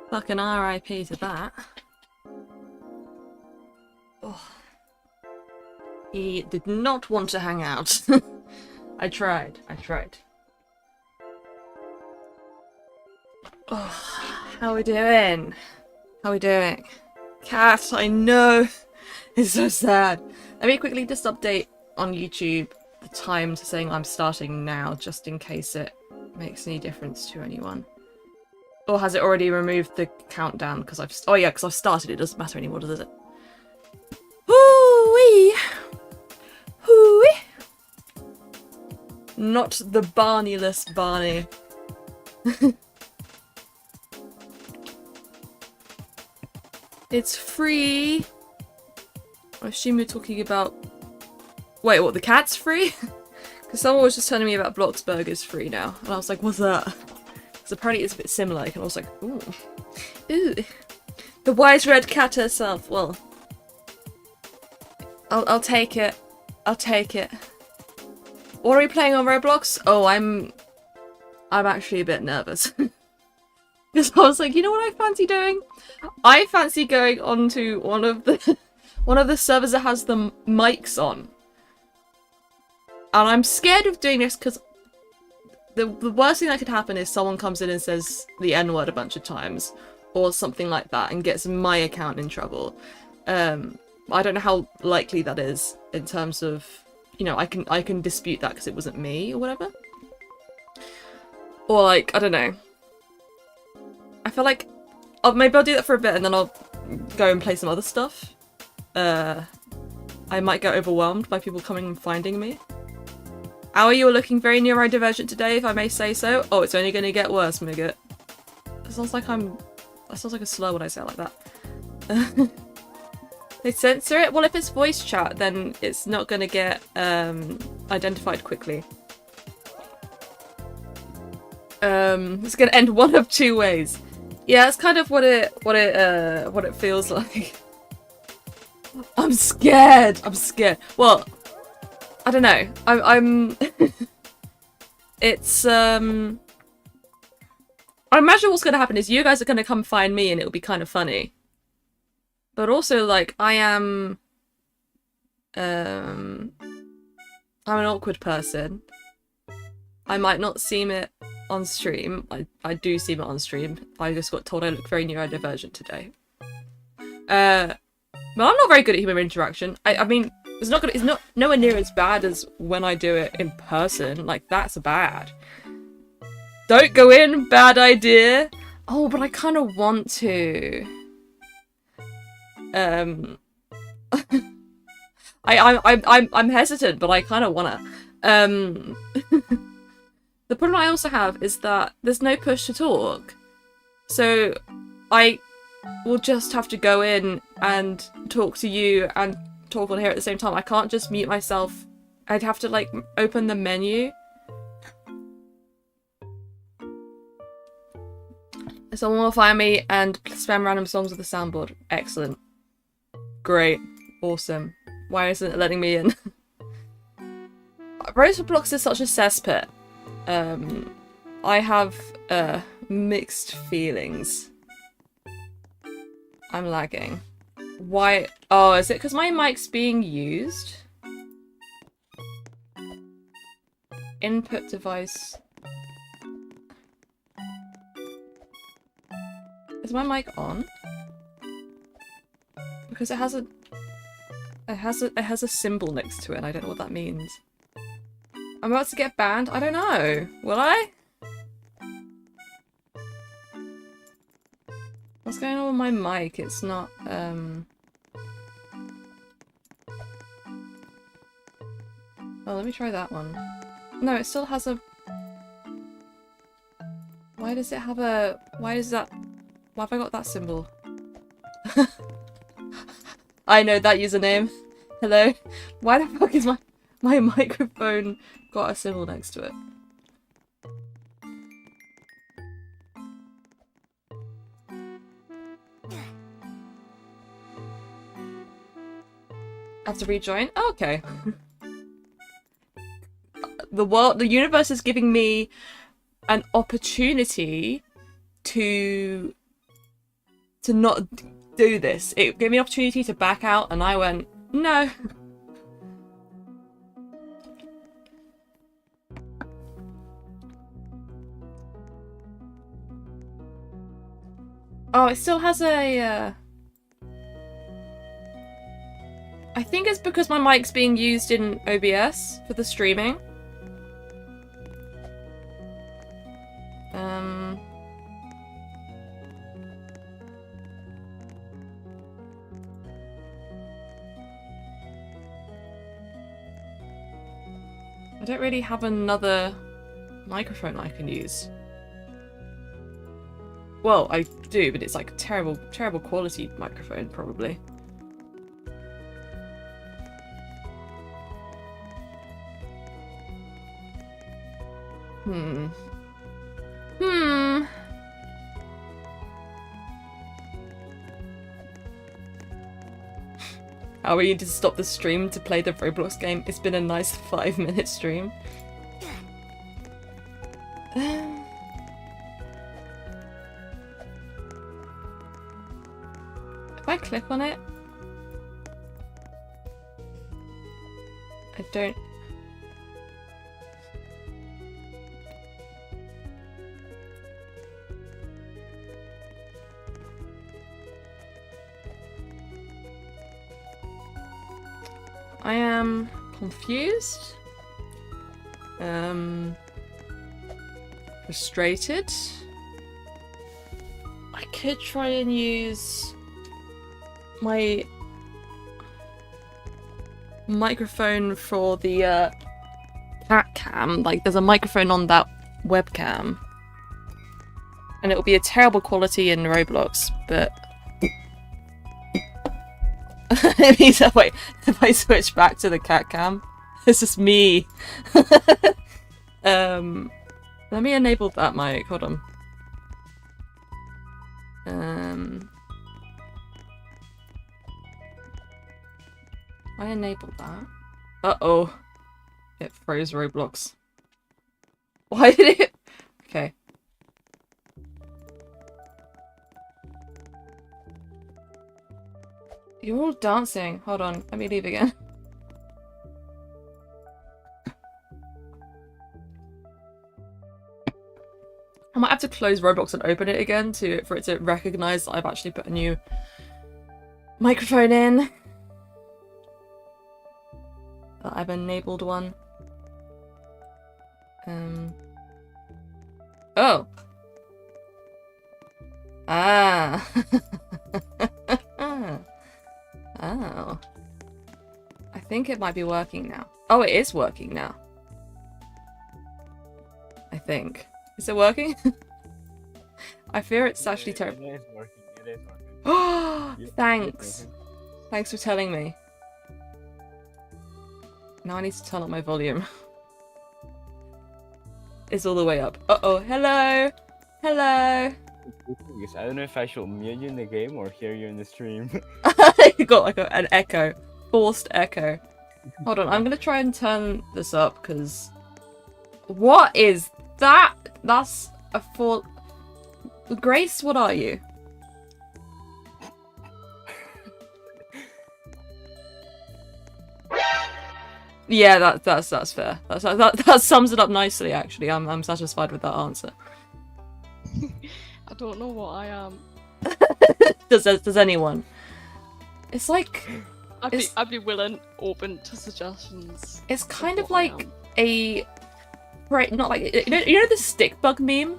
Fucking RIP to that. Oh. He did not want to hang out. I tried. Oh, how we doing? How we doing? Cat, I know. It's so sad. Let me quickly just update on YouTube the time to saying I'm starting now, just in case it makes any difference to anyone. Or has it already removed the countdown? Because I've... Oh yeah, because I've started. It doesn't matter anymore, does it? Hoo-wee! Hoo-wee! Not the Barney-less Barney. It's free! I assume you're talking about... Wait, what, the cat's free? Because someone was just telling me about Bloxburger's free now. And I was like, what's that? Because apparently it's a bit similar, and I was like, ooh. Ooh. The wise red cat herself. Well, I'll take it. I'll take it. What are we playing on Roblox? Oh, I'm actually a bit nervous. Because I was like, you know what I fancy doing? I fancy going onto one of the servers that has the mics on. And I'm scared of doing this because the worst thing that could happen is someone comes in and says the N-word a bunch of times or something like that and gets my account in trouble. I don't know how likely that is in terms of, you know, I can dispute that because it wasn't me or whatever. Or like, I don't know. I feel like maybe I'll do that for a bit and then I'll go and play some other stuff. I might get overwhelmed by people coming and finding me. Owie, you were looking very neurodivergent today, if I may say so. Oh, it's only gonna get worse, Migget. That sounds like a slur when I say it like that. They censor it? Well, if it's voice chat, then it's not gonna get identified quickly. It's gonna end one of two ways. Yeah, that's kind of what it feels like. I'm scared. I'm scared. Well, I don't know. I'm it's I imagine what's gonna happen is you guys are gonna come find me and it'll be kind of funny. But also, like, I'm an awkward person. I might not seem it on stream. I do seem it on stream. I just got told I look very neurodivergent today. But I'm not very good at human interaction. I mean, it's not nowhere near as bad as when I do it in person. Like, that's bad. Don't go in, bad idea. Oh, but I kind of want to. I'm hesitant, but I kind of wanna. The problem I also have is that there's no push to talk, so I will just have to go in and talk to you and talk on here at the same time. I can't just mute myself. I'd have to, like, open the menu. Someone will find me and spam random songs with the soundboard. Excellent. Great. Awesome. Why isn't it letting me in? Roblox is such a cesspit. I have mixed feelings. I'm lagging. Why? Oh, is it because my mic's being used? Input device. Is my mic on? Because it has a symbol next to it and I don't know what that means. I'm about to get banned? I don't know. Will I? What's going on with my mic? It's not, Oh, let me try that one. No, it still has a... Why does it have a... Why is that... Why have I got that symbol? I know that username. Hello? Why the fuck is my microphone got a symbol next to it? I have to rejoin? Oh, okay. The universe is giving me an opportunity to not do this. It gave me an opportunity to back out and I went, no. Oh, it still has a, I think it's because my mic's being used in OBS for the streaming. I don't really have another microphone I can use. Well, I do, but it's like a terrible, terrible quality microphone, probably. Oh, we need to stop the stream to play the Roblox game. It's been a nice 5-minute stream. If I click on it... I don't... I am confused. Frustrated. I could try and use my microphone for the cat cam. Like, there's a microphone on that webcam. And it will be a terrible quality in Roblox, but... It means that, wait, if I switch back to the cat cam, it's just me. Let me enable that mic, hold on. I enabled that. Uh-oh. It froze Roblox. Why did it? Okay. You're all dancing. Hold on, let me leave again. I might have to close Roblox and open it again for it to recognize that I've actually put a new microphone in. That I've enabled one. Oh. Ah. Oh. I think it might be working now. Oh, it is working now. I think. Is it working? I fear it's actually terrible. It is working. It is working. Oh, thanks. Thanks for telling me. Now I need to turn up my volume. It's all the way up. Uh-oh. Hello. Hello. I don't know if I should mute you in the game or hear you in the stream. You got like an echo. Forced echo. Hold on, I'm gonna try and turn this up because what is that? That's a full. Grace, what are you? Yeah, that's fair. That sums it up nicely. Actually, I'm satisfied with that answer. I don't know what I am. Does anyone? It's like I'd be willing, open to suggestions. it's kind of what I like am. a right, not like you know the stick bug meme.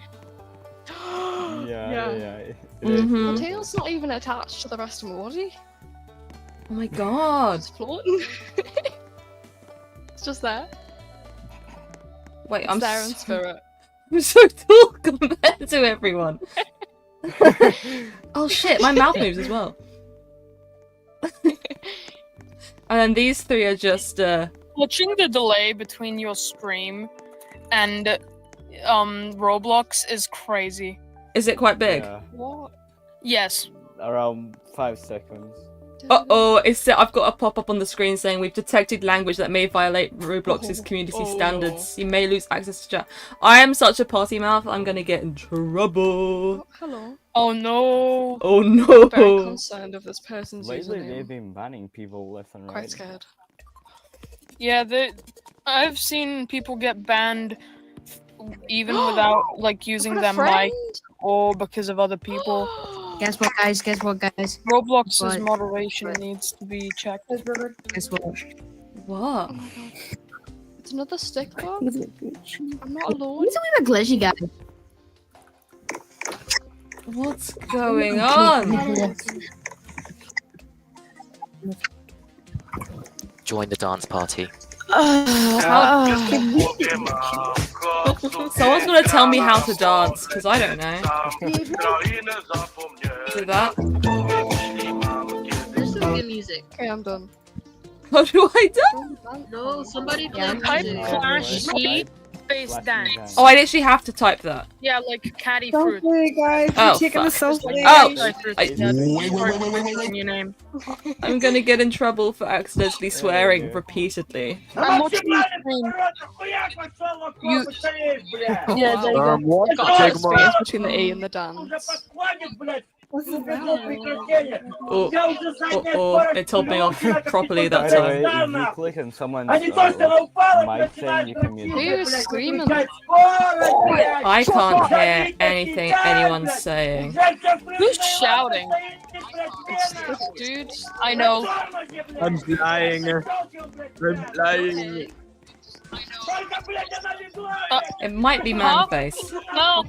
Yeah. Mhm. The tail's not even attached to the rest of my body. Oh my god! It's floating. It's just there. Wait, It's I'm there in spirit. I'm so tall compared to everyone. Oh shit, my mouth moves as well. And then these three are just Watching the delay between your stream and Roblox is crazy. is it quite big? Yeah. What? Yes. Around 5 seconds. Uh-oh, I've got a pop-up on the screen saying we've detected language that may violate Roblox's community Oh. standards. You may lose access to chat. I am such a potty mouth, I'm gonna get in trouble. Oh, hello. Oh no. Oh I'm very no! concerned of this person's Lately, they've username. been banning people left and right. Quite scared. Yeah, I've seen people get banned even without like using I've their got a mic or because of other people. Guess what, guys? Guess what, guys? Roblox's What? moderation needs to be checked. Guess what? What? Oh my god. It's another stick bug? I'm not alone. What's with a glitchy guy? What's going on? Join the dance party. Someone's gonna tell me how to dance, because I don't know. Is it that? There's some good music. Okay, I'm done. How do I do? No, somebody Yeah, play Type music. flash Okay. face Flashing dance. dance. Oh, I literally have to type that. Yeah, like caddy fruit. Selfie, guys. Oh, We're taking the fuck. selfie. Oh, Wait. Your name. I'm gonna get in trouble for accidentally swearing repeatedly. I'm watching your stream. You. Yeah, there you go. I've got a space between the E and the dance. Oh, it told me off properly that By the time. way, if you click on someone's mic thing, you can mute Who them. is screaming? I can't hear anything anyone's saying. Who's shouting? This dude. I know. I'm lying. I'm lying. It might be Manface. No.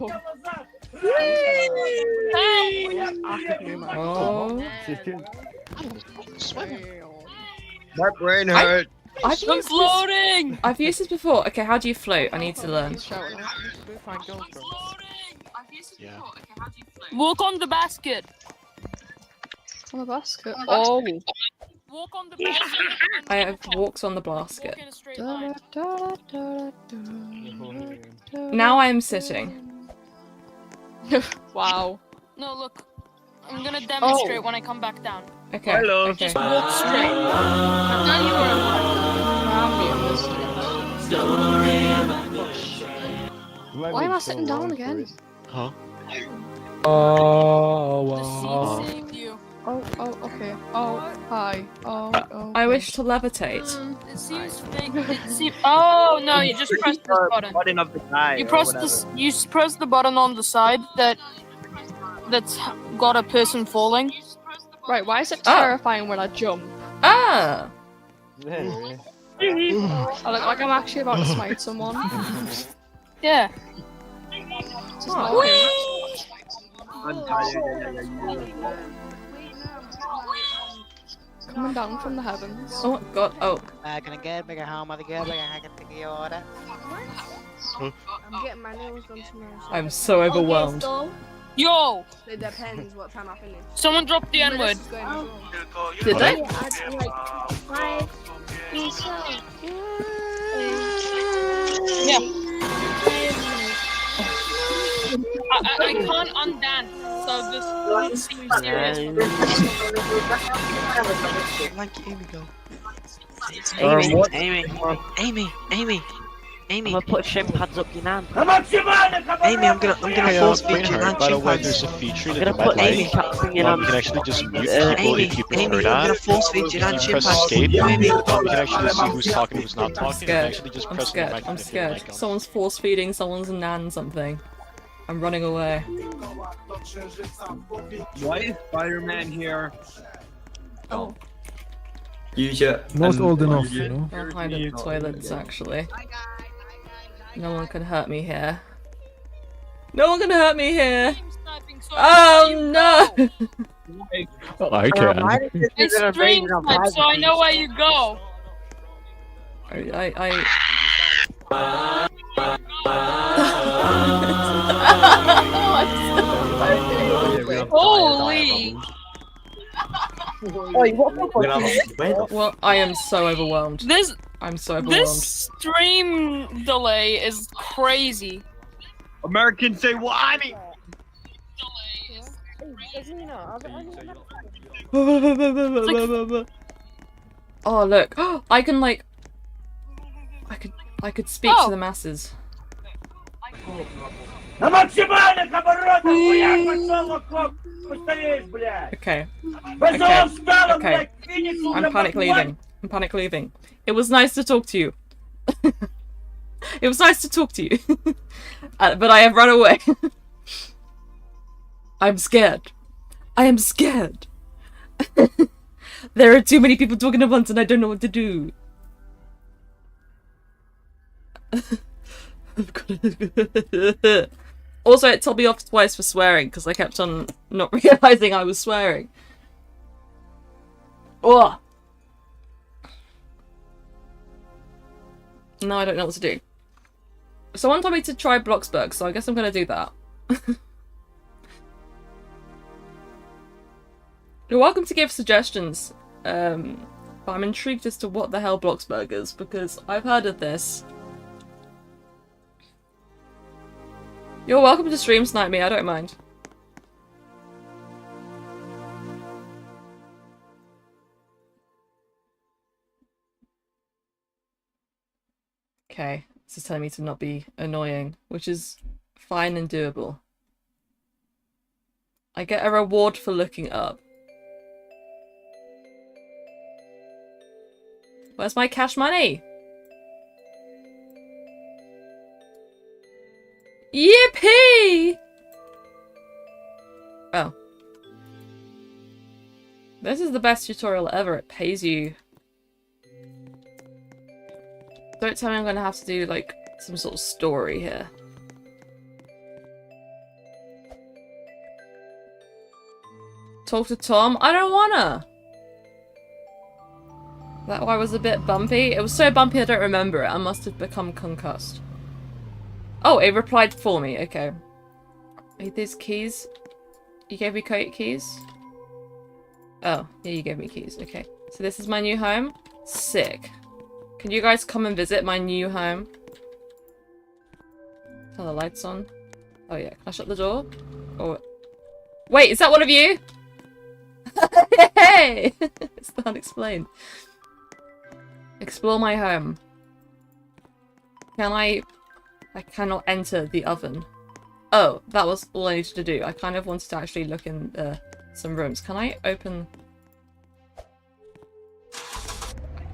Oh, My brain hurt. I've I'm used this. floating. I've used this before. Okay, how do you float? I need to learn. He's shouting. Walk on the basket. On a basket. Oh. Walk on the basket. I have walks on the Walk basket. in a straight Da, line. da, da, da, da. Now I am sitting. Wow. No, look. I'm gonna demonstrate Oh. when I come back down. Okay. Hello. Okay. Just walk straight. Now you Why am I sitting down again? The sea saved you. Oh, okay. Oh, hi. Oh, oh. I wish to levitate. It seems fake. It seems. Oh no! You just press this button. Button of the guy. You press this. You press the button on the side that's got a person falling. Right, why is it Oh. terrifying when I jump? Ah! There it I look like I'm actually about to smite someone. Yeah. This is not okay. Coming down from the heavens. Oh god, oh. I'm getting my nails done tomorrow. I'm so overwhelmed. Yo! It depends what time I finish. Someone dropped the N word. Did they? Yeah. I can't undance, so this seems serious. Like, here we go. It's Amy, Amy. Amy, Amy. I'm gonna put shin pads up your nan. Amy, I'm gonna Hey, force feed you Brainhurt, by the way, there's chimpanzee. a feature I'm that gonna you might put shin like. pads up your You nan. can actually just mute people Amy, if you Amy, prefer I'm that. gonna force feed you If you press chimpanzee. escape, Amy. you can actually see who's talking and who's not talking. You can scared. actually just I'm press the scared. mic I'm if you don't scared. like them. Someone's force feeding someone's nan something. I'm running away. why is Spider-Man here? Oh, Not old enough, you know. I'm hiding in the toilets actually. No one can hurt me here. No one can hurt me here. Oh no! Well, I can. It's stream snipe, so I know where you go. Holy! Well, I am so overwhelmed. This I'm so overwhelmed. stream delay is crazy. Americans say why? Oh look! I can like, I could speak to the masses. Okay. Okay. I'm panic leaving. I'm panic leaving. It was nice to talk to you. It was nice to talk to you. But I have run away. I'm scared. I am scared. There are too many people talking at once and I don't know what to do. Also, it told me off twice for swearing because I kept on not realizing I was swearing. Oh! Now I don't know what to do. Someone told me to try Bloxburg, so I guess I'm gonna do that. You're welcome to give suggestions, but I'm intrigued as to what the hell Bloxburg is, because I've heard of this. You're welcome to stream snipe me, I don't mind. Okay, this is telling me to not be annoying, which is fine and doable. I get a reward for looking up. Where's my cash money? Yippee! Oh. This is the best tutorial ever. It pays you. Don't tell me I'm gonna have to do, like, some sort of story here. Talk to Tom? I don't wanna! That why was a bit bumpy? It was so bumpy I don't remember it. I must have become concussed. Oh, it replied for me. Okay. Are these keys? You gave me keys? Oh, yeah, you gave me keys. Okay. So this is my new home? Sick. Can you guys come and visit my new home? Turn the lights on. Oh yeah, can I shut the door? Oh, wait, is that one of you? Hey! It's unexplained. Explore my home. Can I cannot enter the oven. Oh, that was all I needed to do. I kind of wanted to actually look in some rooms. Can I open...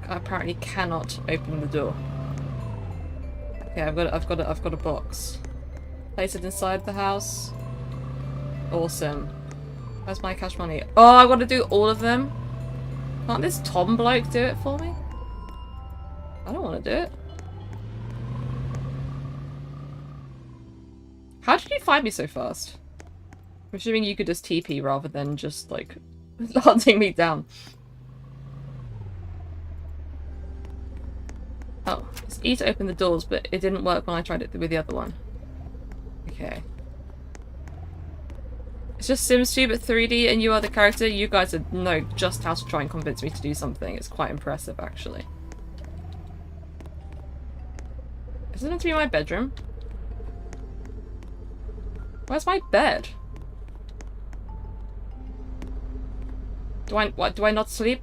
I apparently cannot open the door. Okay, I've got a box. Place it inside the house. Awesome. Where's my cash money? Oh, I got to do all of them. Can't this Tom bloke do it for me? I don't want to do it. How did you find me so fast? I'm assuming you could just TP rather than just, like, hunting me down. Oh, it's E to open the doors, but it didn't work when I tried it with the other one. Okay. It's just Sims 2 but 3D and you are the character. You guys know just how to try and convince me to do something. It's quite impressive, actually. Is it meant to be my bedroom? Where's my bed? Do I not sleep?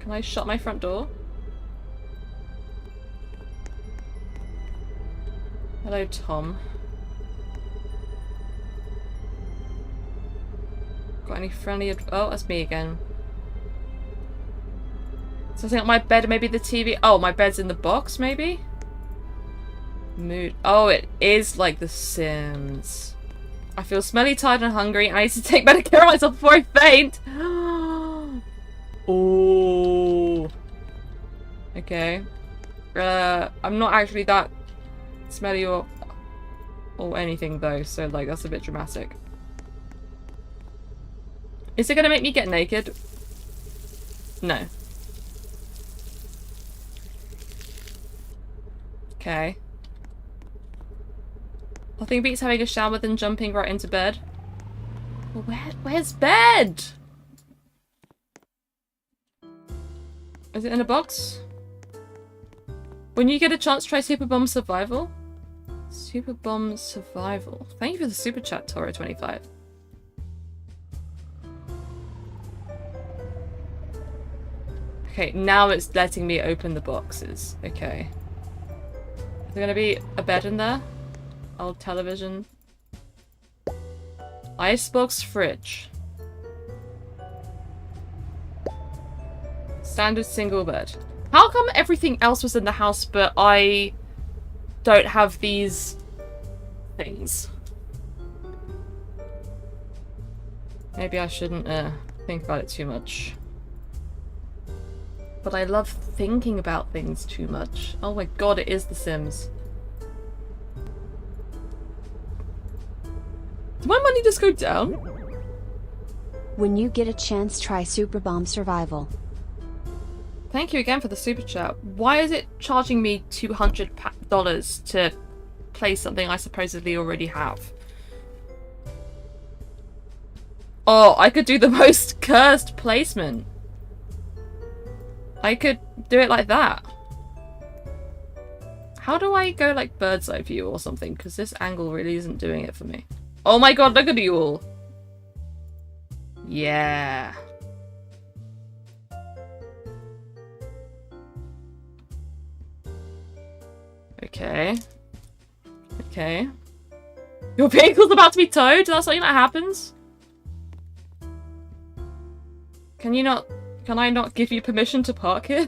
Can I shut my front door? Hello, Tom. Got any friendly oh, that's me again. Something like my bed, maybe the TV. Oh, my bed's in the box, maybe? Mood. Oh, it is like The Sims. I feel smelly, tired, and hungry. I need to take better care of myself before I faint. Oh. Okay. I'm not actually that smelly or anything though, so like that's a bit dramatic. Is it gonna make me get naked? No. Okay. Nothing beats having a shower than jumping right into bed. Well, where's bed? Is it in a box? When you get a chance, try Super Bomb Survival. Super Bomb Survival. Thank you for the super chat, Toro25. Okay, now it's letting me open the boxes. Okay. Is there gonna be a bed in there? Old television. Icebox fridge. Standard single bed. How come everything else was in the house but I don't have these things? Maybe I shouldn't think about it too much. But I love thinking about things too much. Oh my god, it is The Sims. Did my money just go down? When you get a chance, try Super Bomb Survival. Thank you again for the super chat. Why is it charging me $200 to play something I supposedly already have? Oh, I could do the most cursed placement. I could do it like that. How do I go like bird's eye view or something? Because this angle really isn't doing it for me. Oh my god, look at you all. Yeah. Okay. Okay. Your vehicle's about to be towed? That's something that happens? Can you not... Can I not give you permission to park here?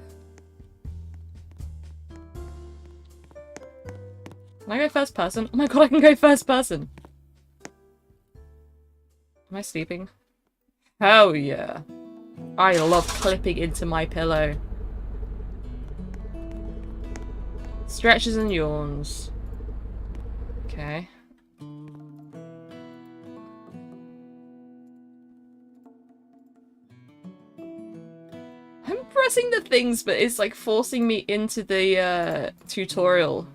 Can I go first person? Oh my god, I can go first person! Am I sleeping? Hell yeah. I love clipping into my pillow. Stretches and yawns. Okay. I'm pressing the things, but it's like forcing me into the tutorial.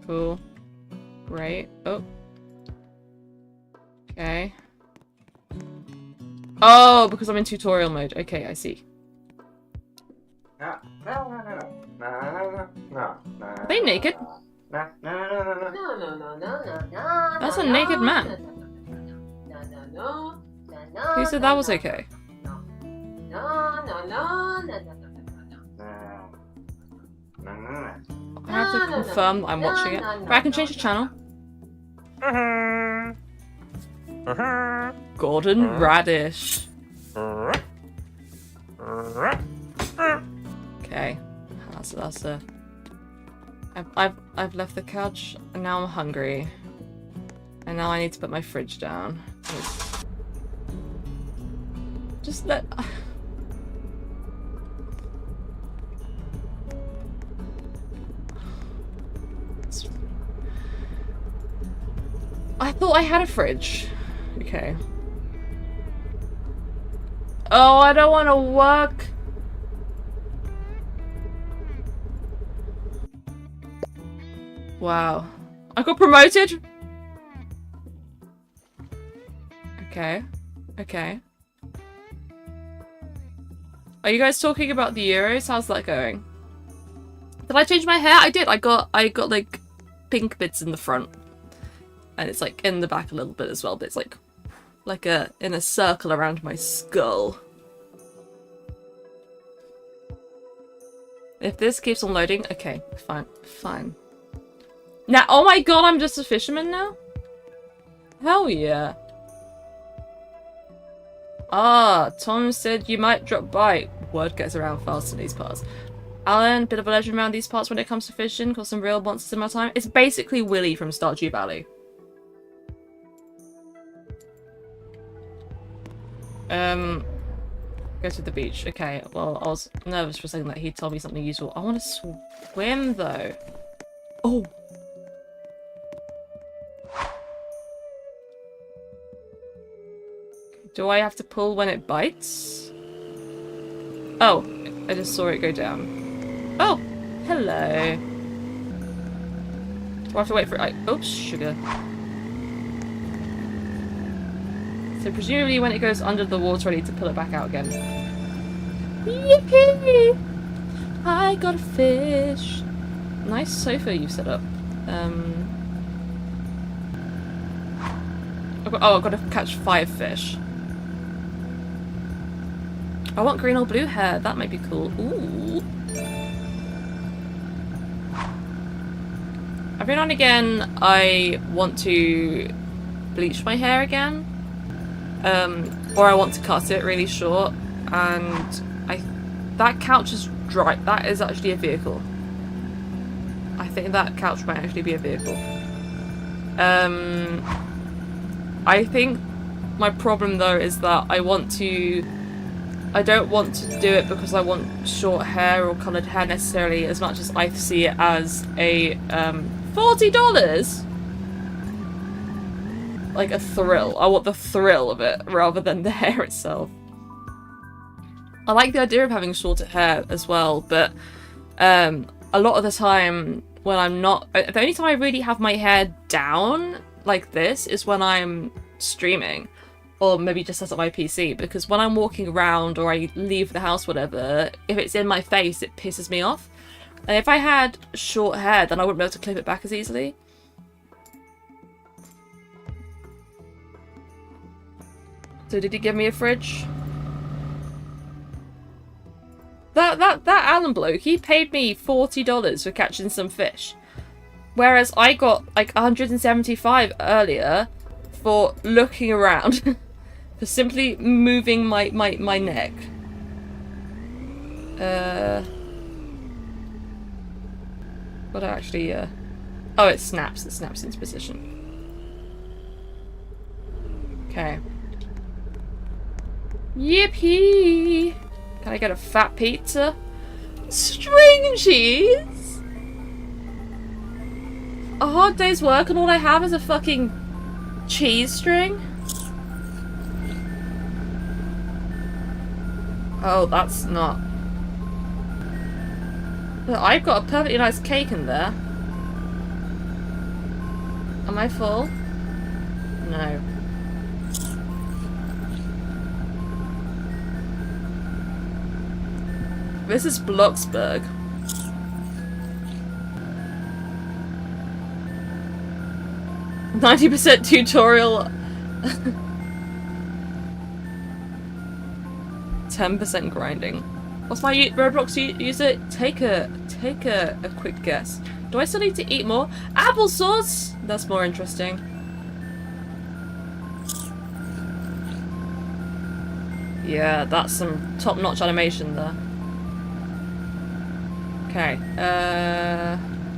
Cool. Great. Oh. Okay. Oh, because I'm in tutorial mode. Okay, I see. Are they naked? That's a naked man. Who said that was okay? I have to confirm that I'm watching it. But I can change the channel. Gordon Radish. Okay. That's a... I've left the couch and now I'm hungry. And now I need to put my fridge down. Just let... I thought I had a fridge. Okay. Oh, I don't want to work. Wow. I got promoted? Okay. Okay. Are you guys talking about the Euros? How's that going? Did I change my hair? I did. I got like pink bits in the front. And it's like in the back a little bit as well, but it's like like in a circle around my skull. If this keeps on loading, okay, fine. Now, oh my god, I'm just a fisherman now? Hell yeah. Ah, Tom said you might drop by. Word gets around fast in these parts. Alan, bit of a legend around these parts when it comes to fishing. Caught some real monsters in my time. It's basically Willy from Stardew Valley. Go to the beach. Okay, well, I was nervous for saying that he told me something useful. I want to swim, though. Oh! Do I have to pull when it bites? Oh, I just saw it go down. Oh! Hello! Do I have to wait for it? Oops, sugar. So presumably when it goes under the water I need to pull it back out again. Yippee! I got a fish! Nice sofa you've set up. I've got to catch 5 fish. I want green or blue hair, that might be cool. Ooh! Every now and again I want to bleach my hair again. Or I want to cut it really short, and that couch is dry. That is actually a vehicle. I think that couch might actually be a vehicle. I think my problem though is that I don't want to do it because I want short hair or coloured hair necessarily, as much as I see it as a $40. Like a thrill. I want the thrill of it rather than the hair itself. I like the idea of having shorter hair as well, but a lot of the time when I'm not... The only time I really have my hair down like this is when I'm streaming, or maybe just set up my PC, because when I'm walking around or I leave the house, whatever, if it's in my face, it pisses me off. And if I had short hair, then I wouldn't be able to clip it back as easily. So did he give me a fridge? That Alan bloke, he paid me $40 for catching some fish. Whereas I got like 175 earlier for looking around. For simply moving my neck. What actually, oh, it snaps into position. Okay. Yippee! Can I get a fat pizza? String cheese? A hard day's work and all I have is a fucking cheese string? Oh, that's not... Look, I've got a perfectly nice cake in there. Am I full? No. This is Bloxburg. %90 tutorial. 10% grinding. What's my Roblox user? Take a quick guess. Do I still need to eat more? Applesauce! That's more interesting. Yeah, that's some top-notch animation there. Okay,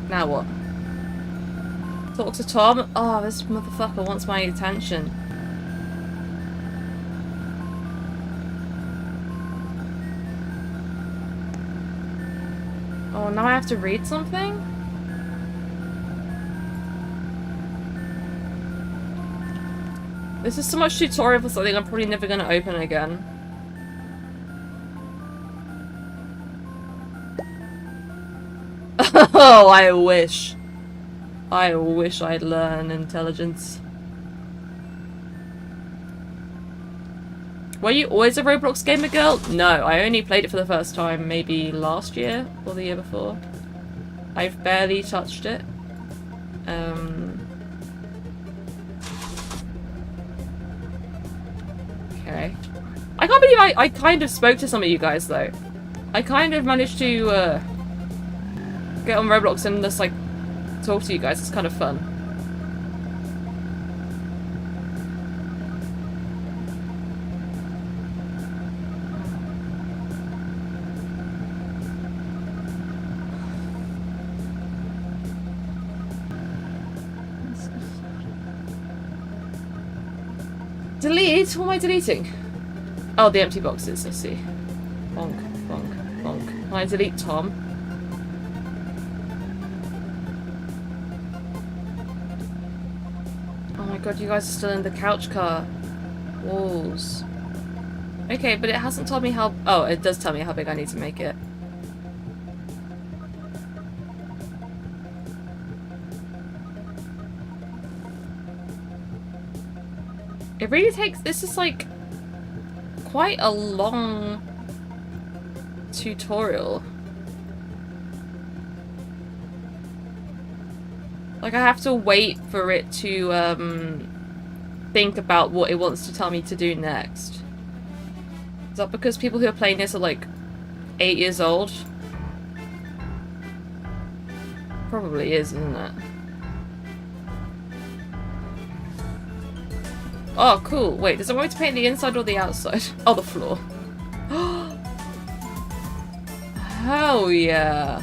now what? Talk to Tom? Oh, this motherfucker wants my attention. Oh, now I have to read something? This is so much tutorial for something I'm probably never going to open again. Oh, I wish. I wish I'd learn intelligence. Were you always a Roblox gamer girl? No, I only played it for the first time maybe last year or the year before. I've barely touched it. Okay. I can't believe I kind of spoke to some of you guys, though. I kind of managed to, get on Roblox and just, like, talk to you guys. It's kind of fun. Delete? What am I deleting? Oh, the empty boxes, I see. Bonk, bonk, bonk. Can I delete Tom? Oh my god, you guys are still in the couch car. Walls. Okay, but it hasn't told me how... Oh, it does tell me how big I need to make it. It really takes... This is like... quite a long... tutorial. Like, I have to wait for it to, think about what it wants to tell me to do next. Is that because people who are playing this are, like, 8 years old? Probably is, isn't it? Oh, cool. Wait, does it want me to paint the inside or the outside? Oh, the floor. Hell yeah.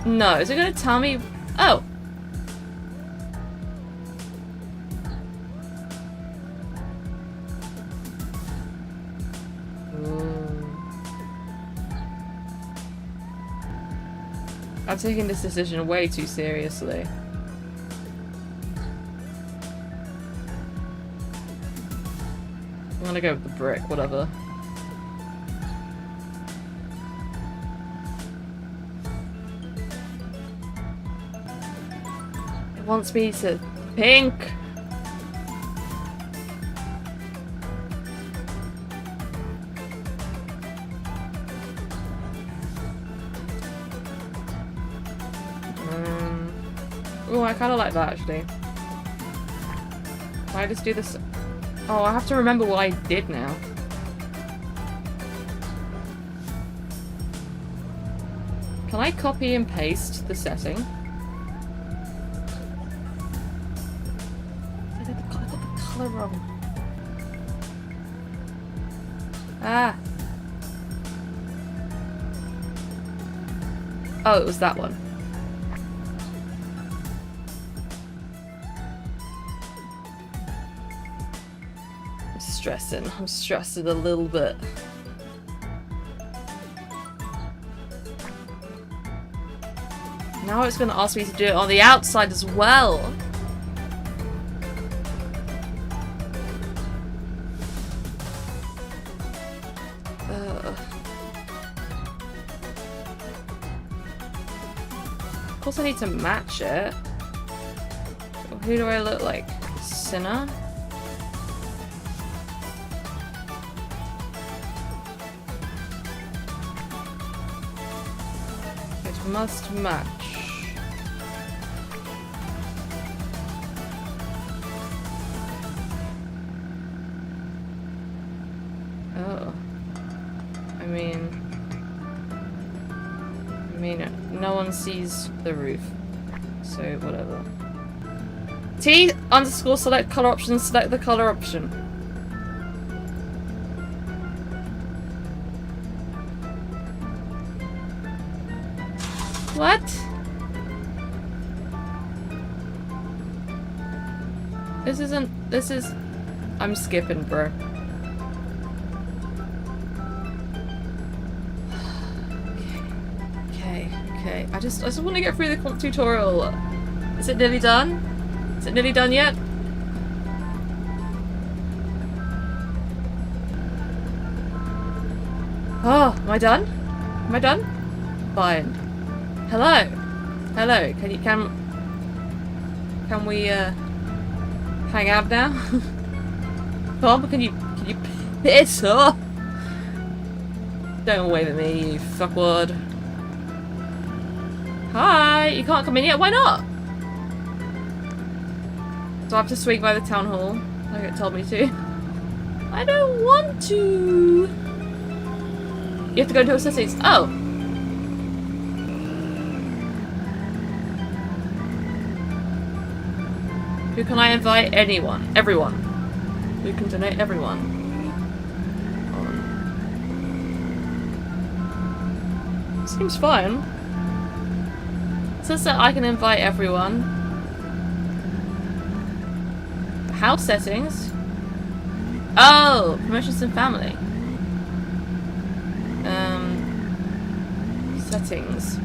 No, is it gonna tell me? Oh. Ooh. I'm taking this decision way too seriously. I'm gonna go with the brick, whatever. It wants me to pink. Oh, I kind of like that actually. Can I just do this? Oh, I have to remember what I did now. Can I copy and paste the setting? I got the colour wrong. Ah. Oh, it was that one. I'm stressing a little bit. Now it's going to ask me to do it on the outside as well. Of course I need to match it. Who do I look like? Sinner? Must match. Oh. I mean, no one sees the roof, so whatever. T underscore select color option, select the color option. What? This is... I'm skipping, bro. Okay. I just want to get through the tutorial. Is it nearly done? Is it nearly done yet? Oh, am I done? Am I done? Fine. Hello. Hello. Can we hang out now? Tom, can you piss off? Don't wave at me, you fuckwad. Hi, you can't come in yet. Why not? Do I have to swing by the town hall? Like it told me to. I don't want to! You have to go to settings. Oh! Who can I invite? Anyone. Everyone. Who can donate? Everyone. Seems fine. It says that I can invite everyone. House settings? Oh! Promotions and family. Settings.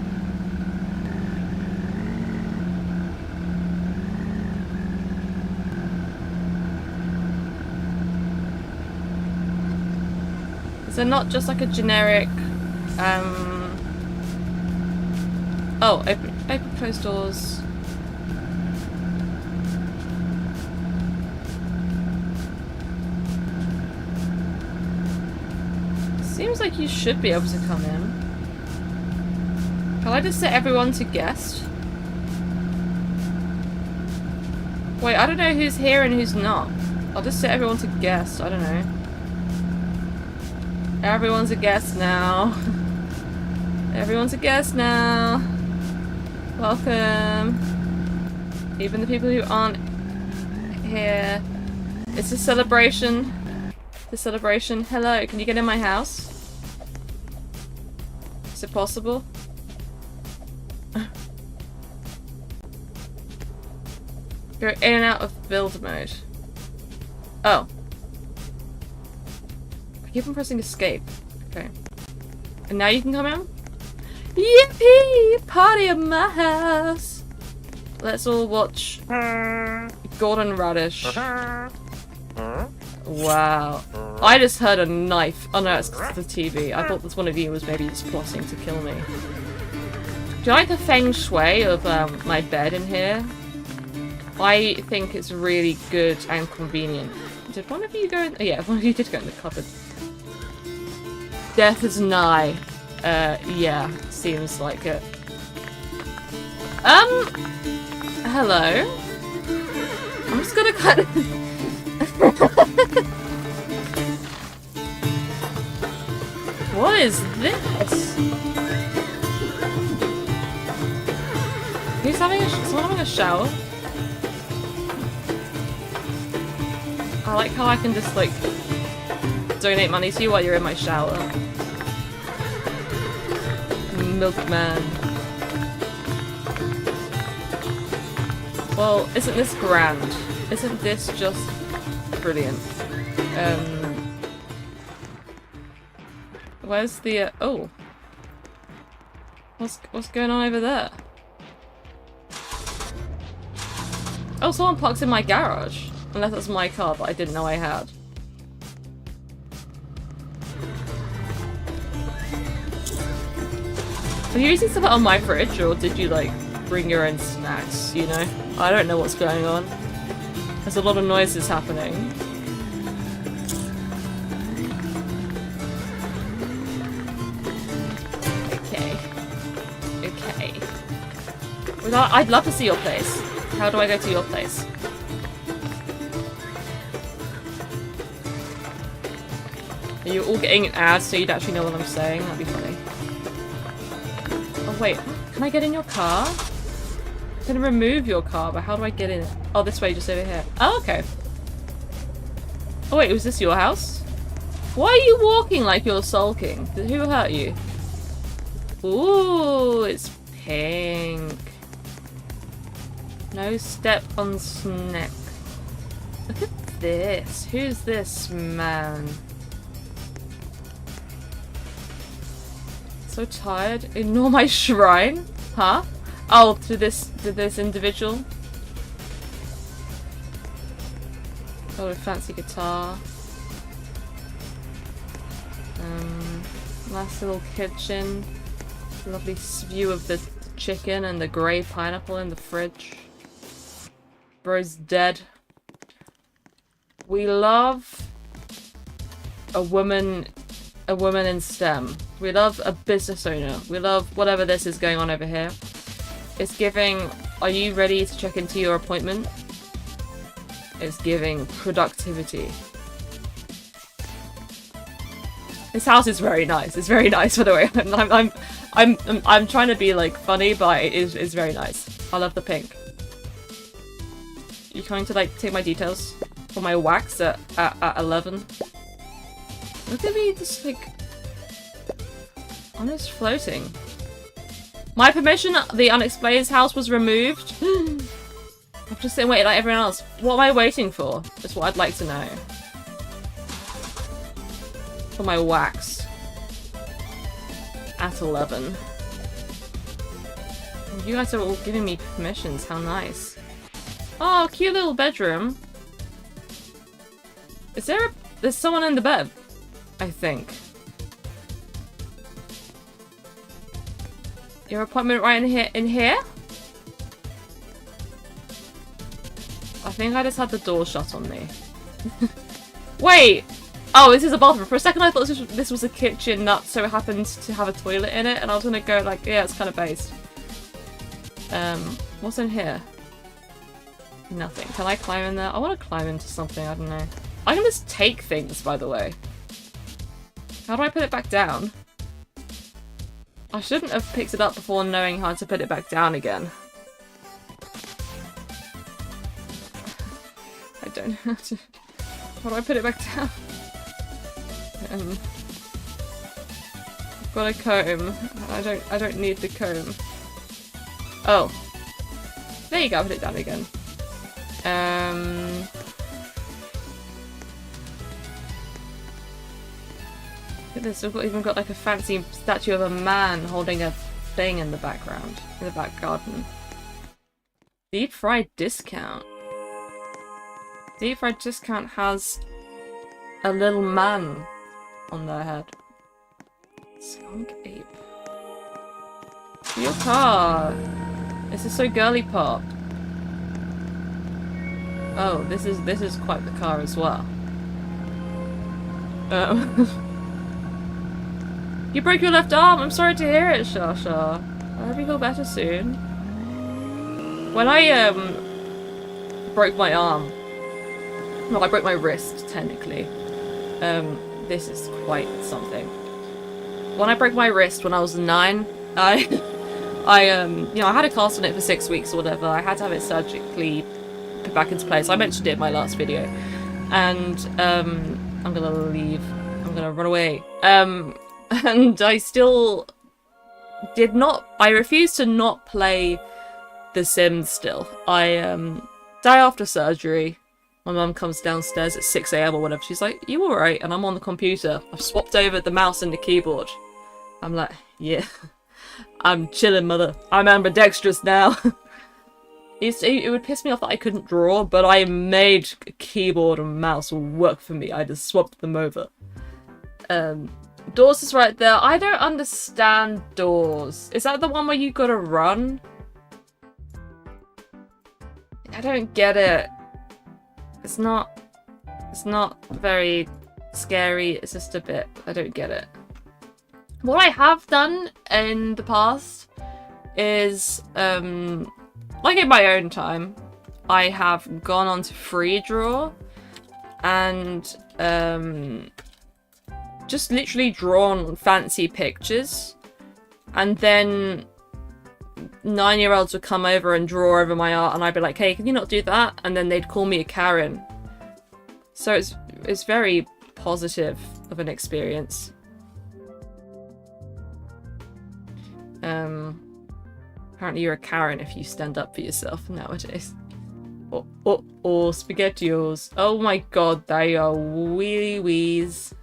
Is there not just like a generic, oh, open closed doors. Seems like you should be able to come in. Can I just set everyone to guest? Wait, I don't know who's here and who's not. I'll just set everyone to guest, I don't know. Everyone's a guest now. Everyone's a guest now. Welcome. Even the people who aren't here. It's a celebration. It's a celebration. Hello, can you get in my house? Is it possible? Go in and out of build mode. Oh. I keep on pressing escape. Okay. And now you can come in? Yippee! Party at my house! Let's all watch Golden Radish. Wow. I just heard a knife. Oh no, it's the TV. I thought this one of you was maybe just plotting to kill me. Do you like the feng shui of my bed in here? I think it's really good and convenient. Did one of you go in? Oh, yeah, one of you did go in the cupboard. Death is nigh. Yeah, seems like it. Hello? I'm just gonna kind of... What is this? Who's having a... Someone having a shower? I like how I can just, like, donate money to you while you're in my shower. Milkman. Well, isn't this grand? Isn't this just brilliant? Where's the, oh. What's going on over there? Oh, someone parks in my garage. Unless that's my car that I didn't know I had. Are you using something on my fridge, or did you, like, bring your own snacks, you know? I don't know what's going on. There's a lot of noises happening. Okay. Okay. Well, I'd love to see your place. How do I go to your place? Are you all getting an ad so you'd actually know what I'm saying? That'd be funny. Oh wait, can I get in your car? I can remove your car, but how do I get in it? Oh, this way, just over here. Oh, okay. Oh wait, was this your house? Why are you walking like you're sulking? Who hurt you? Ooh, it's pink. No step on snack. Look at this. Who's this man? So tired. Ignore my shrine? Huh? Oh, to this individual. Oh, a fancy guitar. Nice little kitchen. Lovely view of the chicken and the grey pineapple in the fridge. Bro's dead. We love a woman in STEM. We love a business owner. We love whatever this is going on over here. It's giving, are you ready to check into your appointment? It's giving productivity. This house is very nice. It's very nice, by the way. I'm trying to be like funny, but it's very nice. I love the pink. You trying to like take my details for my wax at 11? Look at me, just like I'm just floating. My permission, the unexplained house was removed. I'm just sitting waiting like everyone else. What am I waiting for? That's what I'd like to know. For my wax. At 11. You guys are all giving me permissions, how nice. Oh, cute little bedroom. There's someone in the bed, I think. Your appointment right in here? I think I just had the door shut on me. Wait! Oh, this is a bathroom. For a second I thought this was a kitchen that so happened to have a toilet in it, and I was gonna go like, yeah, it's kind of based. What's in here? Nothing. Can I climb in there? I want to climb into something, I don't know. I can just take things, by the way. How do I put it back down? I shouldn't have picked it up before knowing how to put it back down again. I don't know how to... How do I put it back down? I've got a comb. I don't need the comb. Oh. There you go, put it down again. Look at this, we've even got like a fancy statue of a man holding a thing in the background, in the back garden. Deep fried discount. Deep fried discount has a little man on their head. Skunk ape. Your car. This is so girly pop. Oh, this is quite the car as well. You broke your left arm. I'm sorry to hear it, Shasha. I hope you feel better soon. When I broke my arm, no, I broke my wrist technically. This is quite something. When I broke my wrist when I was 9, I you know, I had a cast on it for 6 weeks or whatever. I had to have it surgically put back into place. I mentioned it in my last video. And, I'm gonna leave. I'm gonna run away. And I still did not... I refused to not play The Sims still. Day after surgery, my mum comes downstairs at 6 AM or whatever. She's like, you alright? And I'm on the computer. I've swapped over the mouse and the keyboard. I'm like, yeah. I'm chilling, mother. I'm ambidextrous now. It would piss me off that I couldn't draw, but I made a keyboard and mouse work for me. I just swapped them over. Doors is right there. I don't understand doors. Is that the one where you gotta run? I don't get it. It's not very scary. It's just a bit... I don't get it. What I have done in the past is, like in my own time, I have gone on to free draw and just literally drawn fancy pictures, and then 9-year-olds would come over and draw over my art, and I'd be like, hey, can you not do that? And then they'd call me a Karen. So it's very positive of an experience. Apparently you're a Karen if you stand up for yourself nowadays. Or SpaghettiOs. Oh my god, they are wee wees.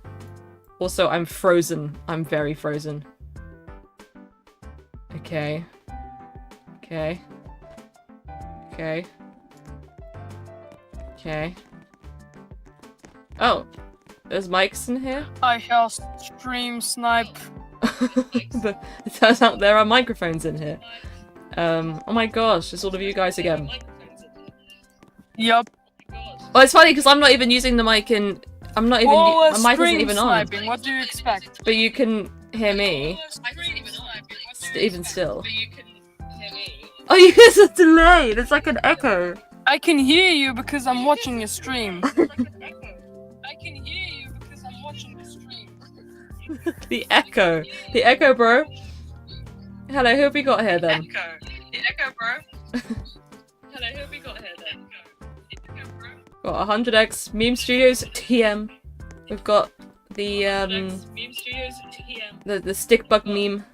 Also, I'm frozen. I'm very frozen. Okay. Okay. Okay. Okay. Oh, there's mics in here? I shall stream snipe. But it turns out there are microphones in here. Oh my gosh, it's all of you guys again. Yup. Oh, it's funny because I'm not even using the mic in... I'm not even... my mic isn't even on. Sniping. What do you expect? But you can hear me. Even still. Oh, you guys are delayed. It's like an echo. I can hear you because I'm watching your stream. I can hear you because I'm watching the stream. The echo. The echo, bro. Hello, who have we got here then? The echo, bro. Hello, who have we got here then? Got 100x Meme Studios TM. We've got the the stick bug meme.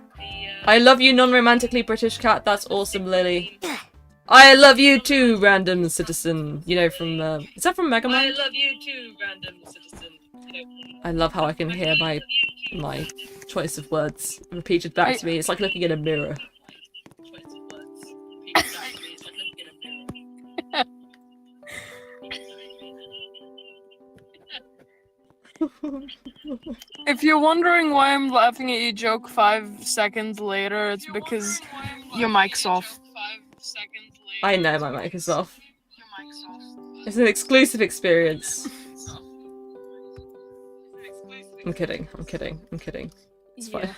I love you, non-romantically British cat. That's awesome, Lily. I love you too, random citizen. You know from is that from Mega Man? I love you too, random citizen. I love how I can hear my choice of words repeated back to me. It's like looking in a mirror. If you're wondering why I'm laughing at your joke 5 seconds later, it's because your mic's off. I know my mic is off. It's an exclusive experience. I'm kidding. I'm kidding. I'm kidding. It's fine.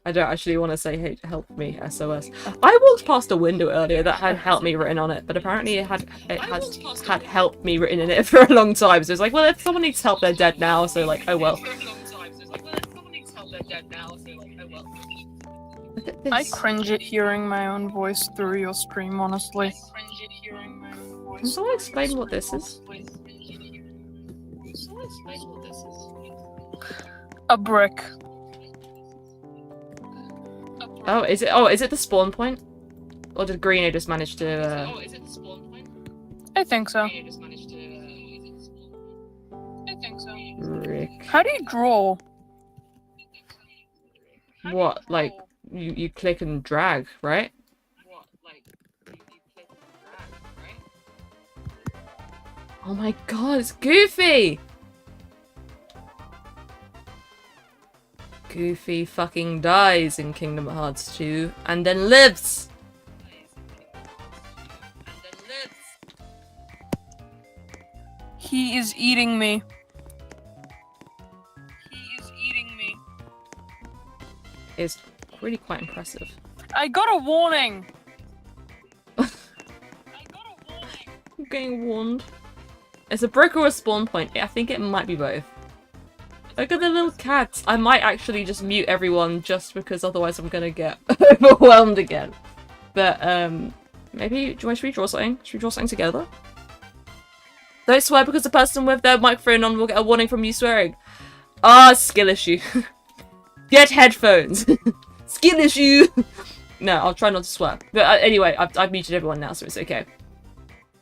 I don't actually want to say, hey, help me, SOS. I walked past a window earlier that had help me written on it, but apparently it had help me written in it for a long time. So it's like, well, if someone needs help, they're dead now. So like, oh well. Look at this. I cringe at hearing my own voice through your stream, honestly. Can someone explain what this is? A brick. Oh, is it? Oh, is it the spawn point? Or did Greeno just manage to? I think so. Rick. How do you draw? What? Like you click and drag, right? Oh my god, it's Goofy! Goofy fucking dies in Kingdom Hearts 2 and then lives! He is eating me. He is eating me. It's really quite impressive. I got a warning! I'm getting warned. It's a brick or a spawn point. I think it might be both. Look at the little cats. I might actually just mute everyone just because otherwise I'm gonna get overwhelmed again. But maybe should we draw something? Should we draw something together? Don't swear because the person with their microphone on will get a warning from you swearing. Ah, skill issue. Get headphones. Skill issue. No, I'll try not to swear. But anyway, I've muted everyone now, so it's okay.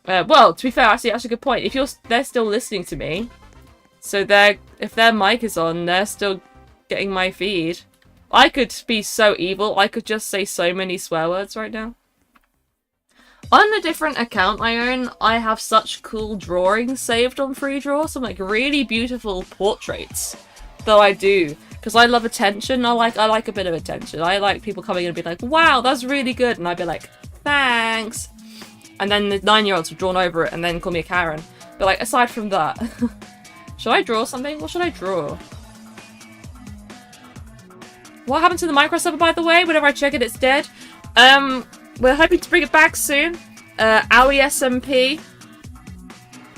Well, to be fair, actually, that's a good point. If they're still listening to me, so if their mic is on, they're still getting my feed. I could be so evil. I could just say so many swear words right now. On a different account I own, I have such cool drawings saved on Free Draw. Some like really beautiful portraits that I do. Because I love attention. I like a bit of attention. I like people coming in and be like, wow, that's really good. And I'd be like, thanks. And then the 9-year-olds have drawn over it and then call me a Karen. But like, aside from that, should I draw something? What should I draw? What happened to the micro server, by the way? Whenever I check it, it's dead. We're hoping to bring it back soon. Owiebrainhurts SMP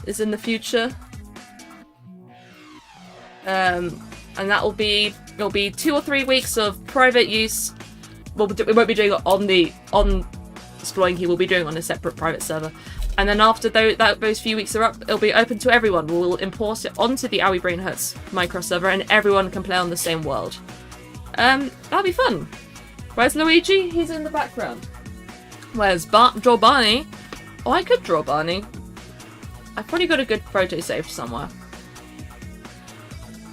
is in the future. And it'll be 2 or 3 weeks of private use. We won't be doing it on Exploring Key. We'll be doing it on a separate private server. And then after those few weeks are up, it'll be open to everyone. We'll import it onto the owiebrainhurts micro server, and everyone can play on the same world. That'll be fun. Where's Luigi? He's in the background. Where's draw Barney? Oh, I could draw Barney. I've probably got a good photo saved somewhere.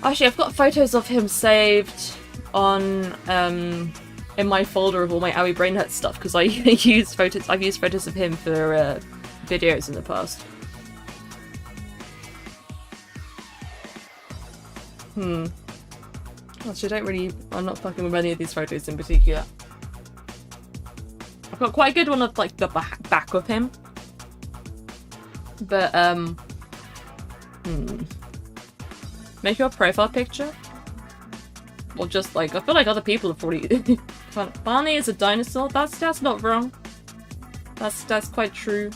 Actually, I've got photos of him saved on in my folder of all my owiebrainhurts stuff because I've used photos of him for videos in the past. Actually, I'm not fucking with any of these photos in particular. I've got quite a good one of like the back of him. But make your profile picture? Or just like, I feel like other people have probably Barney is a dinosaur? That's not wrong. That's quite true.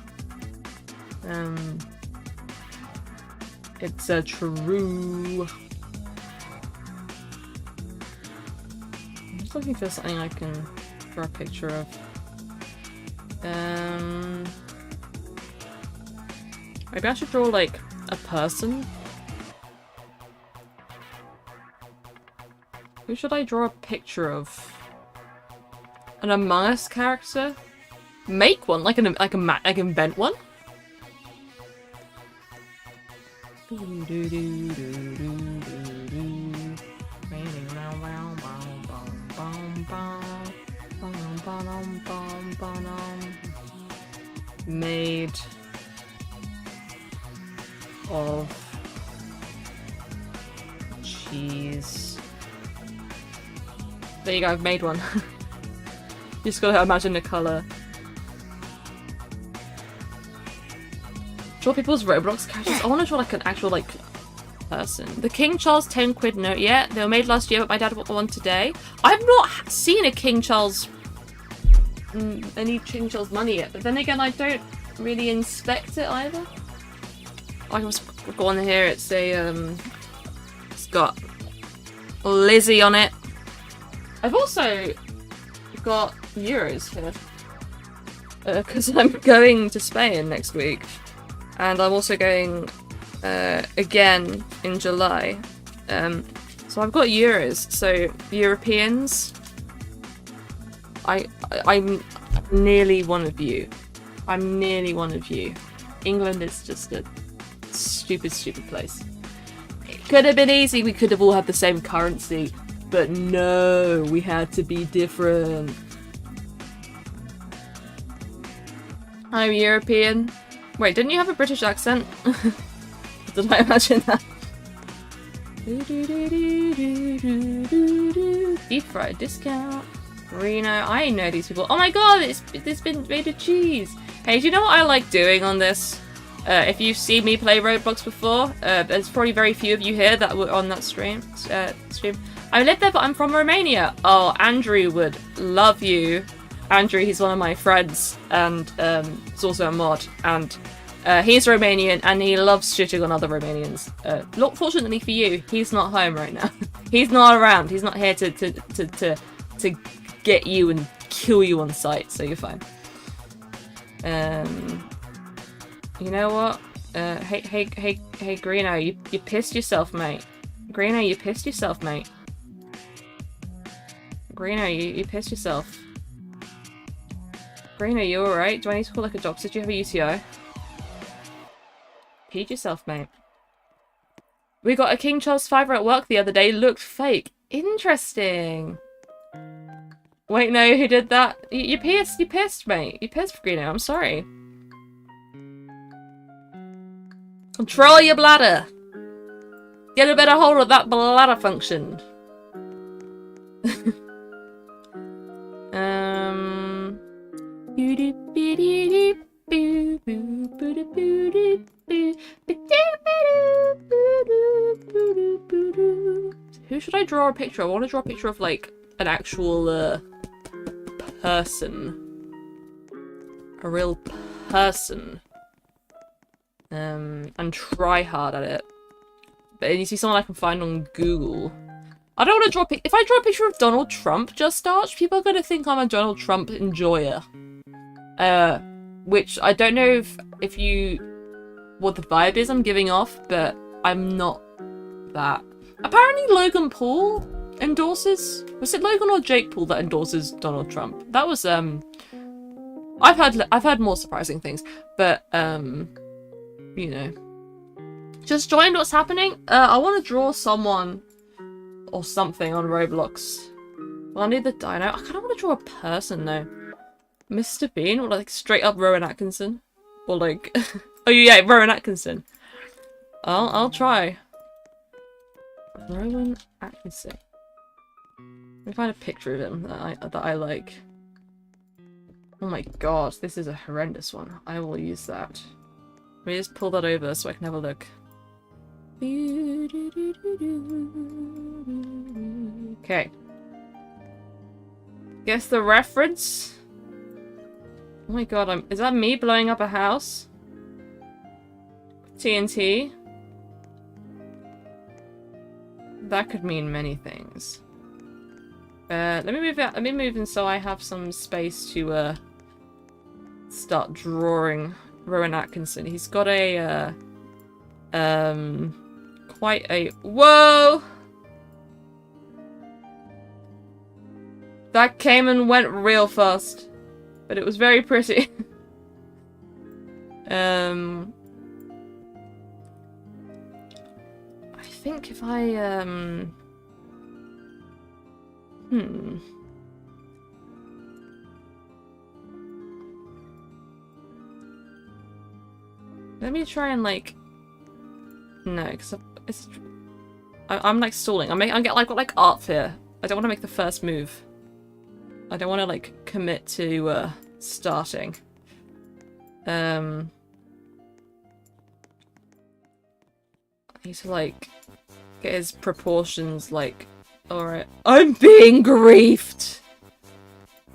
It's a true. I'm just looking for something I can draw a picture of. Maybe I should draw like a person. Who should I draw a picture of? An Among Us character? Make one, like invent one. Made of cheese. There you go, I've made one. Just gotta imagine the colour. Draw people's Roblox characters. I want to draw like an actual like person. The King Charles 10 quid note. Yeah, they were made last year, but my dad bought one today. I've not seen a King Charles any King Charles money yet, but then again, I don't really inspect it either. I was go on here. It's a it's got Lizzie on it. I've also got euros here because I'm going to Spain next week, and I'm also going again in July. So I've got euros. So Europeans, I'm nearly one of you. I'm nearly one of you. England is just a stupid, stupid place. It could have been easy. We could have all had the same currency. But no, we had to be different. I'm European. Wait, didn't you have a British accent? Did I imagine that? Deep fried discount. Reno. I know these people. Oh my god, it's been made of cheese. Hey, do you know what I like doing on this? If you've seen me play Roblox before, there's probably very few of you here that were on that stream. I live there, but I'm from Romania. Oh, Andrew would love you. Andrew, he's one of my friends, and he's also a mod, and he's Romanian, and he loves shitting on other Romanians. Fortunately for you, he's not home right now. He's not around. He's not here to get you and kill you on sight, so you're fine. You know what? Hey, Greeno, you pissed yourself, mate. Greeno, you pissed yourself, mate. Greeno, you pissed yourself. Greeno, you alright? Do I need to call like a doctor? Did you have a UTI? Peed yourself, mate. We got a King Charles fiver at work the other day. Looked fake. Interesting. Wait, no, who did that? You pissed, mate. You pissed, Greeno. I'm sorry. Control your bladder. Get a better hold of that bladder function. Who should I draw a picture of? I want to draw a picture of like an actual person. A real person. And try hard at it. But you see someone I can find on Google. I don't want to draw if I draw a picture of Donald Trump just Arch, people are going to think I'm a Donald Trump enjoyer. Which I don't know if what the vibe is I'm giving off, but I'm not that. Apparently Logan Paul endorses, was it Logan or Jake Paul that endorses Donald Trump? That was I've heard more surprising things, but you know. Just joined, what's happening? I want to draw someone or something on Roblox. Well, I need the dino. I kind of want to draw a person though. Mr. Bean, or like straight up Rowan Atkinson, or like, oh yeah, Rowan Atkinson. I'll try. Rowan Atkinson. Let me find a picture of him that I like. Oh my god, this is a horrendous one. I will use that. Let me just pull that over so I can have a look. Okay. Guess the reference? Oh my god, is that me blowing up a house? TNT. That could mean many things. Let me move out. Let me move in so I have some space to start drawing Rowan Atkinson. He's got a quite a whoa. That came and went real fast, but it was very pretty. I think if I let me try and like no, because I'm like stalling. I'm get like art fear. I don't want to make the first move. I don't want to like commit to starting. I need to like get his proportions like alright. I'm being griefed!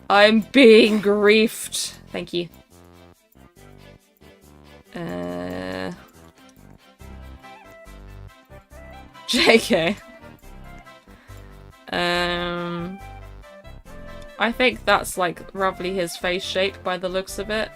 I'm being griefed! Thank you. JK. I think that's like roughly his face shape by the looks of it.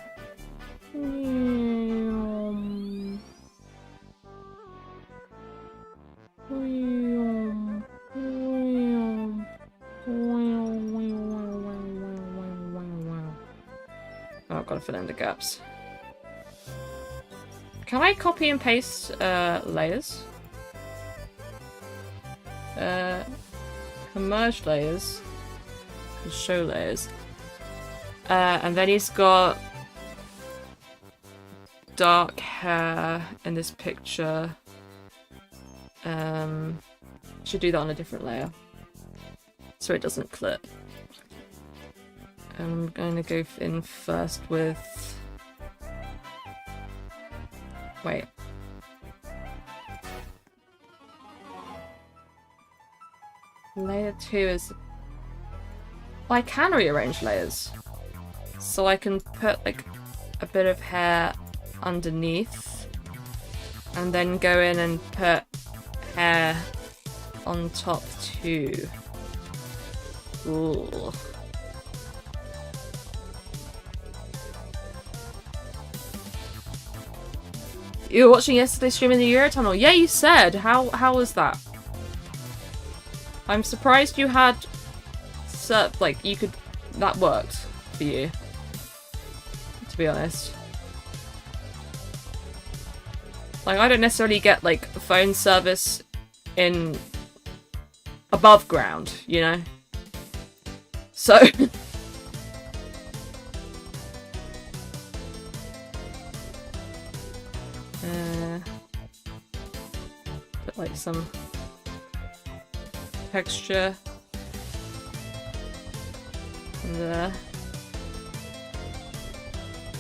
Oh, I've got to fill in the gaps. Can I copy and paste layers? Merge layers. Show layers. And then he's got dark hair in this picture. Should do that on a different layer so it doesn't clip. I'm going to go in first with... Wait. Layer 2 is... Well, I can rearrange layers. So I can put like a bit of hair underneath and then go in and put hair on top too. Ooh. You were watching yesterday's stream in the Eurotunnel. Yeah, you said. How was that? I'm surprised you had like you could that worked for you. To be honest. Like I don't necessarily get like phone service in above ground, you know? So put like some texture there.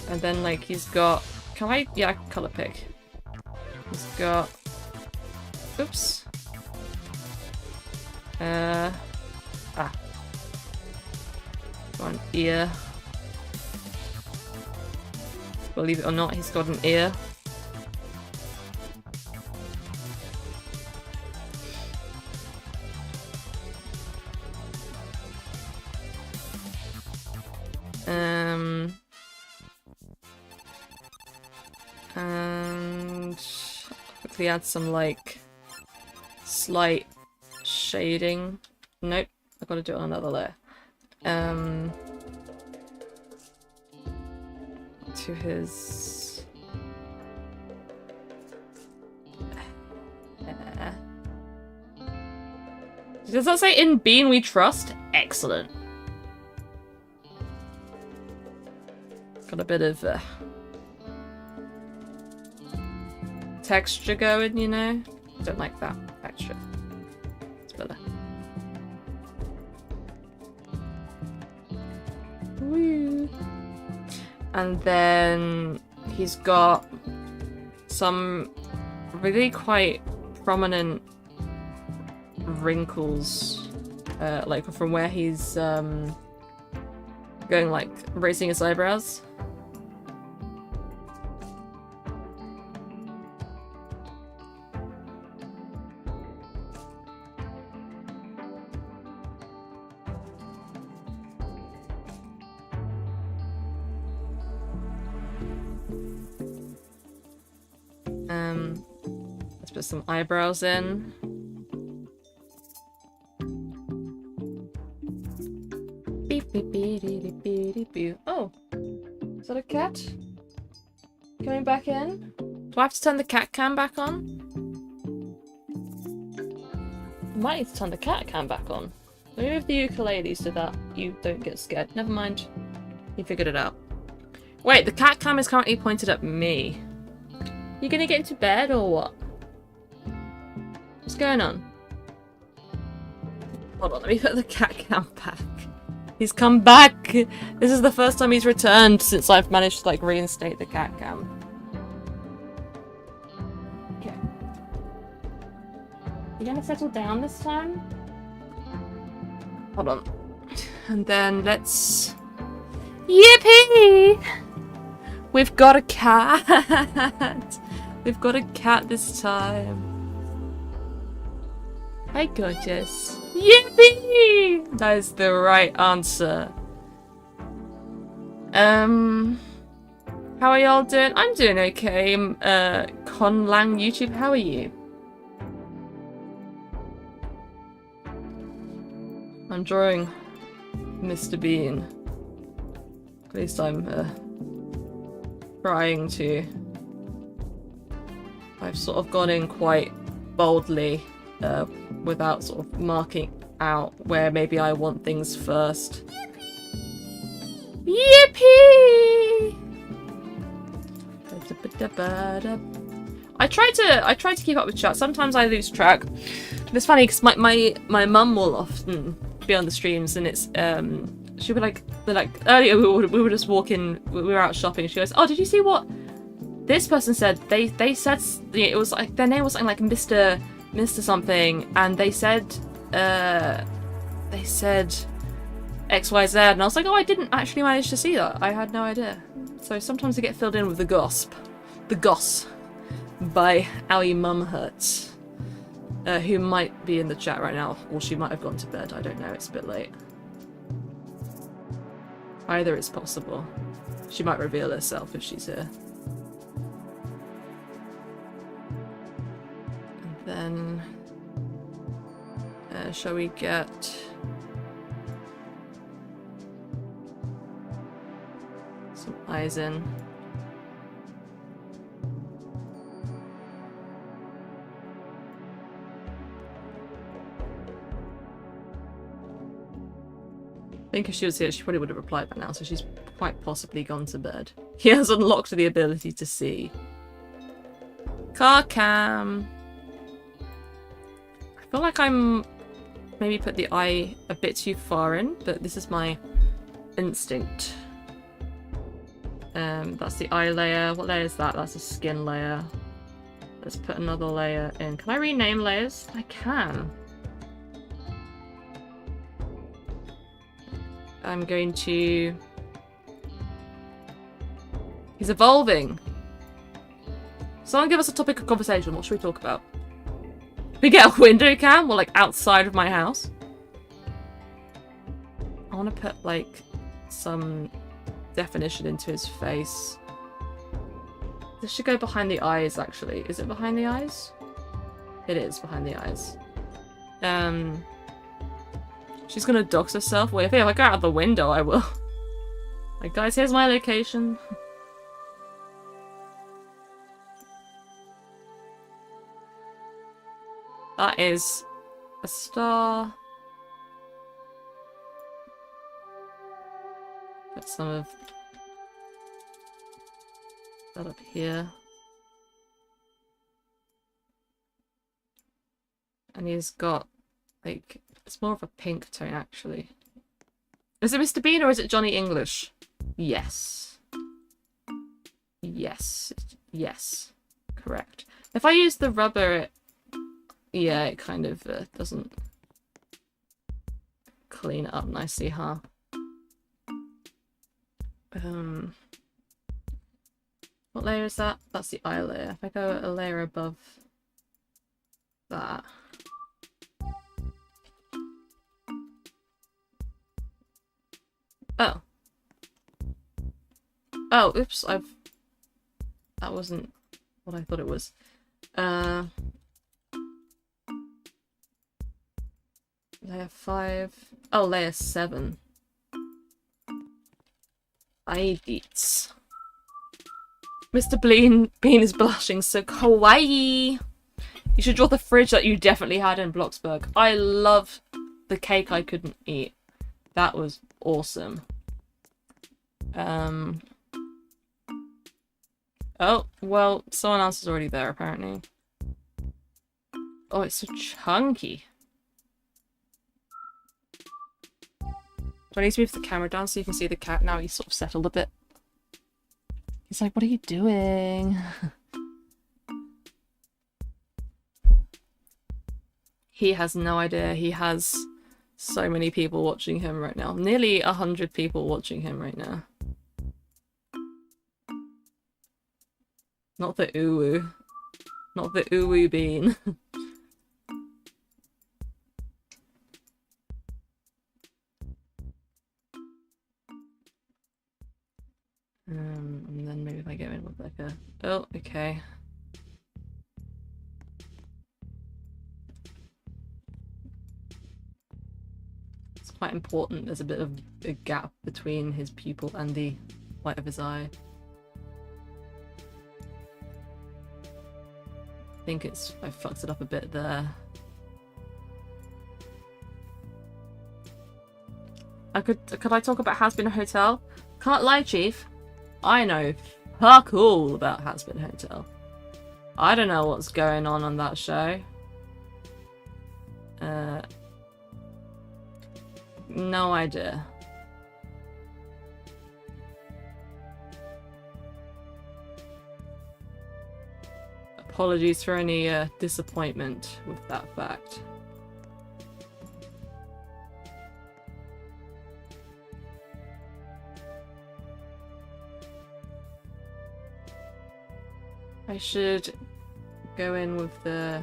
And then like he's got, can I, yeah, color pick. He's got, oops. Got an ear. Believe it or not, he's got an ear. And quickly add some like slight shading. Nope, I've got to do it on another layer. To his hair. Does that say "In Bean we trust"? Excellent. Got a bit of texture going, you know? Don't like that texture. It's better. Woo. And then he's got some really quite prominent wrinkles, like from where he's going, like raising his eyebrows. put some eyebrows in. Beep, beep, beep, beep, beep, beep, beep. Oh, is that a cat? Coming back in? Do I have to turn the cat cam back on? I might need to turn the cat cam back on. Let me move the ukulele so that you don't get scared. Never mind. You figured it out. Wait, the cat cam is currently pointed at me. You gonna get into bed or what? What's going on? Hold on, let me put the cat cam back. He's come back! This is the first time he's returned since I've managed to like reinstate the cat cam. Okay. You gonna settle down this time? Hold on. And then let's... Yippee! We've got a cat! We've got a cat this time. Hi, gorgeous. Yippee! That is the right answer. How are y'all doing? I'm doing okay. Conlang YouTube, how are you? I'm drawing Mr. Bean. At least I'm trying to. I've sort of gone in quite boldly without sort of marking out where maybe I want things first. Yippee! I try to keep up with chat. Sometimes I lose track. It's funny because my mum will often be on the streams and it's she'll be like earlier we were just walking, we were out shopping. She goes, "Oh, did you see what this person said? They said it was like their name was something like Mr. something, and they said XYZ," and I was like, "Oh, I didn't actually manage to see that. I had no idea." So sometimes I get filled in with the goss by owiebrainhurts, who might be in the chat right now, or she might have gone to bed. I don't know. It's a bit late. Either is possible. She might reveal herself if she's here. And then, shall we get some eyes in? I think if she was here, she probably would have replied by now, so she's quite possibly gone to bed. He has unlocked the ability to see. Car cam. I feel like I'm maybe put the eye a bit too far in, but this is my instinct. That's the eye layer. What layer is that? That's a skin layer. Let's put another layer in. Can I rename layers? I can. I'm going to... He's evolving! Someone give us a topic of conversation. What should we talk about? We get a window cam? Or like outside of my house? I want to put like some definition into his face. This should go behind the eyes actually. Is it behind the eyes? It is behind the eyes. She's gonna dox herself. Wait, if I go out the window, I will. Like, guys, here's my location. That is a star. Put some of that up here. And he's got, like, it's more of a pink tone, actually. Is it Mr. Bean or is it Johnny English? Yes. Yes. Yes. Correct. If I use the rubber, yeah, it kind of doesn't clean it up nicely, huh? What layer is that? That's the eye layer. If I go a layer above that. Oh. Oh, oops, that wasn't what I thought it was. Layer 5. Oh, layer 7. I beats. Mr. Bean is blushing so kawaii. You should draw the fridge that you definitely had in Bloxburg. I love the cake I couldn't eat. That was awesome. Oh, well, someone else is already there, apparently. Oh, it's so chunky. Do I need to move the camera down so you can see the cat now? He's sort of settled a bit. He's like, what are you doing? He has no idea. He has so many people watching him right now. Nearly 100 people watching him right now. Not the uwu. Not the uwu bean. And then maybe if I go in with like a... Oh, okay. It's quite important. There's a bit of a gap between his pupil and the white of his eye. I think I fucked it up a bit there. Could I talk about Has Been a Hotel? Can't lie, Chief. I know fuck all about Has Been Hotel. I don't know what's going on that show. No idea. Apologies for any disappointment with that fact. I should go in with the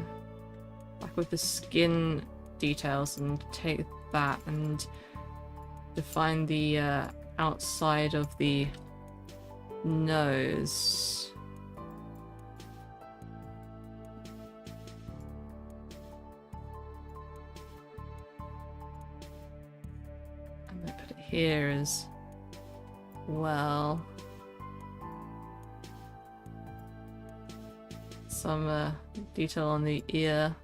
skin details and take that and define the outside of the nose. I'm gonna put it here as well. Some detail on the ear.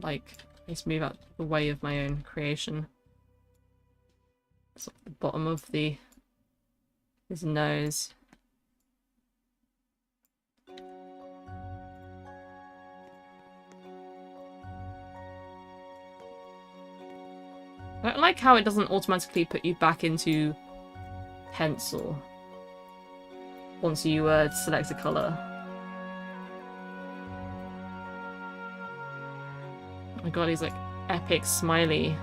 Like, let's move out the way of my own creation. So the bottom of his nose. I don't like how it doesn't automatically put you back into pencil once you select a colour. Oh my god, he's like epic smiley.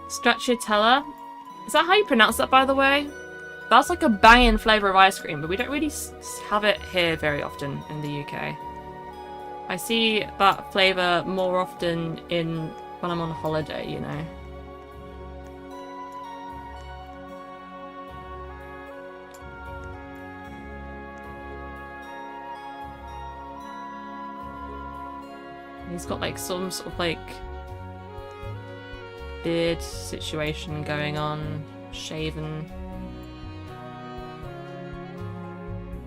Stracciatella? Is that how you pronounce that, by the way? That's like a banging flavour of ice cream, but we don't really have it here very often in the UK. I see that flavour more often when I'm on holiday, you know. He's got like some sort of like beard situation going on, shaven.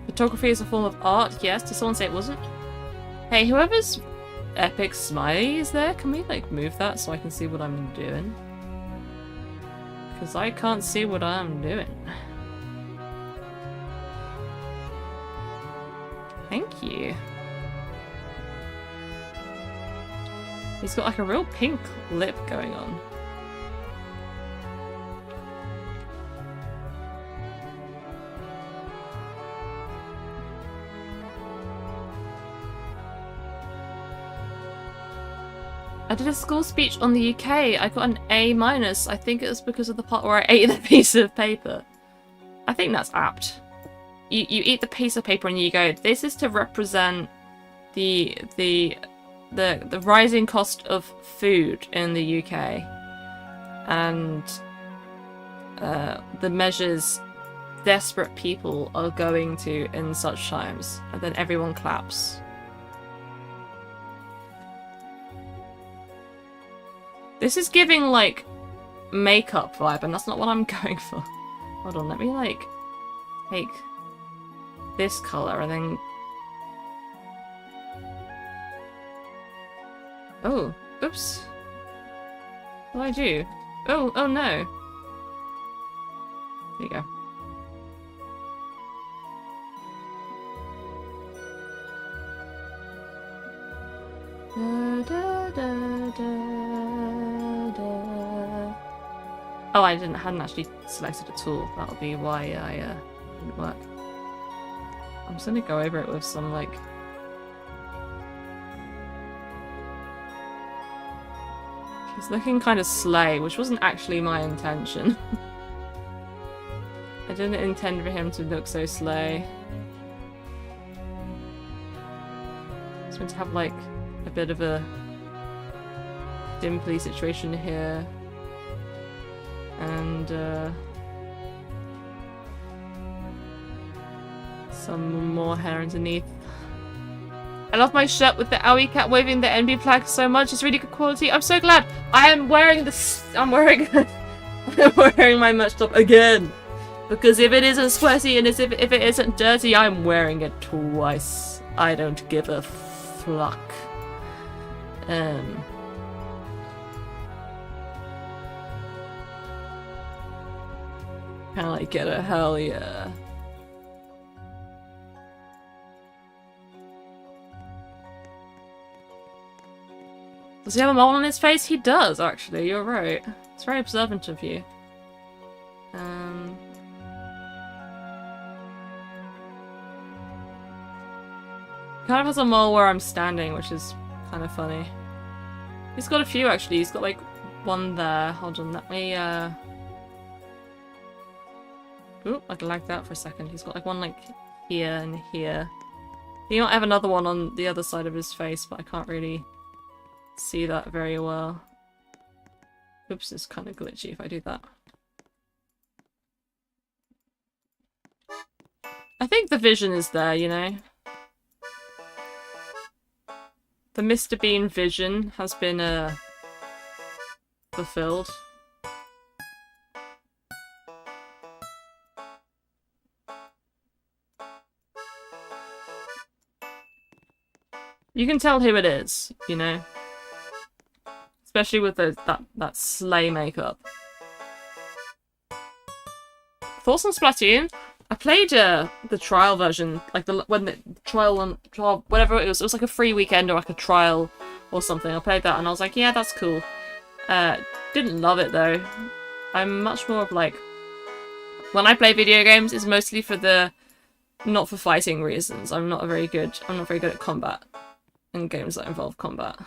Photography is a form of art, yes. Did someone say it wasn't? Hey, whoever's epic smiley is there, can we like move that so I can see what I'm doing? Because I can't see what I'm doing. Thank you. He's got like a real pink lip going on. I did a school speech on the UK. I got an A-. I think it was because of the part where I ate the piece of paper. I think that's apt. You eat the piece of paper and you go, this is to represent the rising cost of food in the UK and the measures desperate people are going to in such times. And then everyone claps. This is giving, like, makeup vibe, and that's not what I'm going for. Hold on, let me, like, take this colour and then... Oh, oops. What do I do? Oh no. There you go. Oh, I hadn't actually selected a tool. That'll be why I didn't work. I'm just gonna go over it with some like. He's looking kind of slay, which wasn't actually my intention. I didn't intend for him to look so slay. I was meant to have like a bit of a dimply situation here. And some more hair underneath. I love my shirt with the owie cat waving the NB flag so much. It's really good quality. I'm so glad. I am wearing this. I'm wearing my merch top again. Because if it isn't sweaty and if it isn't dirty, I'm wearing it twice. I don't give a fuck. Can I get a hell yeah? Does he have a mole on his face? He does, actually. You're right. It's very observant of you. Kind of has a mole where I'm standing, which is kind of funny. He's got a few, actually. He's got, like, one there. Hold on, let me, Ooh, I lagged that for a second. He's got, like, one, like, here and here. He might have another one on the other side of his face, but I can't really see that very well. Oops, it's kind of glitchy if I do that. I think the vision is there, you know? The Mr. Bean vision has been, fulfilled. You can tell who it is, you know? Especially with that slay makeup. Thoughts on Splatoon? I played the trial version, like when the trial whatever it was like a free weekend or like a trial or something. I played that and I was like, yeah, that's cool. Didn't love it though. I'm much more of like, when I play video games, it's mostly for not for fighting reasons. I'm not very good at combat and games that involve combat.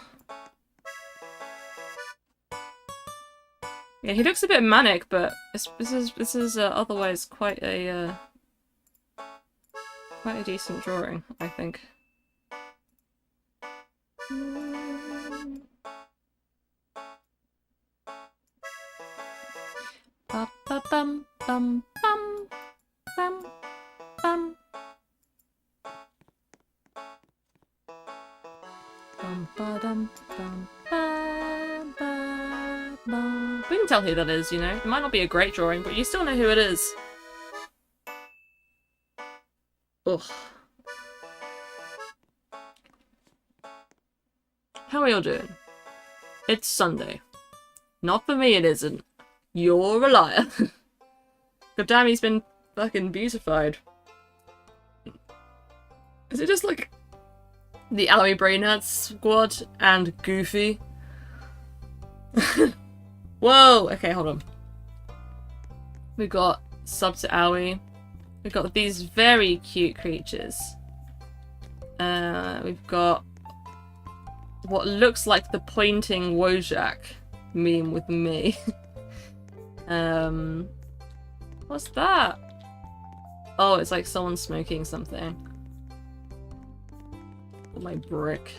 Yeah, he looks a bit manic, but this is otherwise quite a decent drawing, I think. Ba ba bum bum bum bum bum. Bum ba dum bum ba ba ba. We can tell who that is, you know. It might not be a great drawing, but you still know who it is. Ugh. How are you all doing? It's Sunday. Not for me, it isn't. You're a liar. God damn, he's been fucking beautified. Is it just like the owiebrainhurts squad and Goofy? Whoa! Okay, hold on. We got sub to Owie. We've got these very cute creatures. We've got what looks like the pointing Wojak meme with me. What's that? Oh, it's like someone smoking something. My brick.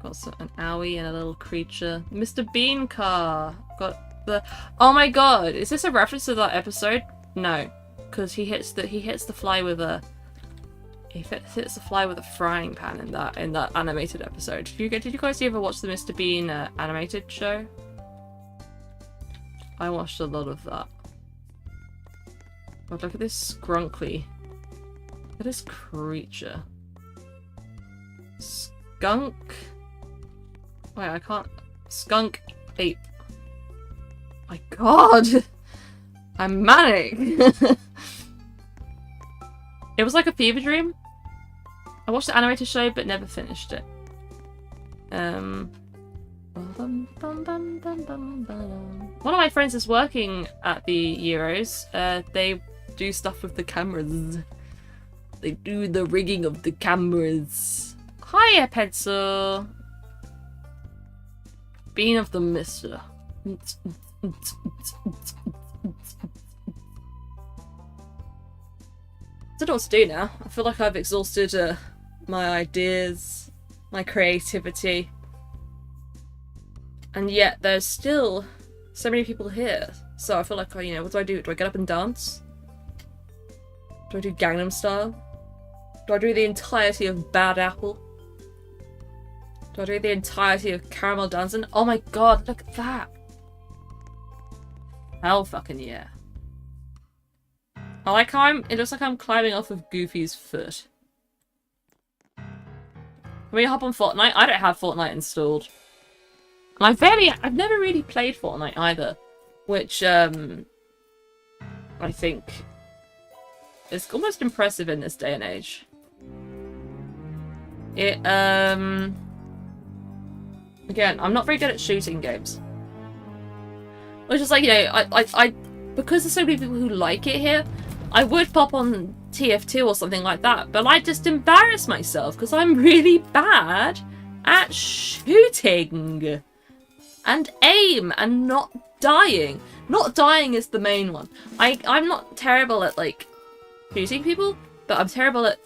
Got an owie and a little creature. Mr. Bean car. Got the. Oh my god! Is this a reference to that episode? No, because he hits the fly with a. He hits the fly with a frying pan in that animated episode. Did you guys ever watch the Mr. Bean animated show? I watched a lot of that. God, look at this scrunkly. Look at this creature. Skunk. Wait, I can't. Skunk ape. My god! I'm manic! It was like a fever dream. I watched the animated show but never finished it. One of my friends is working at the Euros. They do stuff with the cameras. They do the rigging of the cameras. Hiya, pencil. Bean of the Mister. I don't know what to do now. I feel like I've exhausted my ideas, my creativity. And yet there's still so many people here. So I feel like, you know, what do I do? Do I get up and dance? Do I do Gangnam Style? Do I do the entirety of Bad Apple? Do I do the entirety of Caramel Dancing? Oh my god, look at that! Hell fucking yeah. I like how it looks like I'm climbing off of Goofy's foot. Can we hop on Fortnite? I don't have Fortnite installed. And I've never really played Fortnite either. Which, I think is almost impressive in this day and age. Again, I'm not very good at shooting games. Which is like, you know, I because there's so many people who like it here, I would pop on TF2 or something like that, but I just embarrass myself because I'm really bad at shooting and aim and not dying. Not dying is the main one. I'm not terrible at like shooting people, but I'm terrible at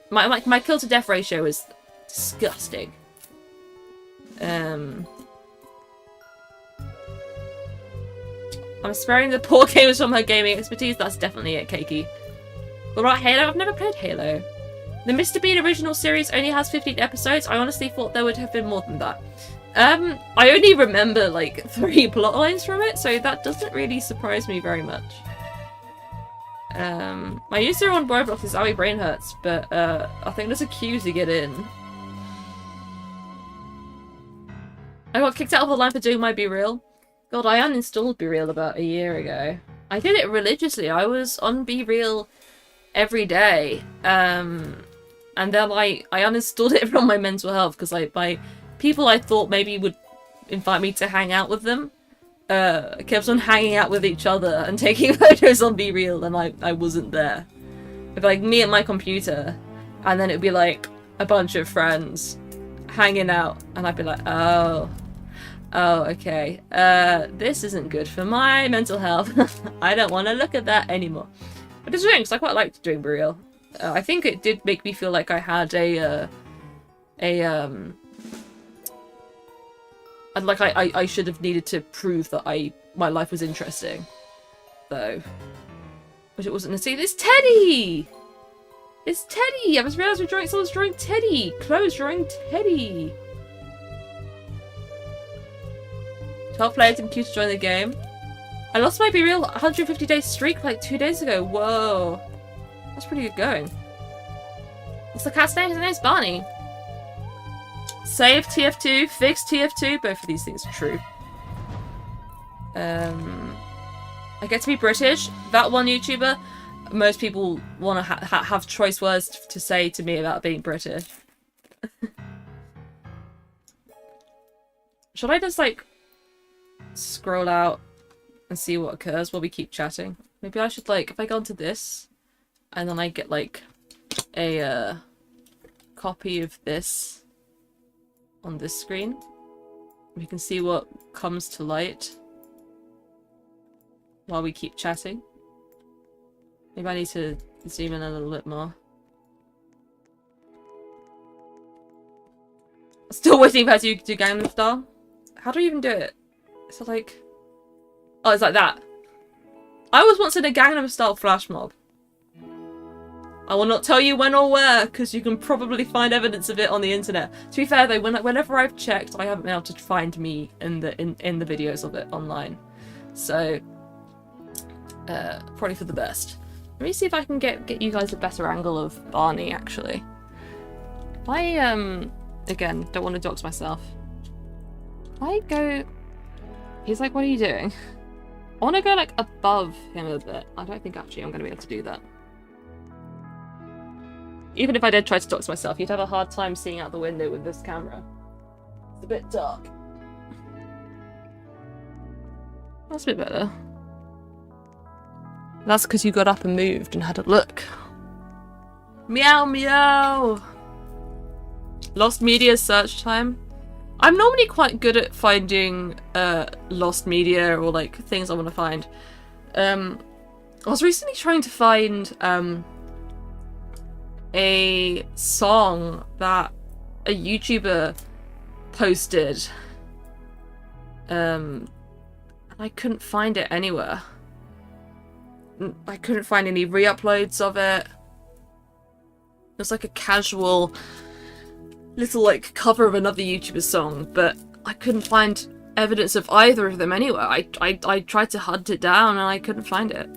my kill to death ratio is disgusting. I'm sparing the poor gamers from her gaming expertise. That's definitely it, Keiki. What about Halo? I've never played Halo. The Mr. Bean original series only has 15 episodes. I honestly thought there would have been more than that. I only remember like 3 plot lines from it, so that doesn't really surprise me very much. My user on roblox is owiebrainhurts, but I think there's a queue to get in. I got kicked out of the line for doing my Be Real. God, I uninstalled Be Real about a year ago. I did it religiously. I was on Be Real every day. And then I uninstalled it from my mental health because my people I thought maybe would invite me to hang out with them kept on hanging out with each other and taking photos on Be Real, and I wasn't there. It'd be like me and my computer, and then it'd be like a bunch of friends hanging out, and I'd be like, oh, okay. This isn't good for my mental health. I don't want to look at that anymore. But it's weird because I quite liked doing Be Real. I think it did make me feel like I had I should have needed to prove that my life was interesting, though. But it wasn't. See, it's Teddy. It's Teddy. I just realised someone's drawing Teddy. Chloe's drawing Teddy. 12 players in queue to join the game. I lost my Be Real 150-day streak like 2 days ago. Whoa, that's pretty good going. What's the cat's name? His name's Barney. Save TF2, fix TF2, both of these things are true. I get to be British. That one YouTuber, most people want to have choice words to say to me about being British. Should I just like scroll out and see what occurs while we keep chatting? Maybe I should like, if I go into this and then I get like a copy of this. on this screen. We can see what comes to light while we keep chatting. Maybe I need to zoom in a little bit more. Still waiting for you to do Gangnam Style. How do you even do it? Is it like... Oh, it's like that. I was once in a Gangnam Style flash mob. I will not tell you when or where, because you can probably find evidence of it on the internet. To be fair though, whenever I've checked, I haven't been able to find me in the videos of it online. So, probably for the best. Let me see if I can get you guys a better angle of Barney, actually. I, again, don't want to dox myself. I go... He's like, what are you doing? I want to go, like, above him a bit. I don't think, actually, I'm going to be able to do that. Even if I did try to dox myself, you'd have a hard time seeing out the window with this camera. It's a bit dark. That's a bit better. That's because you got up and moved and had a look. Meow meow! Lost media search time. I'm normally quite good at finding lost media or like things I want to find. I was recently trying to find a song that a YouTuber posted. And I couldn't find it anywhere. I couldn't find any re-uploads of it. It was like a casual little like cover of another YouTuber's song, but I couldn't find evidence of either of them anywhere. I tried to hunt it down and I couldn't find it.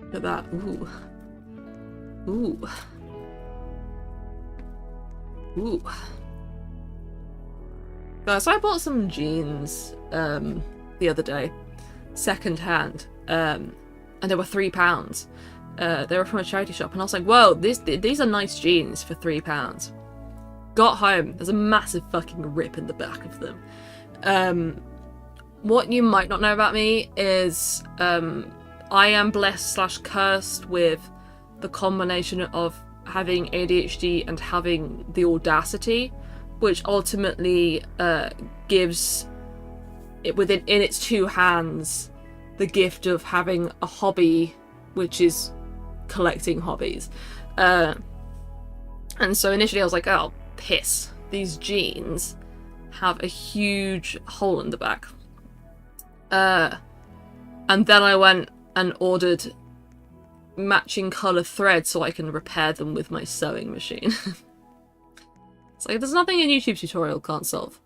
Look at that. Ooh. Ooh. Ooh. So I bought some jeans the other day, second hand, and they were £3. They were from a charity shop, and I was like, whoa, these are nice jeans for £3. Got home, there's a massive fucking rip in the back of them. What you might not know about me is I am blessed / cursed with the combination of having ADHD and having the audacity, which ultimately gives it in its two hands the gift of having a hobby, which is collecting hobbies. And so initially I was like, oh, piss. These jeans have a huge hole in the back. And then I went and ordered matching colour thread so I can repair them with my sewing machine. It's like, there's nothing a YouTube tutorial can't solve.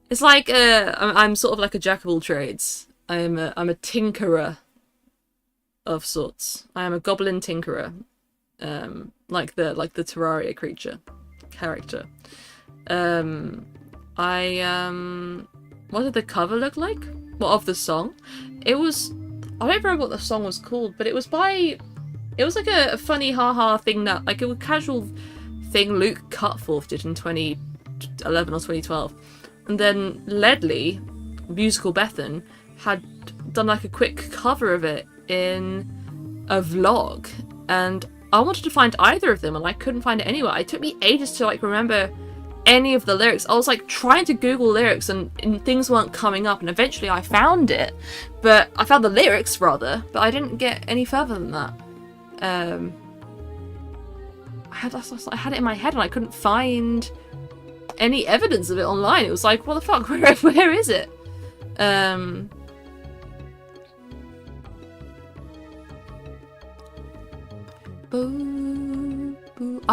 It's like, I'm sort of like a jack of all trades. I'm a tinkerer of sorts. I am a goblin tinkerer. Like the Terraria creature character. What did the cover look like? What, of the song? It was, I don't remember what the song was called, but it was like a funny haha thing that, like, a casual thing Luke Cutforth did in 2011 or 2012. And then Ledley, Musical Bethan, had done like a quick cover of it in a vlog. And I wanted to find either of them and I couldn't find it anywhere. It took me ages to like remember any of the lyrics. I was like trying to Google lyrics and things weren't coming up, and eventually I found it. But I found the lyrics rather, but I didn't get any further than that. I had it in my head and I couldn't find any evidence of it online. It was like, what the fuck, where is it? I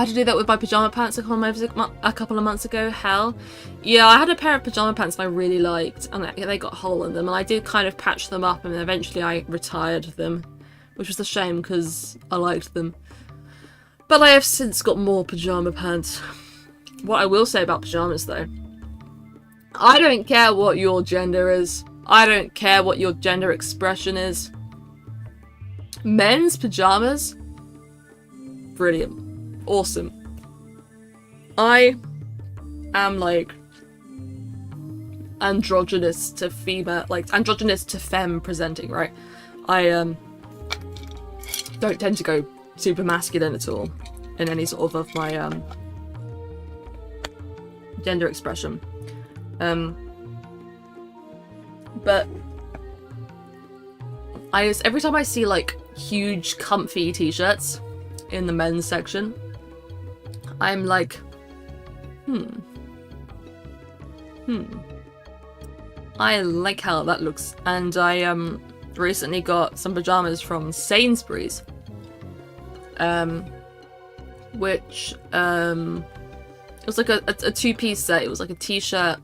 had to do that with my pyjama pants a couple of months ago. Hell. Yeah, I had a pair of pyjama pants that I really liked, and they got a hole in them, and I did kind of patch them up, and eventually I retired them, which was a shame because I liked them. But I have since got more pyjama pants. What I will say about pyjamas, though, I don't care what your gender is. I don't care what your gender expression is. Men's pyjamas, brilliant. Awesome. I am like androgynous to female, like androgynous to femme presenting, right? don't tend to go super masculine at all in any sort of my gender expression. But every time I see like huge comfy t-shirts in the men's section, I'm like, I like how that looks. And I recently got some pajamas from Sainsbury's, which it was like a two-piece set. It was like a t-shirt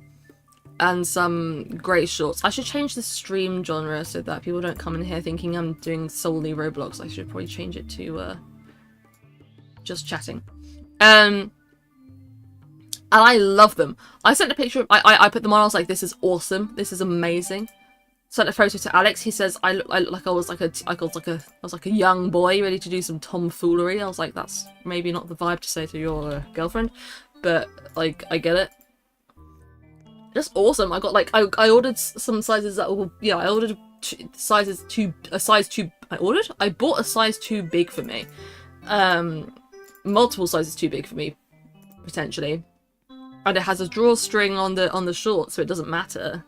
and some grey shorts. I should change the stream genre so that people don't come in here thinking I'm doing solely Roblox. I should probably change it to just chatting. And I love them. I sent a picture of, I put them on. I was like, this is awesome. This is amazing. Sent a photo to Alex. He says I look like I was like a young boy ready to do some tomfoolery. I was like, that's maybe not the vibe to say to your girlfriend, but like I get it. Just awesome. I got like I ordered some sizes that will, yeah, I ordered I bought a size too big for me. Multiple sizes too big for me, potentially. And it has a drawstring on the shorts, so it doesn't matter.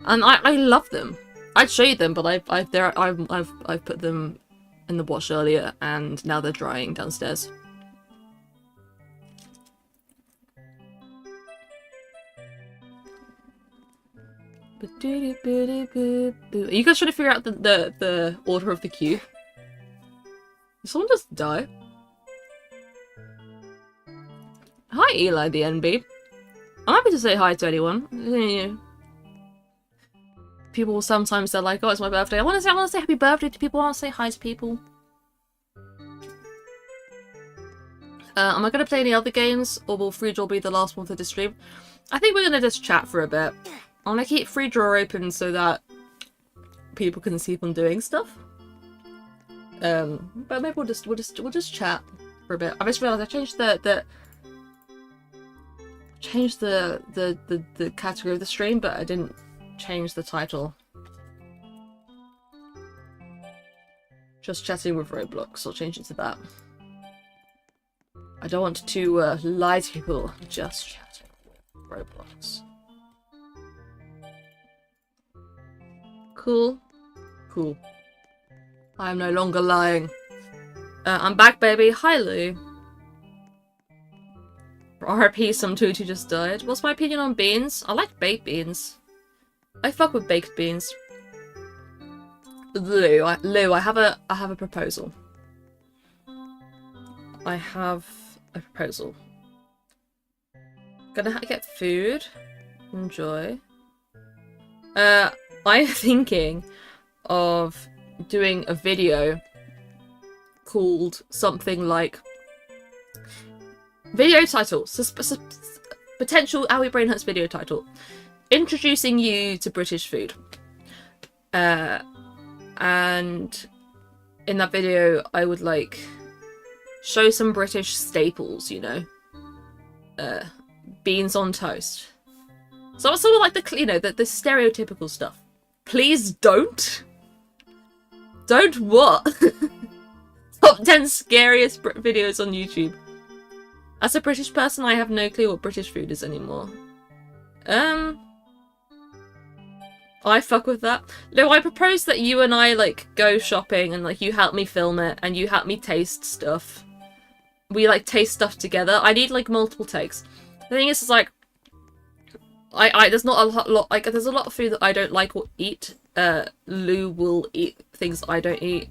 And I love them. I'd show you them, but I've put them in the wash earlier, and now they're drying downstairs. Are you guys trying to figure out the order of the queue? Did someone just die? Hi, Eli the NB. I'm happy to say hi to anyone. People sometimes they're like, "Oh, it's my birthday. I want to say happy birthday to people. I want to say hi to people." Am I going to play any other games, or will free draw be the last one for this stream? I think we're going to just chat for a bit. I'm going to keep free draw open so that people can see if I'm doing stuff. But maybe we'll just chat for a bit. I just realised I changed the category of the stream, but I didn't change the title. Just chatting with Roblox. I'll change it to that. I don't want to lie to people. Just chatting with Roblox. Cool. Cool. I'm no longer lying. I'm back, baby. Hi, Lou. RIP, some tutu just died. What's my opinion on beans? I like baked beans. I fuck with baked beans. Lou, I have a proposal. I have a proposal. Gonna get food. Enjoy. I'm thinking of doing a video called something like video title, potential owiebrainhurts video title, introducing you to British food. And in that video I would like show some British staples, you know, beans on toast. So it's sort of like the, you know, the stereotypical stuff. Please don't. Don't what? Top 10 scariest videos on YouTube. As a British person, I have no clue what British food is anymore. I fuck with that. No, I propose that you and I, like, go shopping and, like, you help me film it and you help me taste stuff. We, like, taste stuff together. I need, like, multiple takes. The thing is, it's like, there's not a lot, like, there's a lot of food that I don't like or eat. Lou will eat things I don't eat.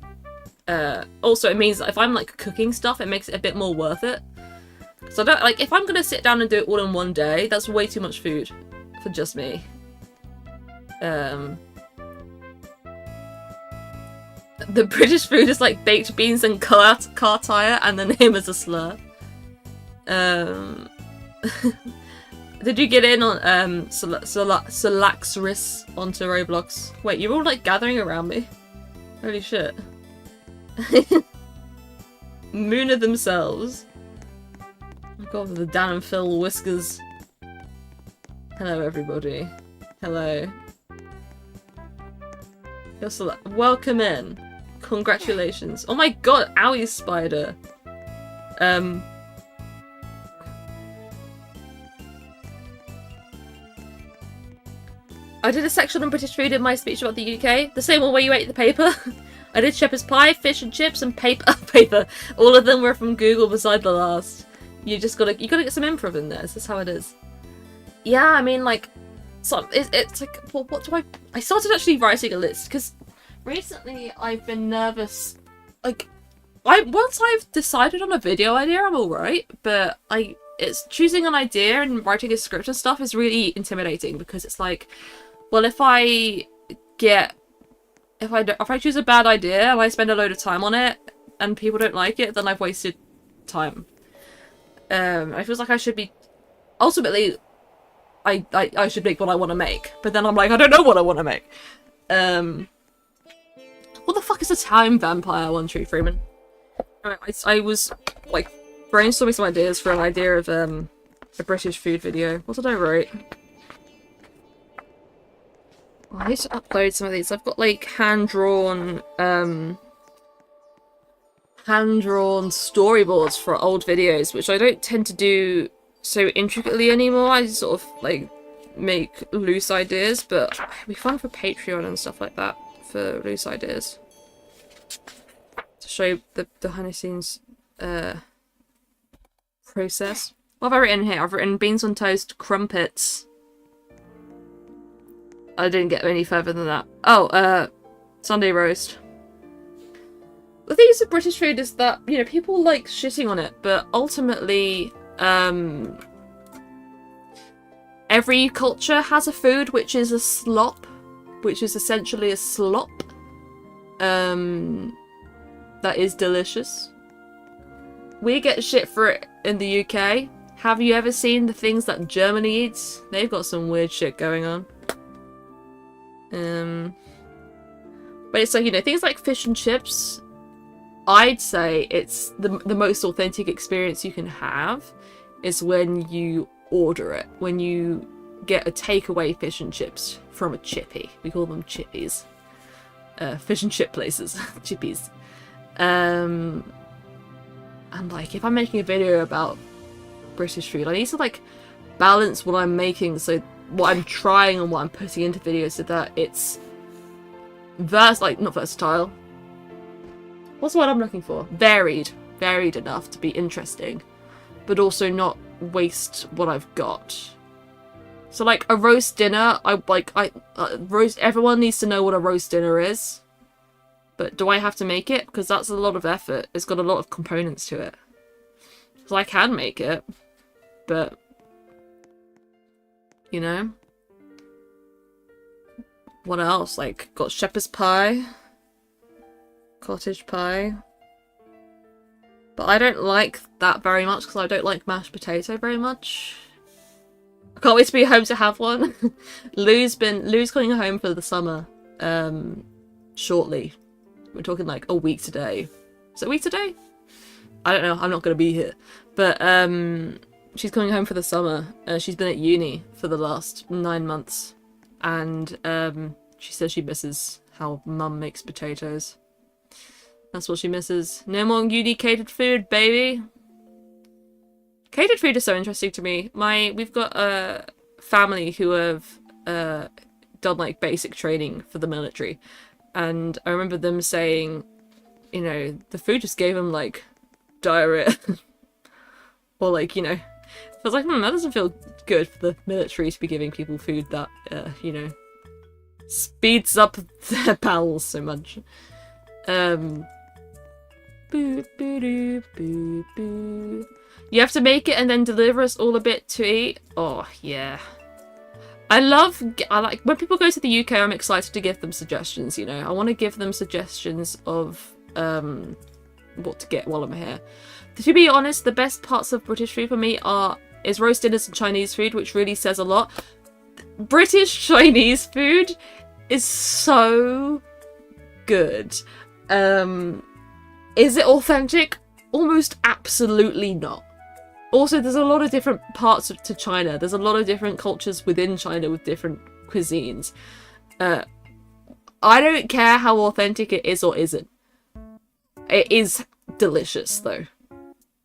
Also, it means that if I'm, like, cooking stuff, it makes it a bit more worth it. So I don't, like, if I'm gonna sit down and do it all in one day, that's way too much food for just me. The British food is like baked beans and car tire, and the name is a slur. Did you get in on Solaxris onto Roblox? Wait, you're all like gathering around me. Holy shit. Moona themselves. Oh god, the Dan and Phil whiskers. Hello everybody. Hello. Welcome in. Congratulations. Oh my god, owie spider. I did a section on British food in my speech about the UK. The same one where you ate the paper. I did shepherd's pie, fish and chips, and paper. All of them were from Google beside the last. You gotta get some improv in there. This is how it is. Yeah, I mean, like, so it's like, well, what do I started actually writing a list because recently I've been nervous. Like, once I've decided on a video idea, I'm alright, but it's choosing an idea and writing a script and stuff is really intimidating because it's like, well, if I choose a bad idea and I spend a load of time on it and people don't like it, then I've wasted time. I feel like I should be ultimately I should make what I want to make, but then I'm like, I don't know what I want to make. What the fuck is a time vampire, One Tree Freeman? I was like brainstorming some ideas for an idea of a British food video. What did I write? Oh, I need to upload some of these. I've got like hand-drawn storyboards for old videos, which I don't tend to do so intricately anymore. I just sort of like make loose ideas, but it'd be fun for Patreon and stuff like that for loose ideas. To show the behind the scenes process. What have I written here? I've written beans on toast, crumpets. I didn't get any further than that. Oh, Sunday roast. The thing is with British food is that, you know, people like shitting on it, but ultimately, every culture has a food which is a slop, which is essentially a slop, that is delicious. We get shit for it in the UK. Have you ever seen the things that Germany eats? They've got some weird shit going on. But it's like, you know, things like fish and chips, I'd say it's the most authentic experience you can have is when you order it, when you get a takeaway fish and chips from a chippy. We call them chippies. Fish and chip places. Chippies. And like, if I'm making a video about British food, I need to like balance what I'm making, so what I'm trying and what I'm putting into videos, so that it's not versatile. What's the word I'm looking for? Varied enough to be interesting, but also not waste what I've got. So like a roast dinner, everyone needs to know what a roast dinner is. But do I have to make it? Because that's a lot of effort. It's got a lot of components to it. So I can make it, but you know, what else? Like, got shepherd's pie, cottage pie, but I don't like that very much because I don't like mashed potato very much. I can't wait to be home to have one. Lou's coming home for the summer, shortly. We're talking like a week today. Is it a week today? I don't know. I'm not going to be here, but she's coming home for the summer. She's been at uni for the last 9 months, and she says she misses how mum makes potatoes. That's what she misses. No more uni catered food, baby. Catered food is so interesting to me. We've got a family who have done like basic training for the military, and I remember them saying, you know, the food just gave them like diarrhea, or like, you know, I was like, that doesn't feel good for the military to be giving people food that, you know, speeds up their bowels so much. Boo, boo, doo, boo, boo. You have to make it and then deliver us all a bit to eat. Oh, yeah. I like when people go to the UK, I'm excited to give them suggestions, you know. I want to give them suggestions of what to get while I'm here. To be honest, the best parts of British food for me is roast dinners and Chinese food, which really says a lot. British Chinese food is so good. Is it authentic? Almost absolutely not. Also, there's a lot of different parts to China. There's a lot of different cultures within China with different cuisines. I don't care how authentic it is or isn't. It is delicious though.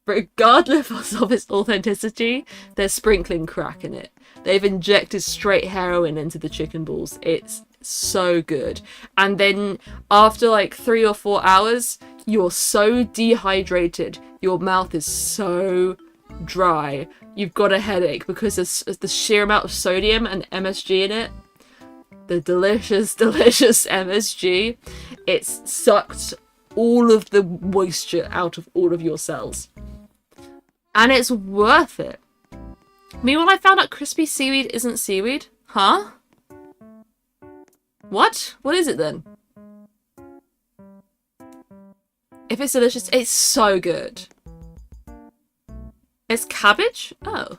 Regardless of its authenticity, they're sprinkling crack in it. They've injected straight heroin into the chicken balls. It's so good. And then after like 3 or 4 hours, you're so dehydrated. Your mouth is so dry. You've got a headache because of the sheer amount of sodium and MSG in it. The delicious, delicious MSG. It's sucked all of the moisture out of all of your cells. And it's worth it. Meanwhile, I found out crispy seaweed isn't seaweed. Huh? What? What is it then? If it's delicious, it's so good. It's cabbage? Oh.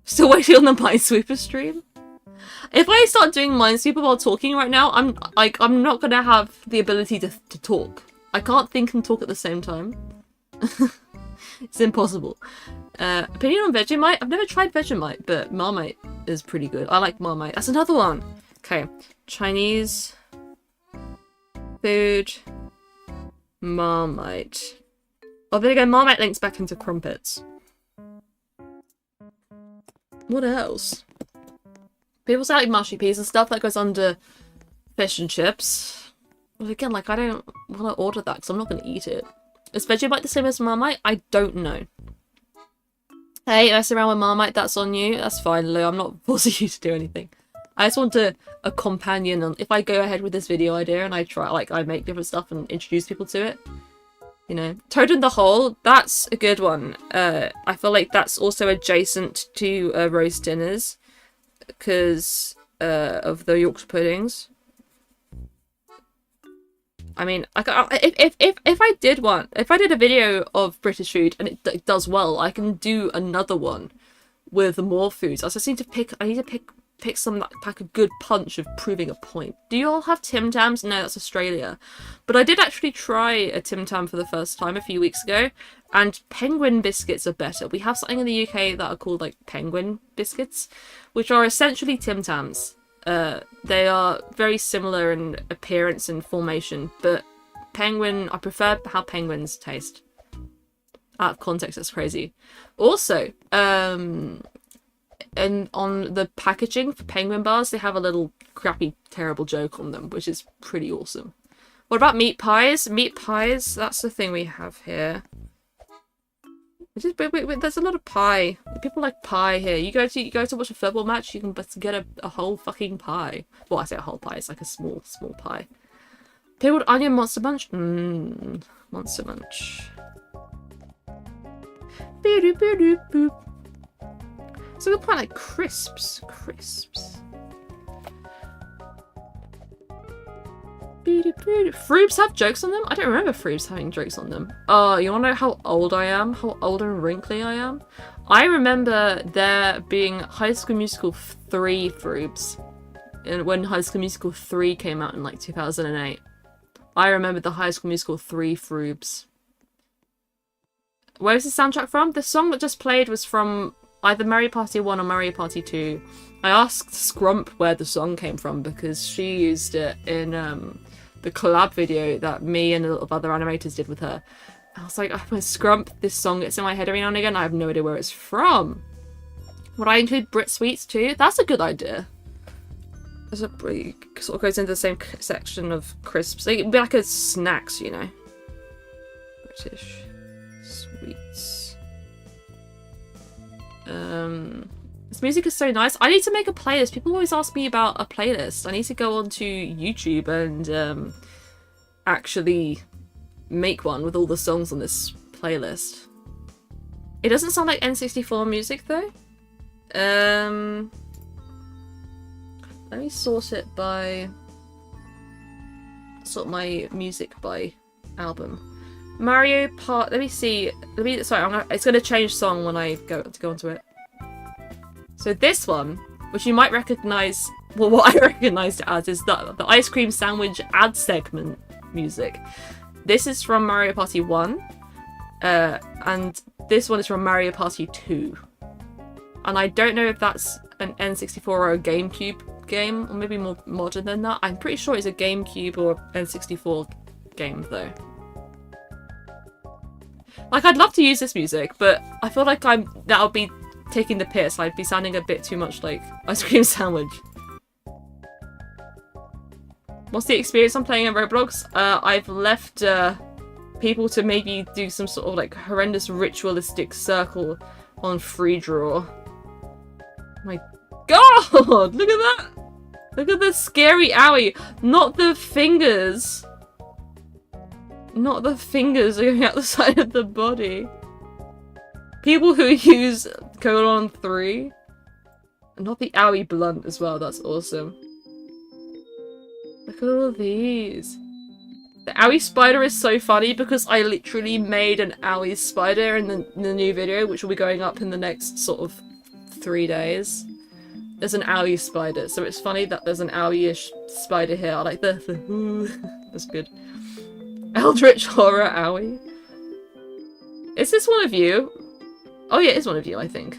Still waiting on the Minesweeper stream? If I start doing Minesweeper while talking right now, I'm not gonna have the ability to talk. I can't think and talk at the same time. It's impossible. Opinion on Vegemite? I've never tried Vegemite, but Marmite is pretty good. I like Marmite. That's another one. Okay. Chinese food. Marmite. Oh, there you go. Marmite links back into crumpets. What else? People say like mushy peas and stuff that goes under fish and chips. Well, again, like I don't want to order that because I'm not going to eat it. Is Vegemite the same as Marmite? I don't know. Hey, mess around with Marmite, that's on you. That's fine, Lou. I'm not forcing you to do anything. I just want a companion on if I go ahead with this video idea and I try, like, I make different stuff and introduce people to it. You know. Toad in the Hole, that's a good one. I feel like that's also adjacent to roast dinners because of the Yorkshire puddings. I mean, if I did a video of British food and it does well, I can do another one with more foods. I just need to pick some that pack a good punch of proving a point. Do you all have Tim Tams? No, that's Australia. But I did actually try a Tim Tam for the first time a few weeks ago, and penguin biscuits are better. We have something in the UK that are called like penguin biscuits, which are essentially Tim Tams. They are very similar in appearance and formation, but penguin, I prefer how penguins taste. Out of context, that's crazy. Also, and on the packaging for penguin bars, they have a little crappy, terrible joke on them, which is pretty awesome. What about meat pies? Meat pies, that's the thing we have here. Wait, there's a lot of pie. People like pie here. You go to watch a football match, you can get a whole fucking pie. Well, I say a whole pie. It's like a small pie. Pickled onion monster munch. Monster munch. So we'll put like crisps. Froobs have jokes on them? I don't remember Froobs having jokes on them. Oh, you wanna know how old I am? How old and wrinkly I am? I remember there being High School Musical 3 Froobs. And when High School Musical 3 came out in like 2008. I remember the High School Musical 3 Froobs. Where's the soundtrack from? The song that just played was from either Mario Party 1 or Mario Party 2. I asked Scrump where the song came from because she used it in the collab video that me and a lot of other animators did with her. I was like, oh, Scrump, this song gets in my head every now and again. I have no idea where it's from. Would I include Brit Sweets too? That's a good idea. It sort of goes into the same section of crisps. It'd be like a snacks, you know. British sweets. This music is so nice. I need to make a playlist. People always ask me about a playlist. I need to go onto YouTube and actually make one with all the songs on this playlist. It doesn't sound like N64 music though. Let me sort my music by album. Mario Part. Let me see. Sorry, it's gonna change song when I go onto it. So this one, which you might recognize, well, what I recognized it as is the ice cream sandwich ad segment music. This is from Mario Party 1, and this one is from Mario Party 2. And I don't know if that's an N64 or a GameCube game, or maybe more modern than that. I'm pretty sure it's a GameCube or N64 game though. Like, I'd love to use this music, but I feel like that would be taking the piss. I'd be sounding a bit too much like Ice Cream Sandwich. What's the experience I'm playing in Roblox? I've left people to maybe do some sort of like horrendous ritualistic circle on free draw. My god! Look at that! Look at the scary owie! Not the fingers! Not the fingers going out the side of the body. People who use colon 3. Not the owie blunt as well, that's awesome. Look at all of these. The owie spider is so funny because I literally made an owie spider in the new video, which will be going up in the next sort of 3 days. There's an owie spider, so it's funny that there's an owie-ish spider here. I like the ooh. That's good. Eldritch Horror Owie. Is this one of you? Oh yeah, it is one of you, I think.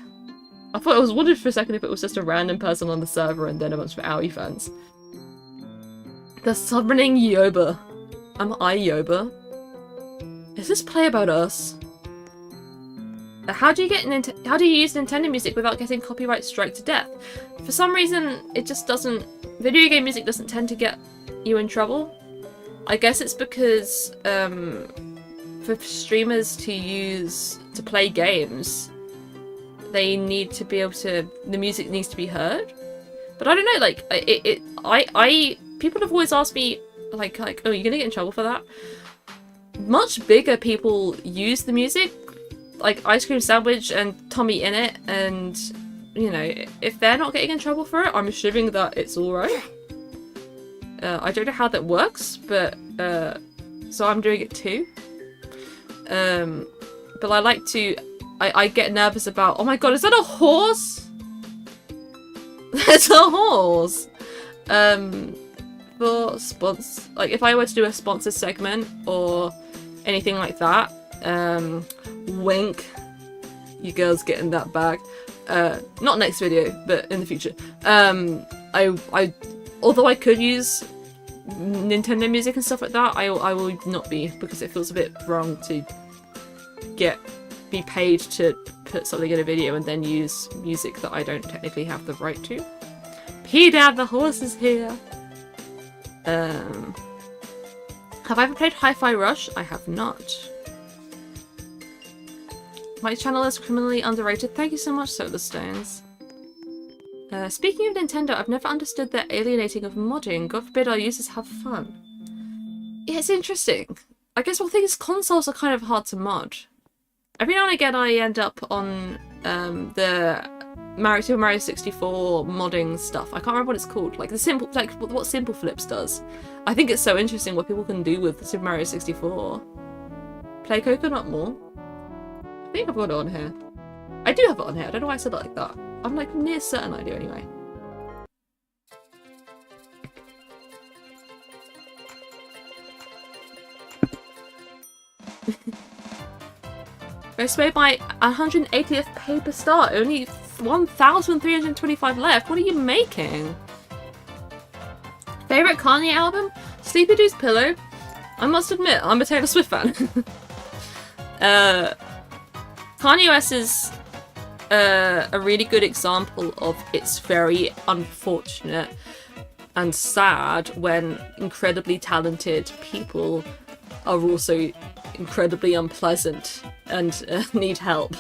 I thought I was wondering for a second if it was just a random person on the server and then a bunch of Owie fans. The Summoning Yoba. Am I Yoba? Is this play about us? How do you use Nintendo music without getting copyright strike to death? For some reason, it just doesn't... Video game music doesn't tend to get you in trouble. I guess it's because for streamers to play games, they need to be able to, the music needs to be heard. But I don't know, like people have always asked me like, oh, you're gonna get in trouble for that? Much bigger people use the music, like Ice Cream Sandwich and Tommy Innit, and you know, if they're not getting in trouble for it, I'm assuming that it's alright. I don't know how that works, but so I'm doing it too. But I like to, I get nervous about, oh my god, is that a horse? That's a horse! For like if I were to do a sponsor segment or anything like that, wink, you girls getting that bag. Not next video, but in the future. Although I could use Nintendo music and stuff like that, I will not be, because it feels a bit wrong to be paid to put something in a video and then use music that I don't technically have the right to. P-Dad, the horse is here! Have I ever played Hi-Fi Rush? I have not. My channel is criminally underrated. Thank you so much, Solar Stones. Speaking of Nintendo, I've never understood their alienating of modding. God forbid our users have fun. Yeah, it's interesting. I guess one thing is consoles are kind of hard to mod. Every now and again I end up on the Super Mario 64 modding stuff. I can't remember what it's called. Like what Simple Flips does. I think it's so interesting what people can do with Super Mario 64. Play Coconut more. I think I've got it on here. I do have it on here. I don't know why I said it like that. I'm like near certain I do anyway. I made my 180th paper star. Only 1,325 left. What are you making? Favorite Kanye album? Sleepy Dude's Pillow. I must admit, I'm a Taylor Swift fan. Kanye West is a really good example of it's very unfortunate and sad when incredibly talented people are also incredibly unpleasant and need help.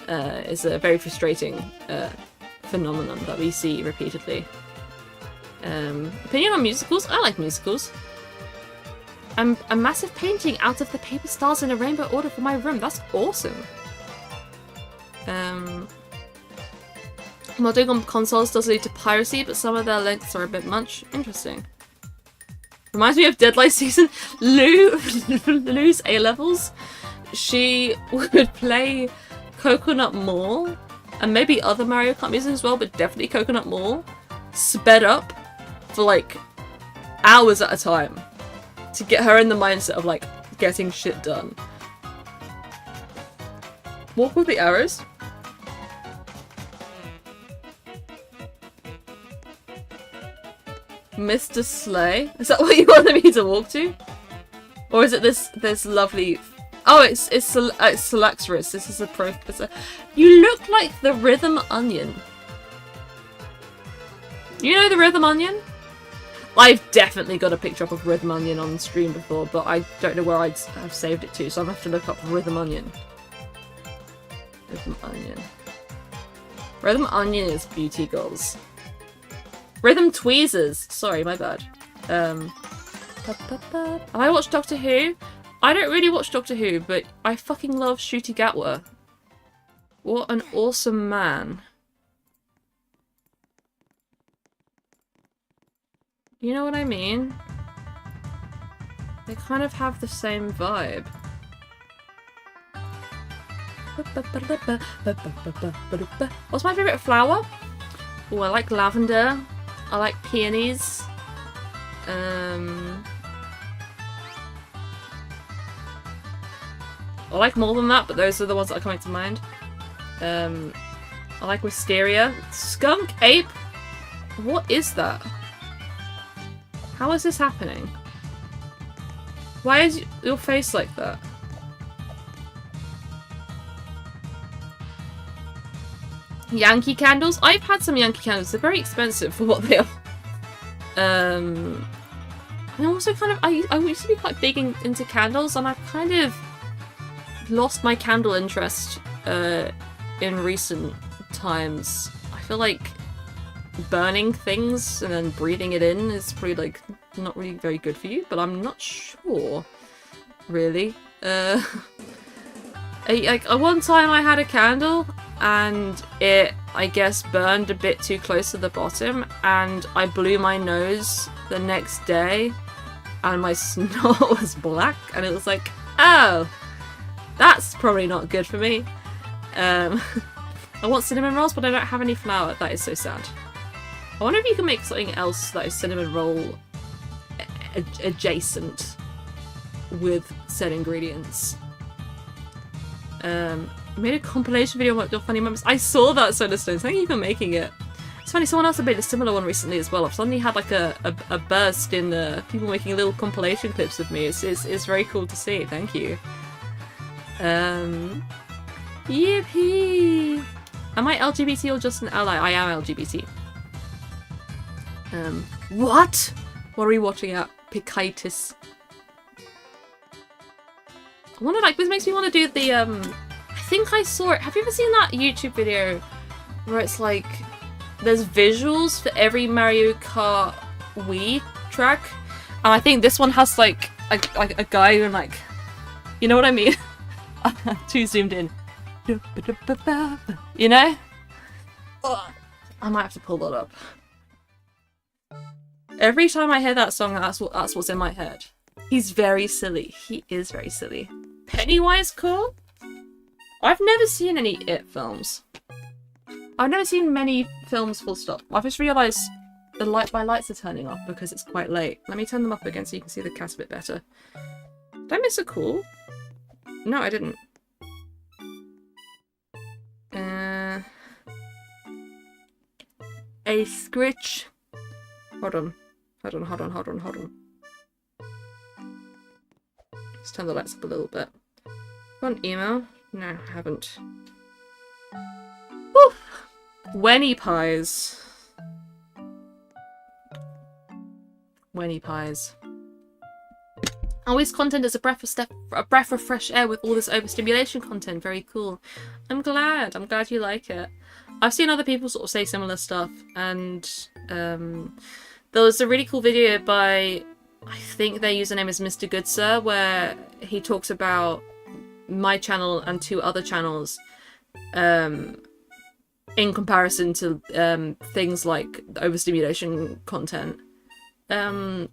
It's a very frustrating phenomenon that we see repeatedly. Opinion on musicals? I like musicals. A massive painting out of the paper stars in a rainbow order for my room. That's awesome. Modding on consoles does lead to piracy, but some of their lengths are a bit much. Interesting. Reminds me of Deadlight Season. Lou's A-levels. She would play Coconut Mall and maybe other Mario Kart music as well, but definitely Coconut Mall, sped up for like hours at a time to get her in the mindset of like getting shit done. Walk with the arrows. Mr. Slay? Is that what you wanted me to walk to? Or is it this lovely? Oh, it's Seluxorus. This is a You look like the Rhythm Onion. You know the Rhythm Onion? I've definitely got a picture up of Rhythm Onion on stream before, but I don't know where I'd have saved it to, so I'm gonna have to look up Rhythm Onion. Rhythm Onion. Rhythm Onion is beauty goals. Rhythm Tweezers. Sorry, my bad. Have I watched Doctor Who? I don't really watch Doctor Who, but I fucking love Ncuti Gatwa. What an awesome man. You know what I mean? They kind of have the same vibe. What's my favourite flower? Oh, I like lavender. I like peonies. I like more than that, but those are the ones that are coming to mind. I like wisteria. Skunk ape? What is that? How is this happening? Why is your face like that? Yankee candles? I've had some Yankee candles. They're very expensive for what they are. And also kind of, I used to be quite big into candles, and I've kind of lost my candle interest in recent times. I feel like burning things and then breathing it in is probably like not really very good for you, but I'm not sure really. One time I had a candle and it, I guess, burned a bit too close to the bottom, and I blew my nose the next day and my snot was black, and it was like, oh, that's probably not good for me. I want cinnamon rolls, but I don't have any flour. That is so sad. I wonder if you can make something else that is cinnamon roll adjacent with said ingredients. Made a compilation video of your funny moments. I saw that, Solar Stones. Thank you for making it. It's funny, someone else made a similar one recently as well. I've suddenly had like a burst in people making little compilation clips of me. It's very cool to see. Thank you. Yippee! Am I LGBT or just an ally? I am LGBT. What? What are we watching at? Picitis. I wonder, like, this makes me want to do the, I think I saw it. Have you ever seen that YouTube video where it's like, there's visuals for every Mario Kart Wii track? And I think this one has, like a guy and, like, you know what I mean? I'm too zoomed in. You know? I might have to pull that up. Every time I hear that song, that's what's in my head. He's very silly. He is very silly. Pennywise cool? I've never seen any It films. I've never seen many films full stop. I've just realised my lights are turning off because it's quite late. Let me turn them up again so you can see the cast a bit better. Did I miss a call? No, I didn't. A scritch. Hold on. Let's turn the lights up a little bit. Got an email? No, I haven't. Woo! Wenny pies. Wenny pies. Always content is a breath of fresh air with all this overstimulation content. Very cool. I'm glad you like it. I've seen other people sort of say similar stuff, and there was a really cool video by, I think their username is Mr. Good Sir, where he talks about my channel and 2 other channels in comparison to things like overstimulation content.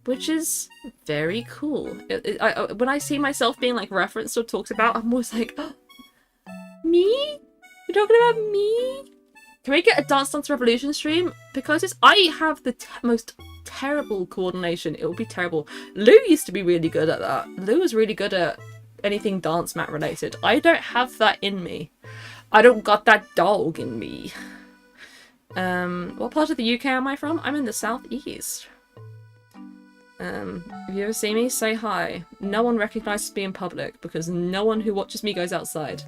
Which is very cool. When I see myself being like referenced or talked about, I'm always like, oh, me? You're talking about me? Can we get a Dance Dance Revolution stream? Because I have the most terrible coordination. It will be terrible. Lou used to be really good at that. Lou was really good at anything dance mat related. I don't have that in me. I don't got that dog in me. What part of the UK am I from? I'm in the southeast. If you ever see me, say hi. No one recognizes me in public because no one who watches me goes outside.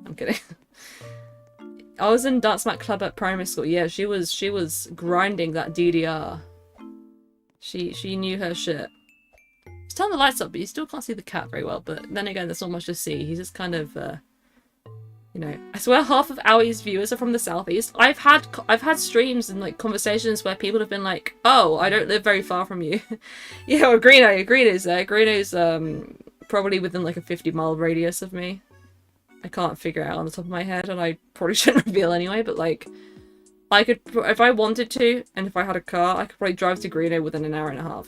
I'm kidding. I was in Dance Mat Club at primary school. Yeah, she was grinding that DDR. She knew her shit. Just turn the lights up, but you still can't see the cat very well. But then again, there's not much to see. He's just kind of, you know. I swear, half of Owie's viewers are from the southeast. I've had streams and like conversations where people have been like, "Oh, I don't live very far from you." Yeah, well, Greeno's there. Greeno's probably within like a 50-mile radius of me. I can't figure it out on the top of my head, and I probably shouldn't reveal anyway, but like, I could, if I wanted to, and if I had a car, I could probably drive to Greeno within an hour and a half.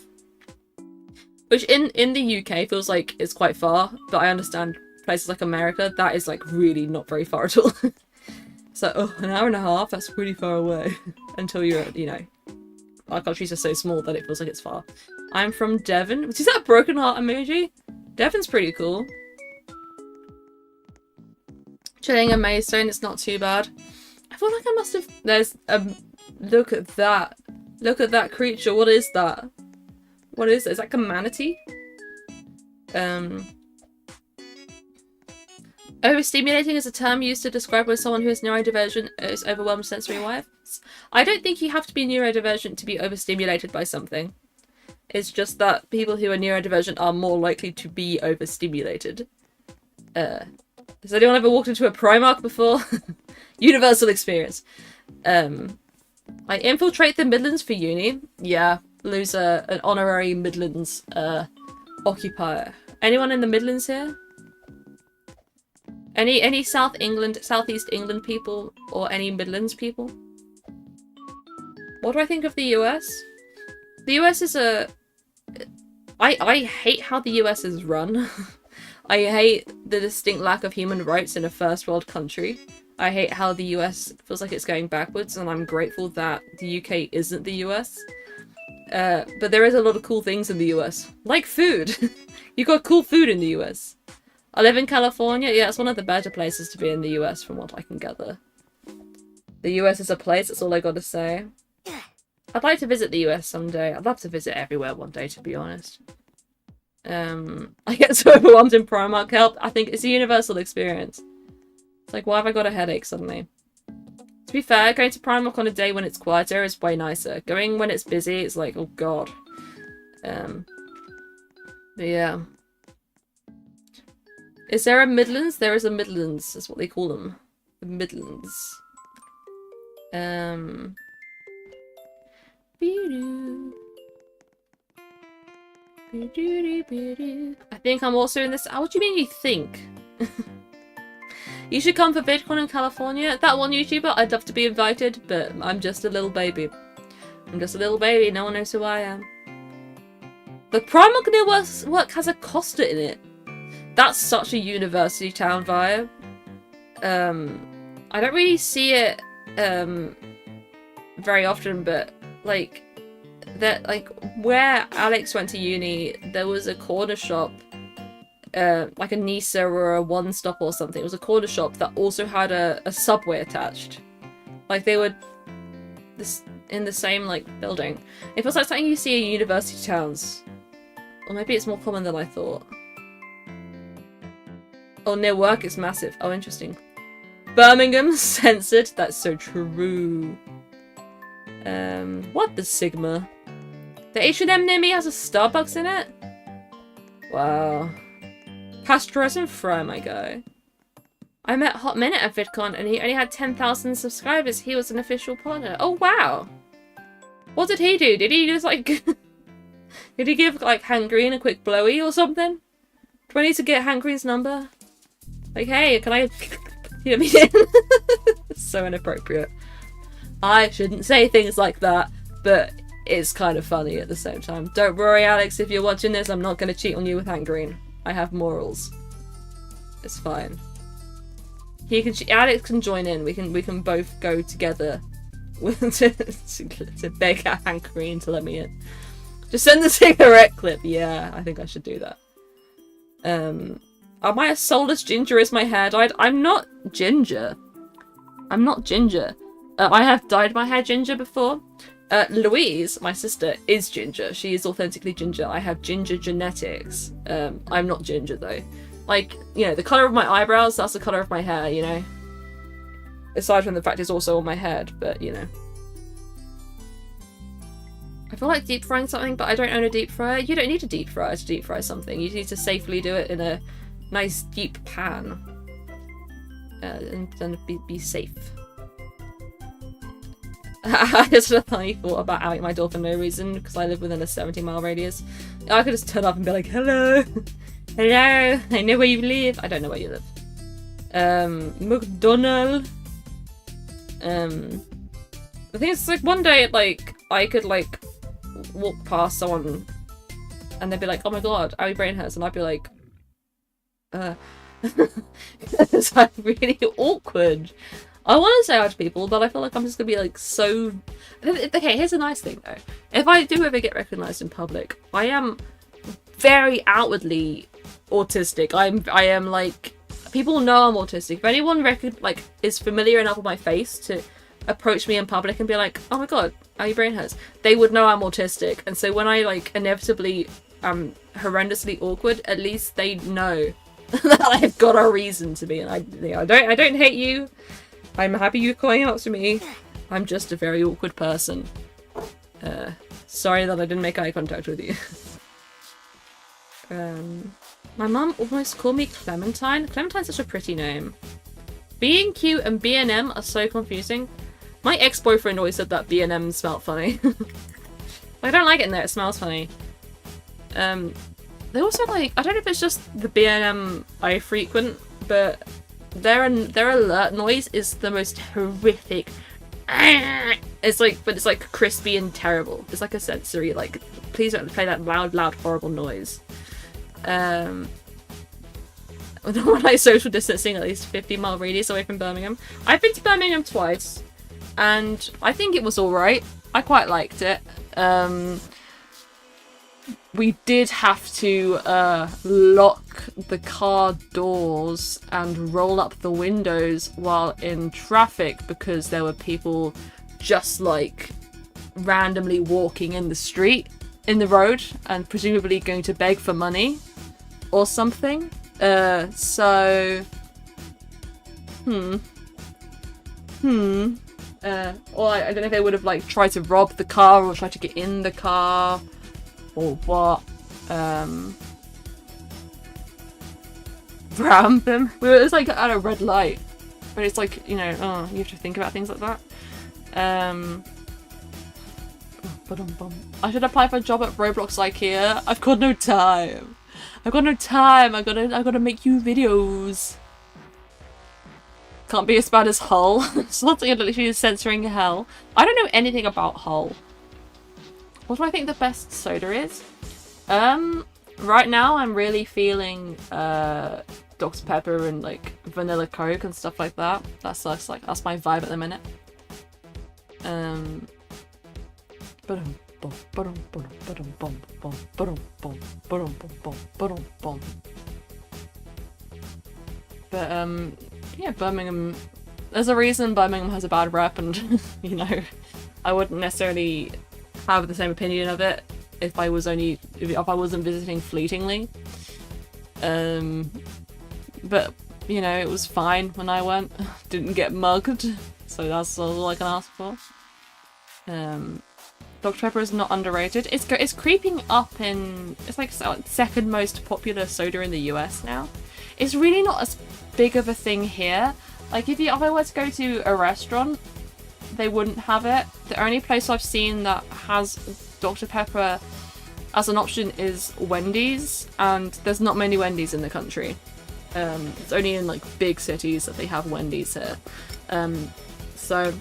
Which in the UK feels like it's quite far, but I understand places like America, that is like really not very far at all. So, oh, an hour and a half, that's pretty far away. Until you're, you know, our countries are so small that it feels like it's far. I'm from Devon. Is that a broken heart emoji? Devon's pretty cool. Chilling in Maidstone, it's not too bad. I feel like I must have... There's look at that. Look at that creature. What is that? What is it? Is that like a manatee? Overstimulating is a term used to describe when someone who has neurodivergent is overwhelmed sensory-wise. I don't think you have to be neurodivergent to be overstimulated by something. It's just that people who are neurodivergent are more likely to be overstimulated. Has anyone ever walked into a Primark before? Universal experience. I infiltrate the Midlands for uni. Yeah, lose an honorary Midlands occupier. Anyone in the Midlands here? Any South England, Southeast England people, or any Midlands people? What do I think of the US? The US is a... I hate how the US is run. I hate the distinct lack of human rights in a first world country. I hate how the US feels like it's going backwards, and I'm grateful that the UK isn't the US. But there is a lot of cool things in the US. Like food! You got cool food in the US. I live in California. Yeah, it's one of the better places to be in the US from what I can gather. The US is a place, that's all I gotta say. I'd like to visit the US someday. I'd love to visit everywhere one day, to be honest. I get so overwhelmed in Primark help. I think it's a universal experience. It's like, why have I got a headache suddenly? To be fair, going to Primark on a day when it's quieter is way nicer. Going when it's busy, it's like, oh god. But yeah. Is there a Midlands? There is a Midlands, that's what they call them. The Midlands. I think I'm also in this. What do you mean you think? You should come for VidCon in California. That one YouTuber, I'd love to be invited, but I'm just a little baby. I'm just a little baby, no one knows who I am. The Primark near work has a Costa in it. That's such a university town vibe. I don't really see it very often, but like that, like where Alex went to uni, there was a corner shop, like a Nisa or a One Stop or something. It was a corner shop that also had a Subway attached. Like they were in the same like building. It feels like something you see in university towns, or maybe it's more common than I thought. Oh, near work it's massive. Oh, interesting. Birmingham censored. That's so true. What the Sigma? The H&M near me has a Starbucks in it? Wow. Pasteurize and fry, my guy. I met Hot Minute at VidCon and he only had 10,000 subscribers. He was an official partner. Oh, wow. What did he do? Did he just, like... did he give, like, Hank Green a quick blowy or something? Do I need to get Hank Green's number? Like, hey, can I... you know what I mean? So inappropriate. I shouldn't say things like that, but it's kind of funny at the same time. Don't worry, Alex, if you're watching this, I'm not going to cheat on you with Hank Green. I have morals. It's fine. Alex can join in. We can both go together to beg Hank Green to let me in. Just send the cigarette clip. Yeah, I think I should do that. Am I as soulless ginger as my hair dyed? I'm not ginger. I'm not ginger. I have dyed my hair ginger before. Louise, my sister, is ginger. She is authentically ginger. I have ginger genetics. I'm not ginger though. Like, you know, the colour of my eyebrows, that's the colour of my hair, you know? Aside from the fact it's also on my head, but, you know. I feel like deep frying something, but I don't own a deep fryer. You don't need a deep fryer to deep fry something. You need to safely do it in a nice deep pan. And then be safe. I just thought about outing my door for no reason, because I live within a 70-mile radius. I could just turn up and be like, hello! Hello! I know where you live! I don't know where you live. McDonald. I think it's like one day, like, I could, like, walk past someone and they'd be like, oh my god, owiebrainhurts, and I'd be like, it's like really awkward. I want to say hi to people, but I feel like I'm just gonna be like so... Okay, here's a nice thing though. If I do ever get recognised in public, I am very outwardly autistic. I am like... People know I'm autistic. If anyone is familiar enough with my face to approach me in public and be like, oh my god, owiebrainhurts, they would know I'm autistic. And so when I like inevitably am horrendously awkward, at least they know that I've got a reason to be. And I don't hate you. I'm happy you're calling out to me. I'm just a very awkward person. Sorry that I didn't make eye contact with you. My mum almost called me Clementine. Clementine's such a pretty name. B&Q and B&M are so confusing. My ex-boyfriend always said that B&M smelled funny. I don't like it in there, it smells funny. They also like, I don't know if it's just the B&M I frequent, but their alert noise is the most horrific. It's like crispy and terrible. It's like a sensory, like, please don't play that loud, horrible noise. When I social distancing at least 50-mile radius away from Birmingham. I've been to Birmingham twice, and I think it was alright. I quite liked it. We did have to lock the car doors and roll up the windows while in traffic because there were people just like randomly walking in the street, in the road, and presumably going to beg for money or something. Or I don't know if they would have like tried to rob the car or try to get in the car or what. Random. It was like at a red light, but it's like, you know, oh, you have to think about things like that. I should apply for a job at Roblox IKEA. I've got no time. I gotta make you videos. Can't be as bad as Hull. Something literally is censoring hell. I don't know anything about Hull. What do I think the best soda is? Right now I'm really feeling Dr. Pepper and like vanilla Coke and stuff like that. That's my vibe at the minute. But yeah, Birmingham, there's a reason Birmingham has a bad rep, and you know, I wouldn't necessarily have the same opinion of it if I wasn't visiting fleetingly. But you know, it was fine when I went. Didn't get mugged, so that's all I can ask for. Dr. Pepper is not underrated. It's creeping up in... It's like second most popular soda in the US now. It's really not as big of a thing here. Like if I were to go to a restaurant, they wouldn't have it. The only place I've seen that has Dr. Pepper as an option is Wendy's, and there's not many Wendy's in the country. It's only in like big cities that they have Wendy's here. So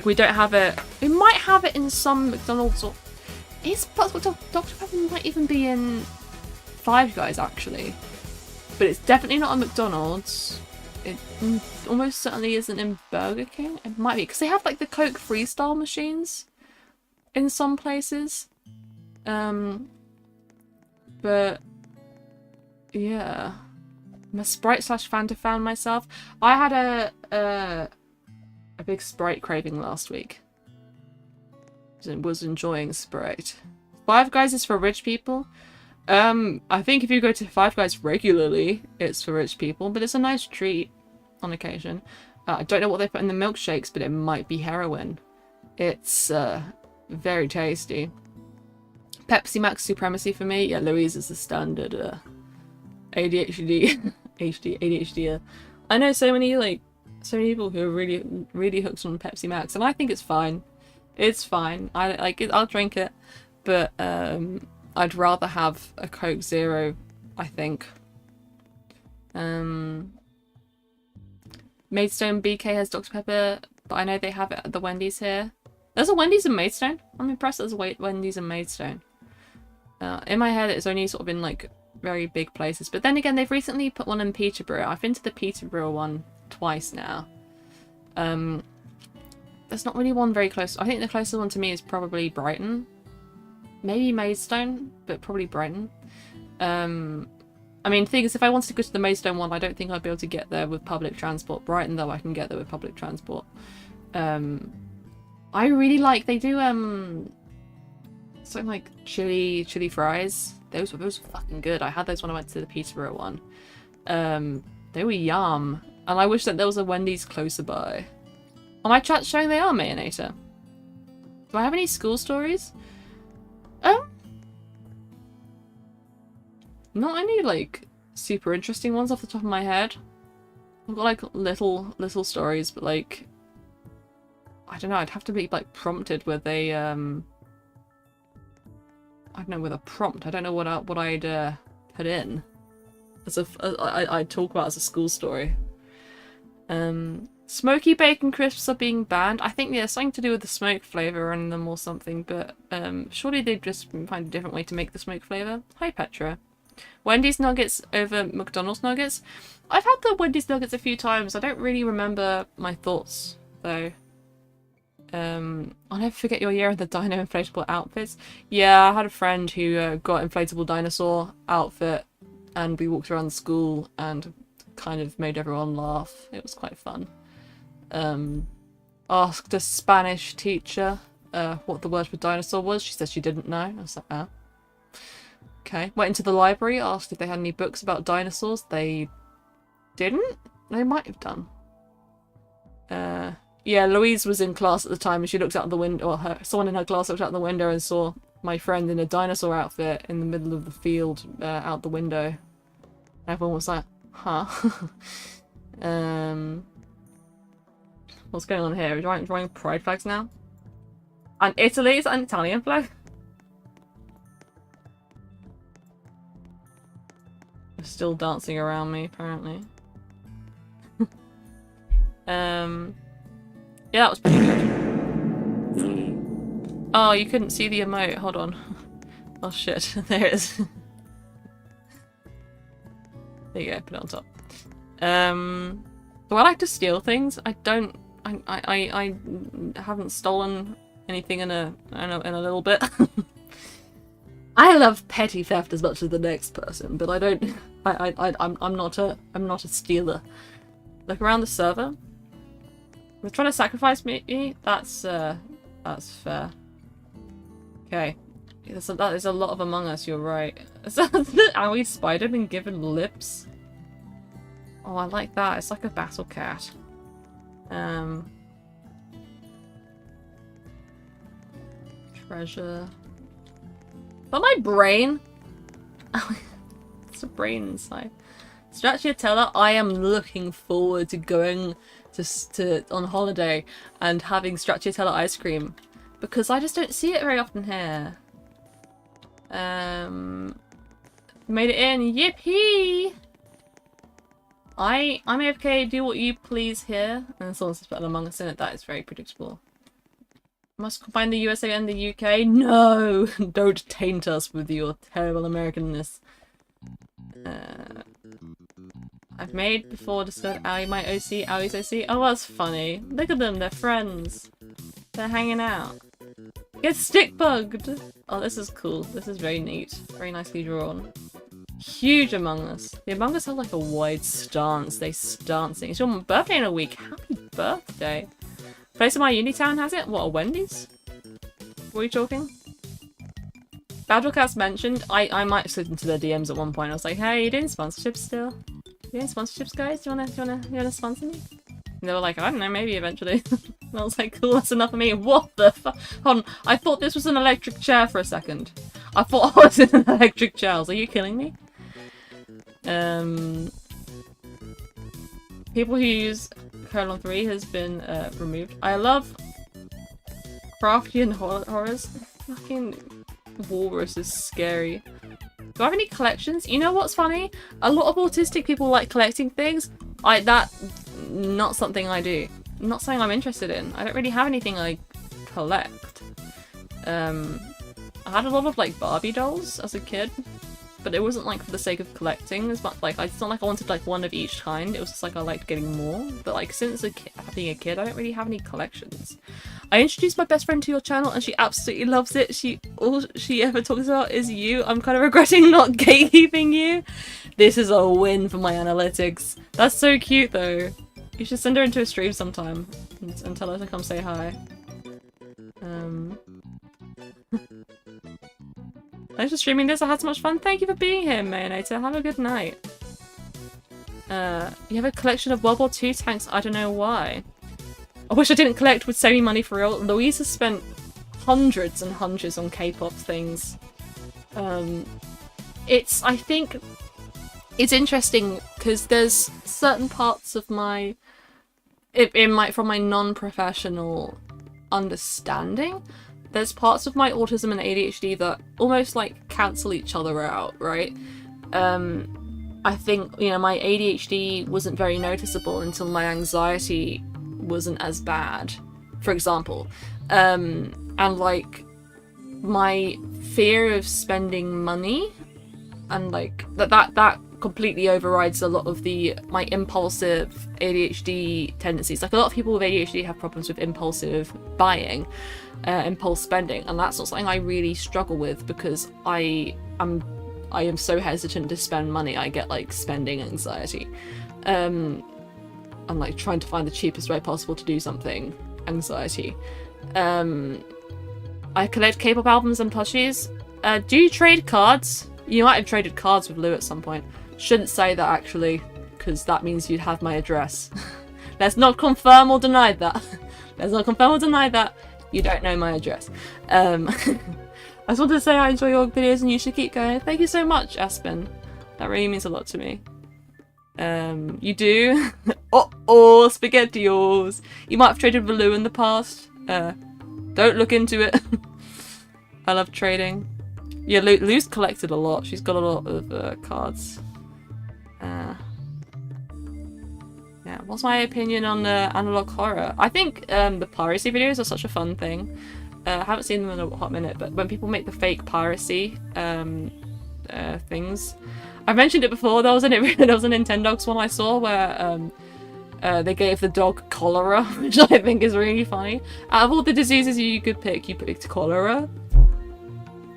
we don't have it. We might have it in some McDonald's, or Dr. Pepper might even be in Five Guys actually, but it's definitely not a McDonald's. It almost certainly isn't in Burger King. It might be because they have like the Coke Freestyle machines in some places. But yeah, I'm a Sprite / Fanta fan myself. I had a a big Sprite craving last week. Was enjoying Sprite. Five Guys is for rich people. I think if you go to Five Guys regularly, it's for rich people, but it's a nice treat on occasion. I don't know what they put in the milkshakes, but it might be heroin. It's very tasty. Pepsi Max supremacy for me. Yeah, Louise is the standard ADHD ADHD. I know so many people who are really hooked on Pepsi Max, and I think it's fine. It's fine. I like it. I'll drink it, but I'd rather have a Coke Zero, I think. Maidstone BK has Dr. Pepper, but I know they have it at the Wendy's here. There's a Wendy's in Maidstone. I'm impressed there's a Wendy's in Maidstone. In my head, it's only sort of in like very big places. But then again, they've recently put one in Peterborough. I've been to the Peterborough one twice now. There's not really one very close. I think the closest one to me is probably Brighton. Maybe Maidstone, but probably Brighton. I mean, the thing is, if I wanted to go to the Maidstone one, I don't think I'd be able to get there with public transport. Brighton, though, I can get there with public transport. I really like, they do something like chili fries. Those were fucking good. I had those when I went to the Peterborough one. They were yum. And I wish that there was a Wendy's closer by. On my chat showing they are, Mayonnator. Do I have any school stories? Not any, like, super interesting ones off the top of my head. I've got, like, little stories, but, like, I don't know, I'd have to be, like, prompted with a, I don't know, with a prompt. I don't know what I'd put in. I'd talk about as a school story. Smoky bacon crisps are being banned. I think, yeah, something to do with the smoke flavour in them or something, but surely they'd just find a different way to make the smoke flavour. Hi, Petra. Wendy's nuggets over McDonald's nuggets. I've had the Wendy's nuggets a few times. I don't really remember my thoughts, though. I'll never forget your year of the dino inflatable outfits. Yeah, I had a friend who got inflatable dinosaur outfit, and we walked around the school and kind of made everyone laugh. It was quite fun. Asked a Spanish teacher what the word for dinosaur was. She said she didn't know. I was like, oh. Okay. Went into the library, asked if they had any books about dinosaurs. They didn't? They might have done. Yeah, Louise was in class at the time and she looked out the window, or someone in her class looked out the window and saw my friend in a dinosaur outfit in the middle of the field out the window. Everyone was like, huh? What's going on here? Are you drawing pride flags now? And Italy? Is that an Italian flag? They're still dancing around me, apparently. Yeah, that was pretty good. Oh, you couldn't see the emote. Hold on. Oh shit, there it is. There you go, put it on top. Do I like to steal things? I don't. I haven't stolen anything in a little bit. I love petty theft as much as the next person, but I don't. I'm not a stealer. Look around the server. They're trying to sacrifice me. That's fair. Okay. That is a lot of Among Us, you're right. Has the owie spider been given lips? Oh, I like that. It's like a battle cat. Treasure. Is that my brain? It's a brain inside. Stracciatella, I am looking forward to going to on holiday and having stracciatella ice cream because I just don't see it very often here. Made it in, yippee! I'm AFK, do what you please here. And someone says Among Us in it, that is very predictable. Must combine the USA and the UK? No! Don't taint us with your terrible Americanness. I've made before discovered Owie my OC, Owie's OC. Oh, that's funny. Look at them, they're friends. They're hanging out. Get stick bugged! Oh, this is cool. This is very neat. Very nicely drawn. Huge Among Us. The Among Us have like a wide stance. They stancing. It's your birthday in a week. Happy birthday. Place in my uni town has it? What, a Wendy's? What are you talking? Battlecast mentioned, I might slip into their DMs at one point. I was like, hey, you doing sponsorships still? You doing sponsorships, guys? Do you wanna sponsor me? And they were like, I don't know, maybe eventually. And I was like, cool, that's enough for me. What the fuck? Hold on, I thought this was an electric chair for a second. I thought I was in an electric chair. I was like, are you killing me? People who use colon 3 has been removed. I love crafty and horrors. Fucking walrus is scary. Do I have any collections? You know what's funny? A lot of autistic people like collecting things. Not something I do. Not something I'm interested in. I don't really have anything I collect. I had a lot of like Barbie dolls as a kid, but it wasn't like for the sake of collecting as much. Like it's not like I wanted like one of each kind. It was just like I liked getting more. But like since being a kid, I don't really have any collections. I introduced my best friend to your channel and she absolutely loves it. All she ever talks about is you. I'm kind of regretting not gatekeeping you. This is a win for my analytics. That's so cute though. You should send her into a stream sometime and tell her to come say hi. Thanks for streaming this. I had so much fun. Thank you for being here, Mayonnaise. Have a good night. You have a collection of World War II tanks. I don't know why. I wish I didn't collect with saving money for real. Louise has spent hundreds and hundreds on K-pop things. I think it's interesting because there's certain parts of my from my non-professional understanding, there's parts of my autism and ADHD that almost like cancel each other out, right? I think, you know, my ADHD wasn't very noticeable until my anxiety wasn't as bad, for example. And like my fear of spending money and like that completely overrides a lot of my impulsive ADHD tendencies. Like a lot of people with ADHD have problems with impulsive buying, impulse spending, and that's not something I really struggle with because I am so hesitant to spend money. I get like spending anxiety. I'm like trying to find the cheapest way possible to do something. Anxiety. I collect K-pop albums and plushies. Do you trade cards? You might have traded cards with Lou at some point. Shouldn't say that actually, because that means you'd have my address. Let's not confirm or deny that. Let's not confirm or deny that. You don't know my address. I just wanted to say I enjoy your videos and you should keep going. Thank you so much, Aspen. That really means a lot to me. You do? Oh, SpaghettiOs. You might have traded with Lou in the past. Don't look into it. I love trading. Yeah, Lou's collected a lot. She's got a lot of cards. Yeah, what's my opinion on analog horror? I think the piracy videos are such a fun thing. I haven't seen them in a hot minute, but when people make the fake piracy things, I mentioned it before. There was a Nintendogs one I saw where they gave the dog cholera, which I think is really funny. Out of all the diseases you could pick, you picked cholera.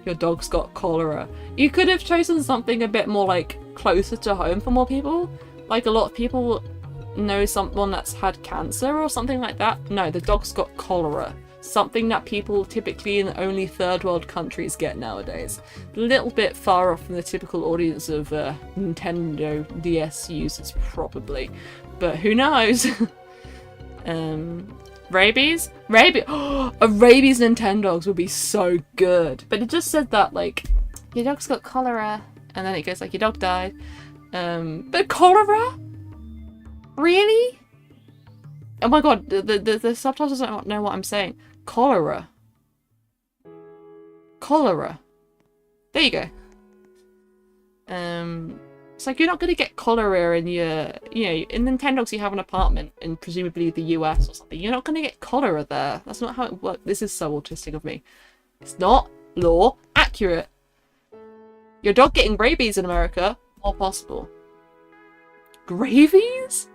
Your dog's got cholera. You could have chosen something a bit more like closer to home for more people. Like a lot of people know someone that's had cancer or something like that. No, the dog's got cholera. Something that people typically in only third world countries get nowadays. A little bit far off from the typical audience of Nintendo DS users probably. But who knows? Rabies? A rabies Nintendogs would be so good. But it just said that, like, your dog's got cholera. And then it goes, like, your dog died. But cholera? Really? Oh my god, the subtitles don't know what I'm saying. Cholera. Cholera. There you go. It's like you're not going to get cholera in your, you know, in Nintendogs you have an apartment in presumably the US or something. You're not going to get cholera there. That's not how it works. This is so autistic of me. It's not law accurate. Your dog getting rabies in America, more possible. Gravies?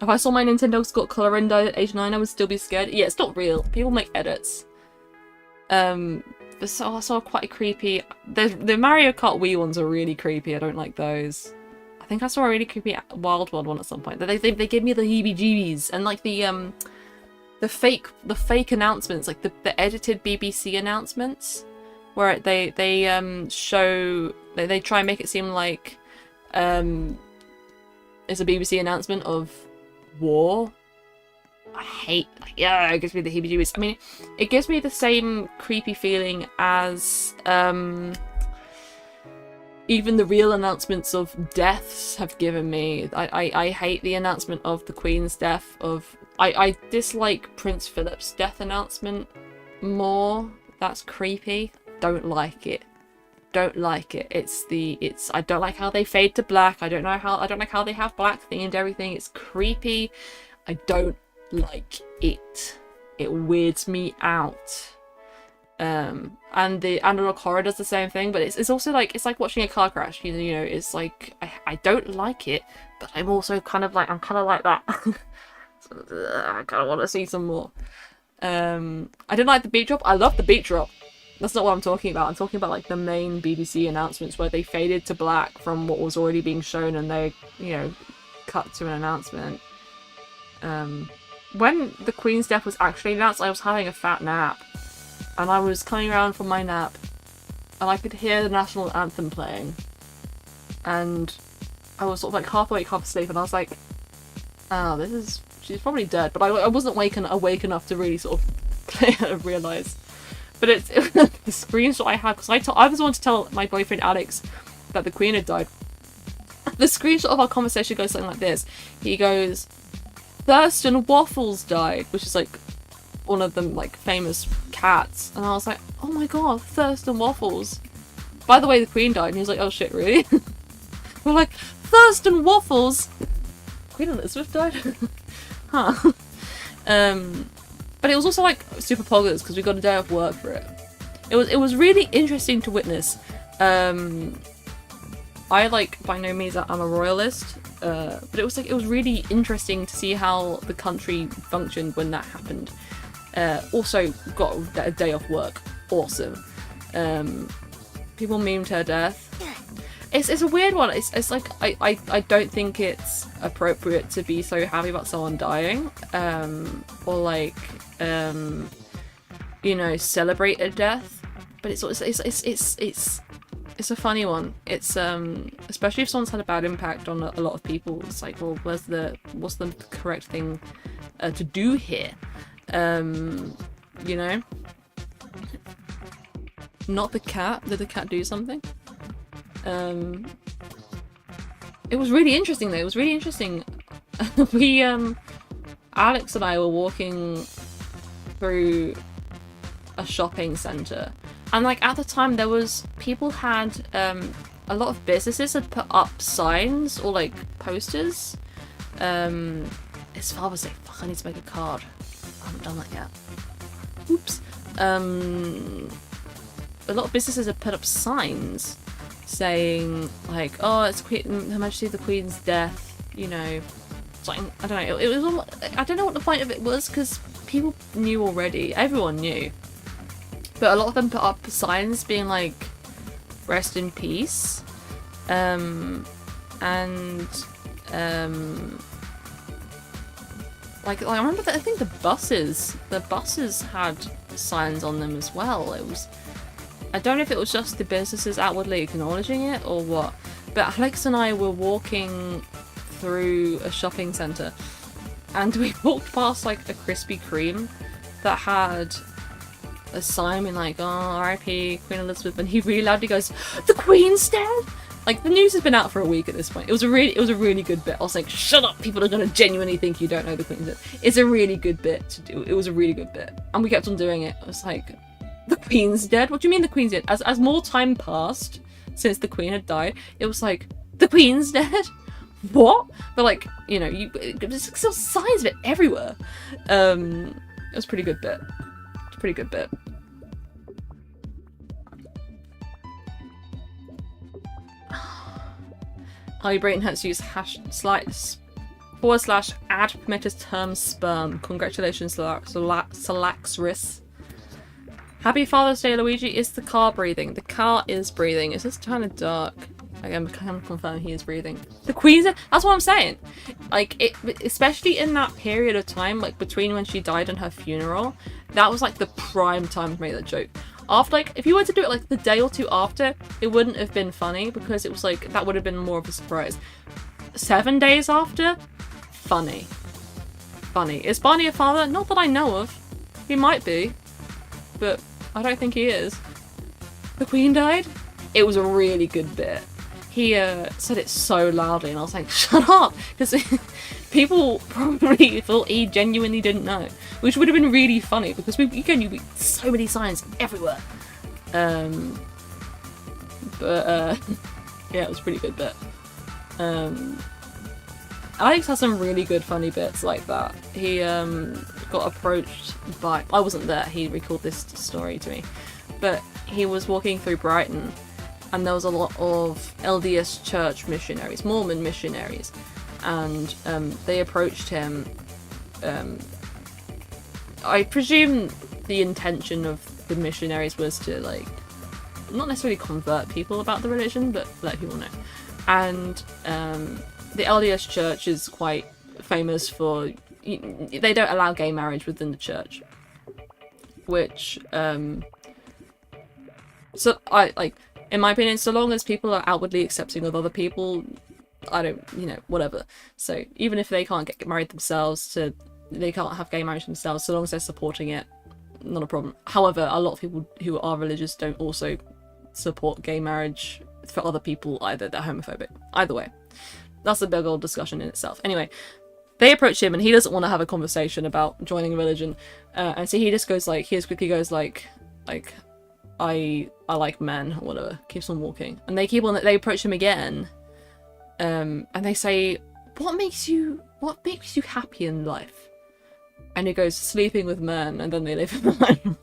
If I saw my Nintendogs got cholera and died at age 9, I would still be scared. Yeah, it's not real. People make edits. But so quite creepy. The Mario Kart Wii ones are really creepy. I don't like those. I think I saw a really creepy Wild World one at some point. They gave me the heebie-jeebies, and like the fake announcements, like the edited BBC announcements, where they try and make it seem like it's a BBC announcement of war. I hate, yeah, it gives me the heebie-jeebies. I mean, it gives me the same creepy feeling as even the real announcements of deaths have given me. I hate the announcement of the Queen's death. I dislike Prince Philip's death announcement more. That's creepy. Don't like it. Don't like it. I don't like how they fade to black. I don't like how they have black themed everything. It's creepy. I don't like it. It weirds me out. And the analog horror does the same thing, but it's also like, it's like watching a car crash. You know, it's like I don't like it, but I'm also kind of like that. I kind of want to see some more. I didn't like the beat drop. I love the beat drop. That's not what I'm talking about. I'm talking about like the main BBC announcements where they faded to black from what was already being shown and they, you know, cut to an announcement. When the Queen's death was actually announced, I was having a fat nap. And I was coming around from my nap and I could hear the national anthem playing. And I was sort of like half awake, half asleep, and I was like, oh, she's probably dead. But I wasn't awake enough to really sort of realise. But it's the screenshot I had, because I was the one to tell my boyfriend Alex that the Queen had died. The screenshot of our conversation goes something like this. He goes, Thurston Waffles died, which is like one of them like famous cats. And I was like, oh my god, Thurston Waffles. By the way, the Queen died. And he was like, oh shit, really? We're like, Thurston Waffles? Queen Elizabeth died? Huh. But it was also like super poggers because we got a day off work for it. It was really interesting to witness. I like by no means I'm a royalist, but it was really interesting to see how the country functioned when that happened. Also got a day off work. Awesome. People memed her death. It's a weird one. It's like I don't think it's appropriate to be so happy about someone dying, or like you know, celebrate a death. But it's a funny one. It's especially if someone's had a bad impact on a lot of people. It's like, well, what's the correct thing to do here? You know, not the cat. Did the cat do something? It was really interesting though. It was really interesting. We Alex and I were walking through a shopping centre, and like at the time there was people had a lot of businesses had put up signs or like posters. His father was like, fuck, I need to make a card. I haven't done that yet. Oops. A lot of businesses have put up signs saying like, oh, it's Her Majesty the Queen's death, you know. Like, I don't know, it was almost, I don't know what the point of it was, because people knew already, everyone knew, but a lot of them put up signs being like, rest in peace, like I remember that I think the buses had signs on them as well. It was, I don't know if it was just the businesses outwardly acknowledging it or what, but Alex and I were walking through a shopping centre and we walked past like a Krispy Kreme that had a sign in like, oh, RIP Queen Elizabeth, and he really loudly goes, the Queen's dead? Like, the news has been out for a week at this point. It was a really good bit. I was like, shut up, people are gonna genuinely think you don't know the Queen's dead. It's a really good bit to do. It was a really good bit. And we kept on doing it. I was like, the Queen's dead? What do you mean the Queen's dead? As more time passed since the Queen had died, it was like, the Queen's dead? What? But like, you know, there's still signs of it everywhere. It was a pretty good bit. It's a pretty good bit. owiebrainhurts use /add permitted term sperm. Congratulations, Salaxris. Happy Father's Day, Luigi. Is the car breathing? The car is breathing. It's just kind of dark. I can confirm he is breathing. The Queen's dead? That's what I'm saying. Like, especially in that period of time, like between when she died and her funeral, that was like the prime time to make that joke. After, like, if you were to do it like the day or two after, it wouldn't have been funny because it was like, that would have been more of a surprise. 7 days after? Funny. Funny. Is Barney a father? Not that I know of. He might be, but I don't think he is. The Queen died? It was a really good bit. He said it so loudly and I was like, shut up! Because people probably thought he genuinely didn't know. Which would have been really funny because you can so many signs everywhere. But yeah, it was a pretty good bit. Alex has some really good funny bits like that. He got approached by... I wasn't there, he recalled this story to me. But he was walking through Brighton and there was a lot of LDS church missionaries, Mormon missionaries, and they approached him. I presume the intention of the missionaries was to, like, not necessarily convert people about the religion, but let people know. And the LDS church is quite famous for... They don't allow gay marriage within the church. Which, so, in my opinion, so long as people are outwardly accepting of other people, I don't, whatever. So even if they can't get married themselves, they can't have gay marriage themselves, so long as they're supporting it, not a problem. However, a lot of people who are religious don't also support gay marriage for other people either. They're homophobic. Either way. That's a big old discussion in itself. Anyway, they approach him and he doesn't want to have a conversation about joining a religion. And so he just goes like, I like men, or whatever. Keeps on walking. And they approach him again. And they say, what makes you happy in life? And he goes, sleeping with men, and then they leave him alone.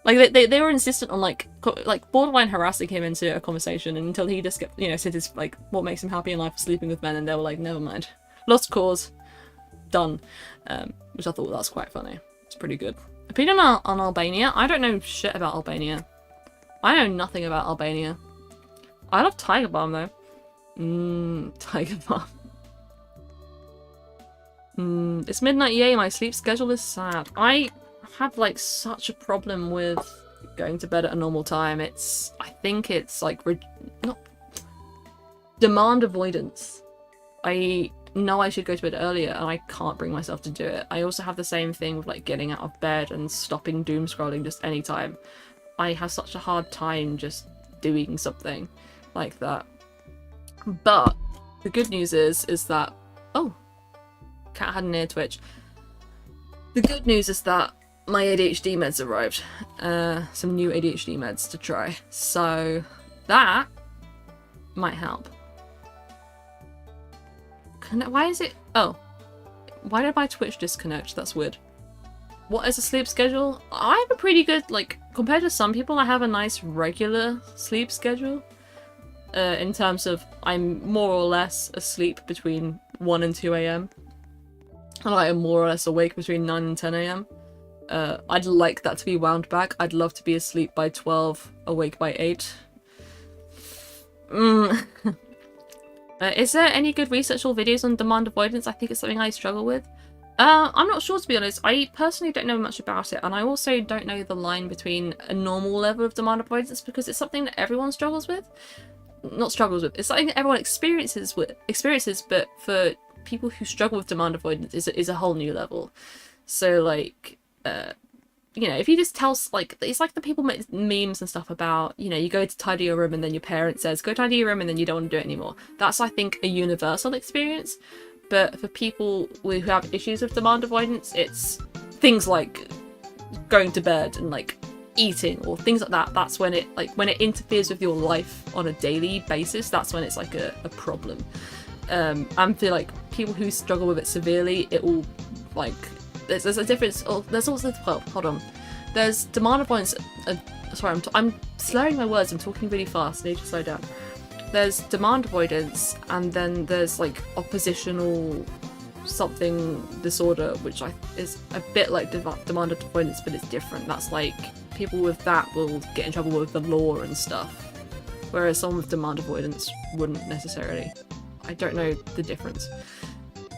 Like, they were insistent on, like borderline harassing him into a conversation until he just, said his, like, what makes him happy in life is sleeping with men, and they were like, never mind. Lost cause. Done. Which I thought that's quite funny. It's pretty good. Opinion on Albania? I don't know shit about Albania. I know nothing about Albania. I love Tiger Balm, though. Tiger Balm. It's midnight, yay, my sleep schedule is sad. I have, like, such a problem with going to bed at a normal time. I think it's, like, not... demand avoidance. I know I should go to bed earlier, and I can't bring myself to do it. I also have the same thing with, like, getting out of bed and stopping doom scrolling just any time. I have such a hard time just doing something like that. But the good news is that... Oh! Cat had an ear twitch. The good news is that my ADHD meds arrived. Some new ADHD meds to try. So that might help. Why is it... Oh. Why did my Twitch disconnect? That's weird. What is a sleep schedule? I have a pretty good, like, compared to some people, I have a nice regular sleep schedule. In terms of, I'm more or less asleep between 1 and 2 AM. And I am more or less awake between 9 and 10 AM. I'd like that to be wound back. I'd love to be asleep by 12, awake by 8. Is there any good research or videos on demand avoidance? I think it's something I struggle with. I'm not sure, to be honest. I personally don't know much about it, and I also don't know the line between a normal level of demand avoidance, because it's something that everyone struggles with. Not struggles with. It's something that everyone experiences, but for people who struggle with demand avoidance is a whole new level. So, like, if you just tell, like, it's like the people make memes and stuff about, you go to tidy your room and then your parent says, go tidy your room, and then you don't want to do it anymore. That's, I think, a universal experience. But for people who have issues with demand avoidance, it's things like going to bed and, like, eating or things like that. That's when it, like, when it interferes with your life on a daily basis, that's when it's, like, a problem. And for, like, people who struggle with it severely, it will, like, there's a difference. Oh, there's also, well, hold on. There's demand avoidance. Sorry, I'm slurring my words. I'm talking really fast. I need to slow down. There's demand avoidance, and then there's, like, oppositional something disorder, which is a bit like demand avoidance, but it's different. That's like, people with that will get in trouble with the law and stuff. whereas someone with demand avoidance wouldn't necessarily. I don't know the difference.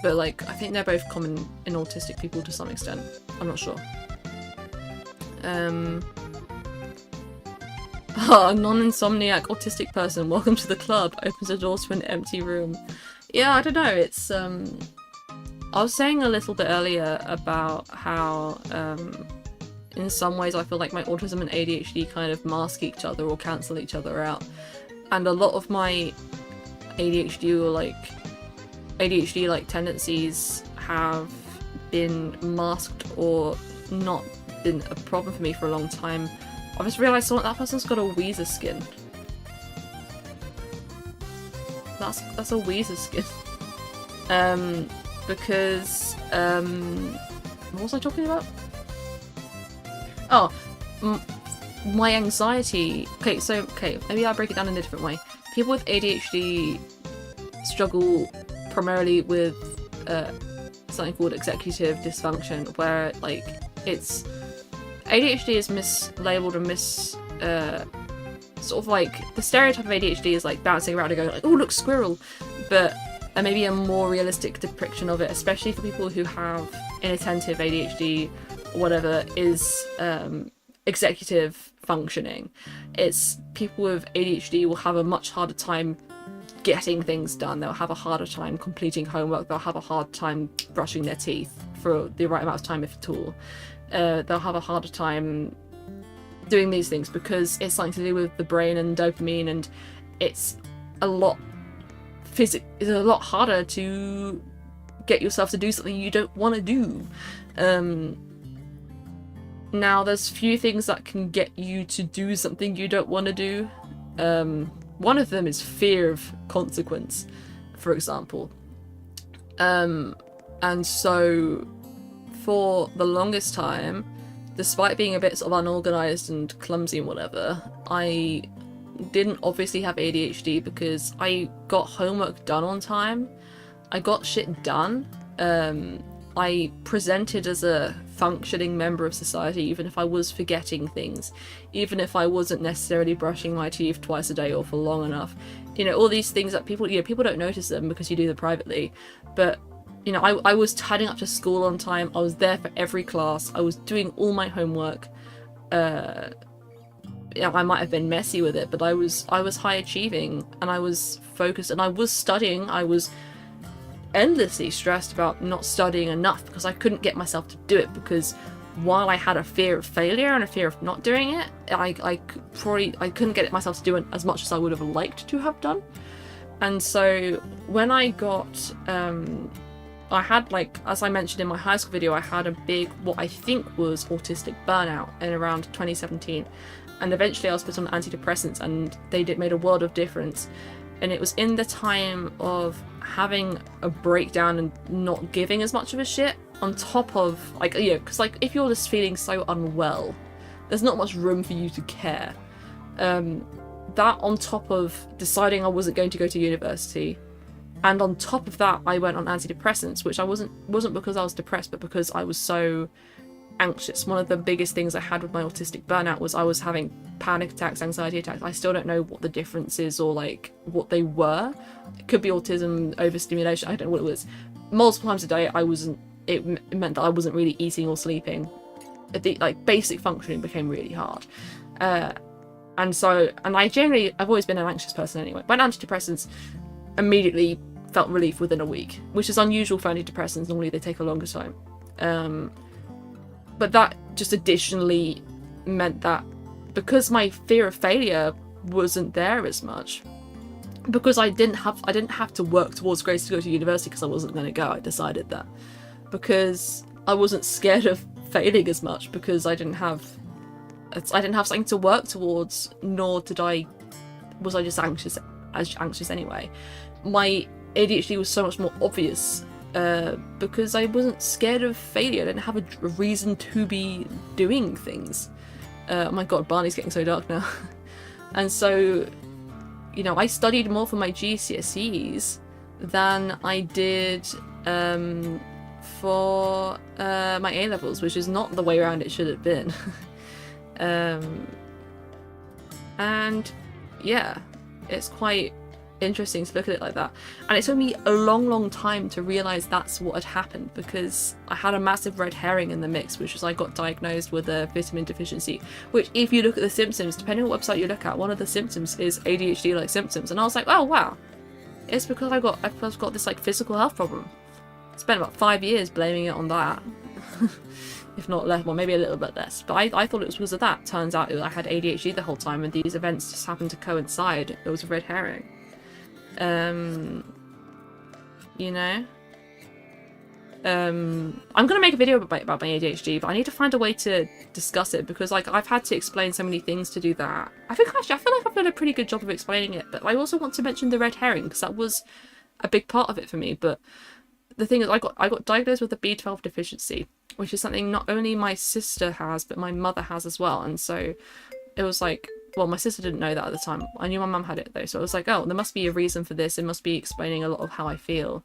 But like, I think they're both common in autistic people to some extent. I'm not sure. A non-insomniac autistic person, welcome to the club, opens the door to an empty room. Yeah, I don't know, it's I was saying a little bit earlier about how in some ways I feel like my autism and ADHD kind of mask each other or cancel each other out. And a lot of my ADHD like tendencies have been masked or not been a problem for me for a long time. I just realised that person's got a Weezer skin. That's a Weezer skin. Because what was I talking about? Oh, my anxiety. Okay, maybe I'll break it down in a different way. People with ADHD struggle primarily with something called executive dysfunction, where like it's ADHD is mislabeled and sort of like the stereotype of ADHD is like bouncing around and going like, oh look, squirrel, but maybe a more realistic depiction of it, especially for people who have inattentive ADHD or whatever, is executive functioning. It's people with ADHD will have a much harder time getting things done. They'll have a harder time completing homework. They'll have a hard time brushing their teeth for the right amount of time, if at all. They'll have a harder time doing these things because it's something to do with the brain and dopamine, and it's a lot harder to get yourself to do something you don't want to do. Now, there's few things that can get you to do something you don't want to do. One of them is fear of consequence, for example. And so for the longest time, despite being a bit sort of unorganized and clumsy and whatever, I didn't obviously have ADHD because I got homework done on time. I got shit done. I presented as a functioning member of society, even if I was forgetting things, even if I wasn't necessarily brushing my teeth twice a day or for long enough. You know, all these things that people don't notice them because you do them privately. But, you know, I was turning up to school on time. I was there for every class. I was doing all my homework. I might have been messy with it, but I was high achieving and I was focused and I was studying. I was endlessly stressed about not studying enough because I couldn't get myself to do it, because while I had a fear of failure and a fear of not doing it, I couldn't get myself to do it as much as I would have liked to have done. And so when I got I had, like, as I mentioned in my high school video, I had a big, what I think was autistic burnout in around 2017, and eventually I was put on antidepressants and they made a world of difference. And it was in the time of having a breakdown and not giving as much of a shit, on top of, like, you know, because, like, if you're just feeling so unwell, there's not much room for you to care. That on top of deciding I wasn't going to go to university, and on top of that I went on antidepressants, which I wasn't because I was depressed, but because I was so anxious. One of the biggest things I had with my autistic burnout was I was having panic attacks, anxiety attacks. I still don't know what the difference is or like what they were. It could be autism, overstimulation, I don't know what it was. Multiple times a day it meant that I wasn't really eating or sleeping. Like basic functioning became really hard. And I've always been an anxious person anyway. Went on antidepressants, immediately felt relief within a week, which is unusual for antidepressants. Normally they take a longer time. But that just additionally meant that because my fear of failure wasn't there as much, because I didn't have to work towards grades to go to university because I wasn't going to go. I decided that because I wasn't scared of failing as much because I didn't have something to work towards, nor was I just anxious anyway. My ADHD was so much more obvious because I wasn't scared of failure. I didn't have a reason to be doing things. Oh my god, Barney's getting so dark now. And so, you know, I studied more for my GCSEs than I did for my A-levels, which is not the way around it should have been. And yeah, it's quite interesting to look at it like that. And it took me a long time to realize that's what had happened, because I had a massive red herring in the mix, which was I got diagnosed with a vitamin deficiency, which if you look at the symptoms, depending on what website you look at, one of the symptoms is ADHD like symptoms. And I was like, oh wow, it's because I've got this like physical health problem. I spent about 5 years blaming it on that. If not less, well maybe a little bit less, but I thought it was because of that. Turns out I had ADHD the whole time, and these events just happened to coincide. It was a red herring. You know, I'm gonna make a video about my ADHD, but I need to find a way to discuss it, because like I've had to explain so many things to do that. I feel like I've done a pretty good job of explaining it, but I also want to mention the red herring, because that was a big part of it for me. But the thing is, I got diagnosed with a B12 deficiency, which is something not only my sister has, but my mother has as well. And so it was like, well, my sister didn't know that at the time. I knew my mum had it though, so I was like, oh, there must be a reason for this. It must be explaining a lot of how I feel.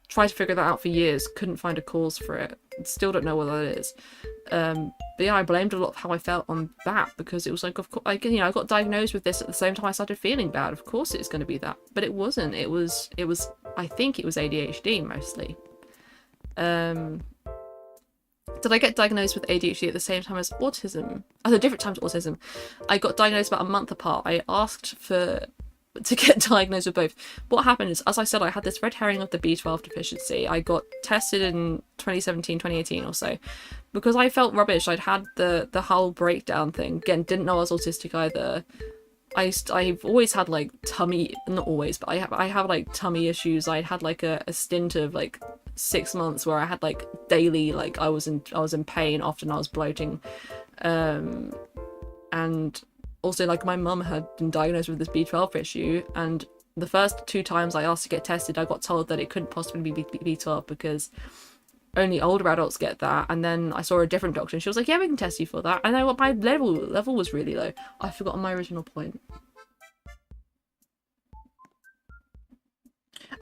Tried to figure that out for years, couldn't find a cause for it. Still don't know what that is. But yeah, I blamed a lot of how I felt on that, because it was like, of course, like, you know, I got diagnosed with this at the same time I started feeling bad. Of course it's going to be that, but it wasn't. It was. I think it was ADHD mostly. Did I get diagnosed with ADHD at the same time as autism? At a different time to autism. I got diagnosed about a month apart. I asked to get diagnosed with both. What happened is, as I said, I had this red herring of the B12 deficiency. I got tested in 2017, 2018 or so. Because I felt rubbish. I'd had the whole breakdown thing. Again, didn't know I was autistic either. I've always had like tummy, not always, but I have like tummy issues. I had like a stint of like 6 months where I had like daily, like I was in pain. Often I was bloating, and also like my mum had been diagnosed with this B12 issue, and the first 2 times I asked to get tested, I got told that it couldn't possibly be B12 because only older adults get that. And then I saw a different doctor and she was like, yeah, we can test you for that. And then my level was really low. I've forgotten my original point.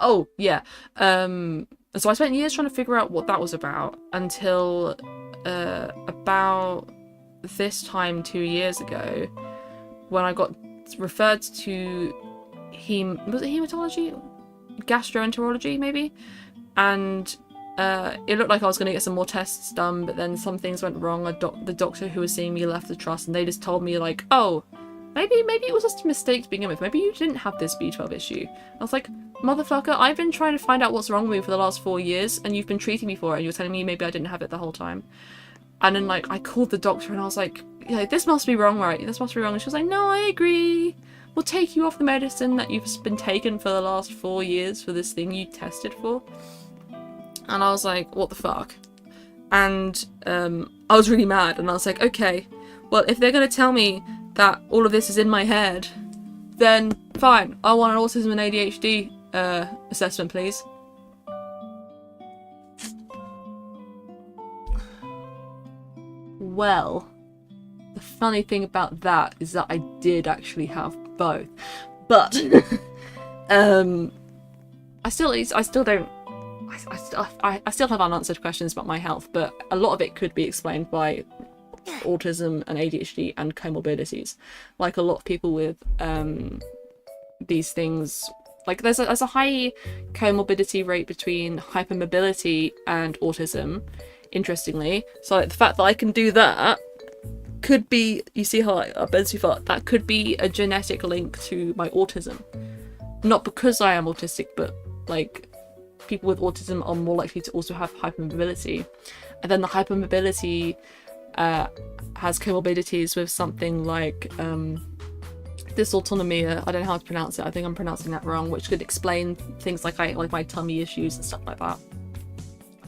Oh yeah, so I spent years trying to figure out what that was about, until about this time 2 years ago, when I got referred to was it hematology? Gastroenterology maybe? And it looked like I was going to get some more tests done, but then some things went wrong. The doctor who was seeing me left the trust, and they just told me like, oh, maybe it was just a mistake to begin with. Maybe you didn't have this B12 issue. I was like, motherfucker, I've been trying to find out what's wrong with me for the last 4 years, and you've been treating me for it, and you're telling me maybe I didn't have it the whole time. And then like I called the doctor and I was like, yeah, this must be wrong, right? This must be wrong. And she was like, no, I agree. We'll take you off the medicine that you've been taking for the last 4 years for this thing you tested for. And I was like, what the fuck? And I was really mad, and I was like, okay, well, if they're going to tell me that all of this is in my head, then fine, I want an autism and ADHD assessment, please. Well, the funny thing about that is that I did actually have both, but I still have unanswered questions about my health, but a lot of it could be explained by autism and ADHD and comorbidities. Like a lot of people with these things, like there's a high comorbidity rate between hypermobility and autism, interestingly. So like, the fact that I can do that could be, you see how I've been too far, that could be a genetic link to my autism. Not because I am autistic, but like people with autism are more likely to also have hypermobility. And then the hypermobility has comorbidities with something like dysautonomia. I don't know how to pronounce it. I think I'm pronouncing that wrong, which could explain things like my tummy issues and stuff like that.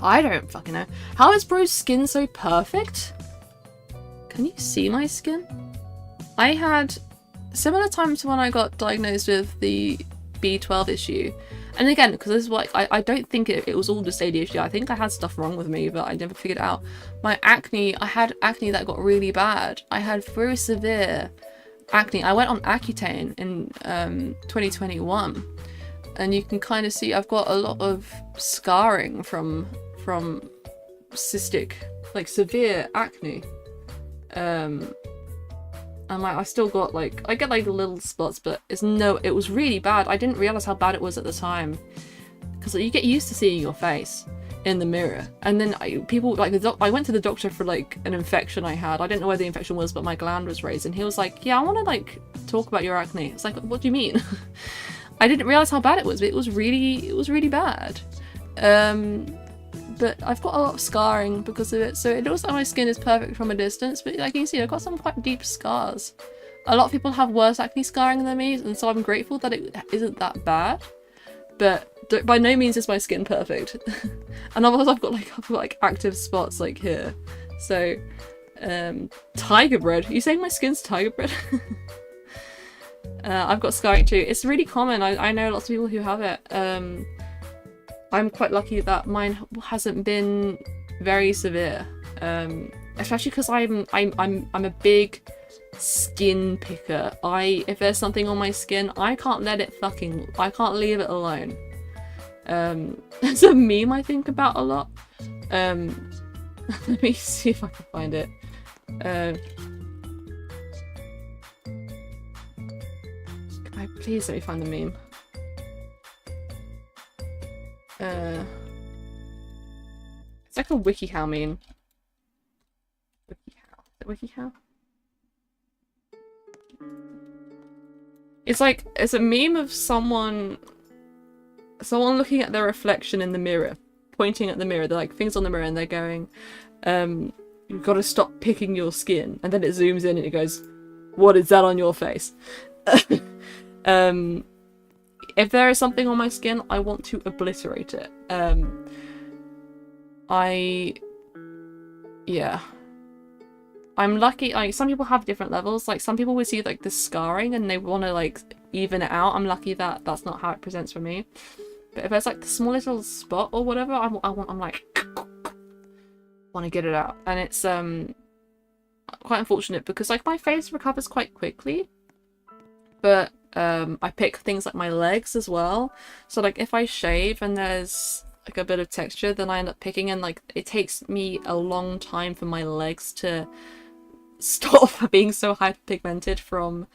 I don't fucking know. How is bro's skin so perfect? Can you see my skin? I had similar time to when I got diagnosed with the B12 issue. And again, because this is what I don't think it was all just ADHD. I think I had stuff wrong with me, but I never figured it out. My acne, I had acne that got really bad. I had very severe acne. I went on Accutane in 2021, and you can kind of see I've got a lot of scarring from cystic, like severe acne. And And like I still got like I get like little spots, but it was really bad. I didn't realize how bad it was at the time, because like, you get used to seeing your face in the mirror, and then people like I went to the doctor for like an infection I had. I didn't know where the infection was, but my gland was raised, and he was like, yeah, I want to like talk about your acne. It's like, what do you mean? I didn't realize how bad it was, but it was really bad. But I've got a lot of scarring because of it, so it looks like my skin is perfect from a distance, but like you can see I've got some quite deep scars. A lot of people have worse acne scarring than me, and so I'm grateful that it isn't that bad, but by no means is my skin perfect. And otherwise I've got like active spots like here. So tiger bread. Are you saying my skin's tiger bread? I've got scarring too. It's really common. I know lots of people who have it. I'm quite lucky that mine hasn't been very severe, especially because I'm a big skin picker. If there's something on my skin, I can't leave it alone. There's a meme I think about a lot. Let me see if I can find it. Please let me find the meme. It's like a WikiHow meme. WikiHow? Is it WikiHow? It's a meme of someone looking at their reflection in the mirror, pointing at the mirror. They're like things on the mirror, and they're going, "You've got to stop picking your skin." And then it zooms in and it goes, "What is that on your face?" If there is something on my skin, I want to obliterate it. Yeah. I'm lucky, like, some people have different levels. Like, some people will see, like, the scarring and they want to, like, even it out. I'm lucky that that's not how it presents for me. But if there's, like, the small little spot or whatever, I'm like, want to get it out. And it's, quite unfortunate because, like, my face recovers quite quickly. But, I pick things like my legs as well. So, like, if I shave and there's, like, a bit of texture, then I end up picking, and, like, it takes me a long time for my legs to stop being so hyperpigmented from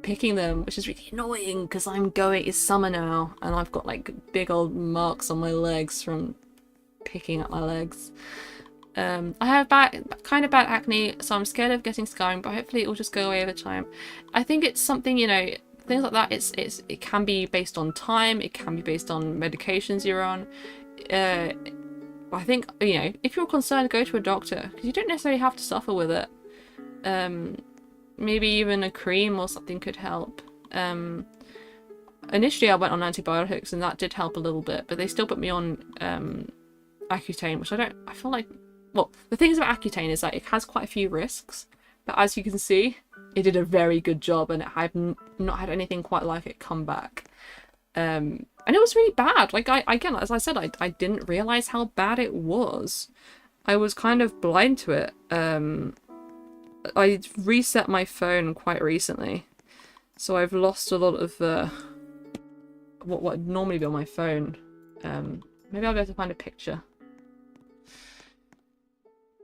picking them, which is really annoying because it's summer now and I've got like big old marks on my legs from picking at my legs. I have kind of bad acne, so I'm scared of getting scarring, but hopefully it will just go away over time. I think it's something, you know, things like that, it can be based on time, it can be based on medications you're on. I think, you know, if you're concerned, go to a doctor, because you don't necessarily have to suffer with it. Maybe even a cream or something could help. Initially I went on antibiotics and that did help a little bit, but they still put me on Accutane, which I feel like, well, the things about Accutane is that it has quite a few risks, but as you can see, it did a very good job, and I've not had anything quite like it come back. And it was really bad. Like, again, as I said, I didn't realize how bad it was. I was kind of blind to it. I reset my phone quite recently, so I've lost a lot of what would normally be on my phone. Maybe I'll be able to find a picture.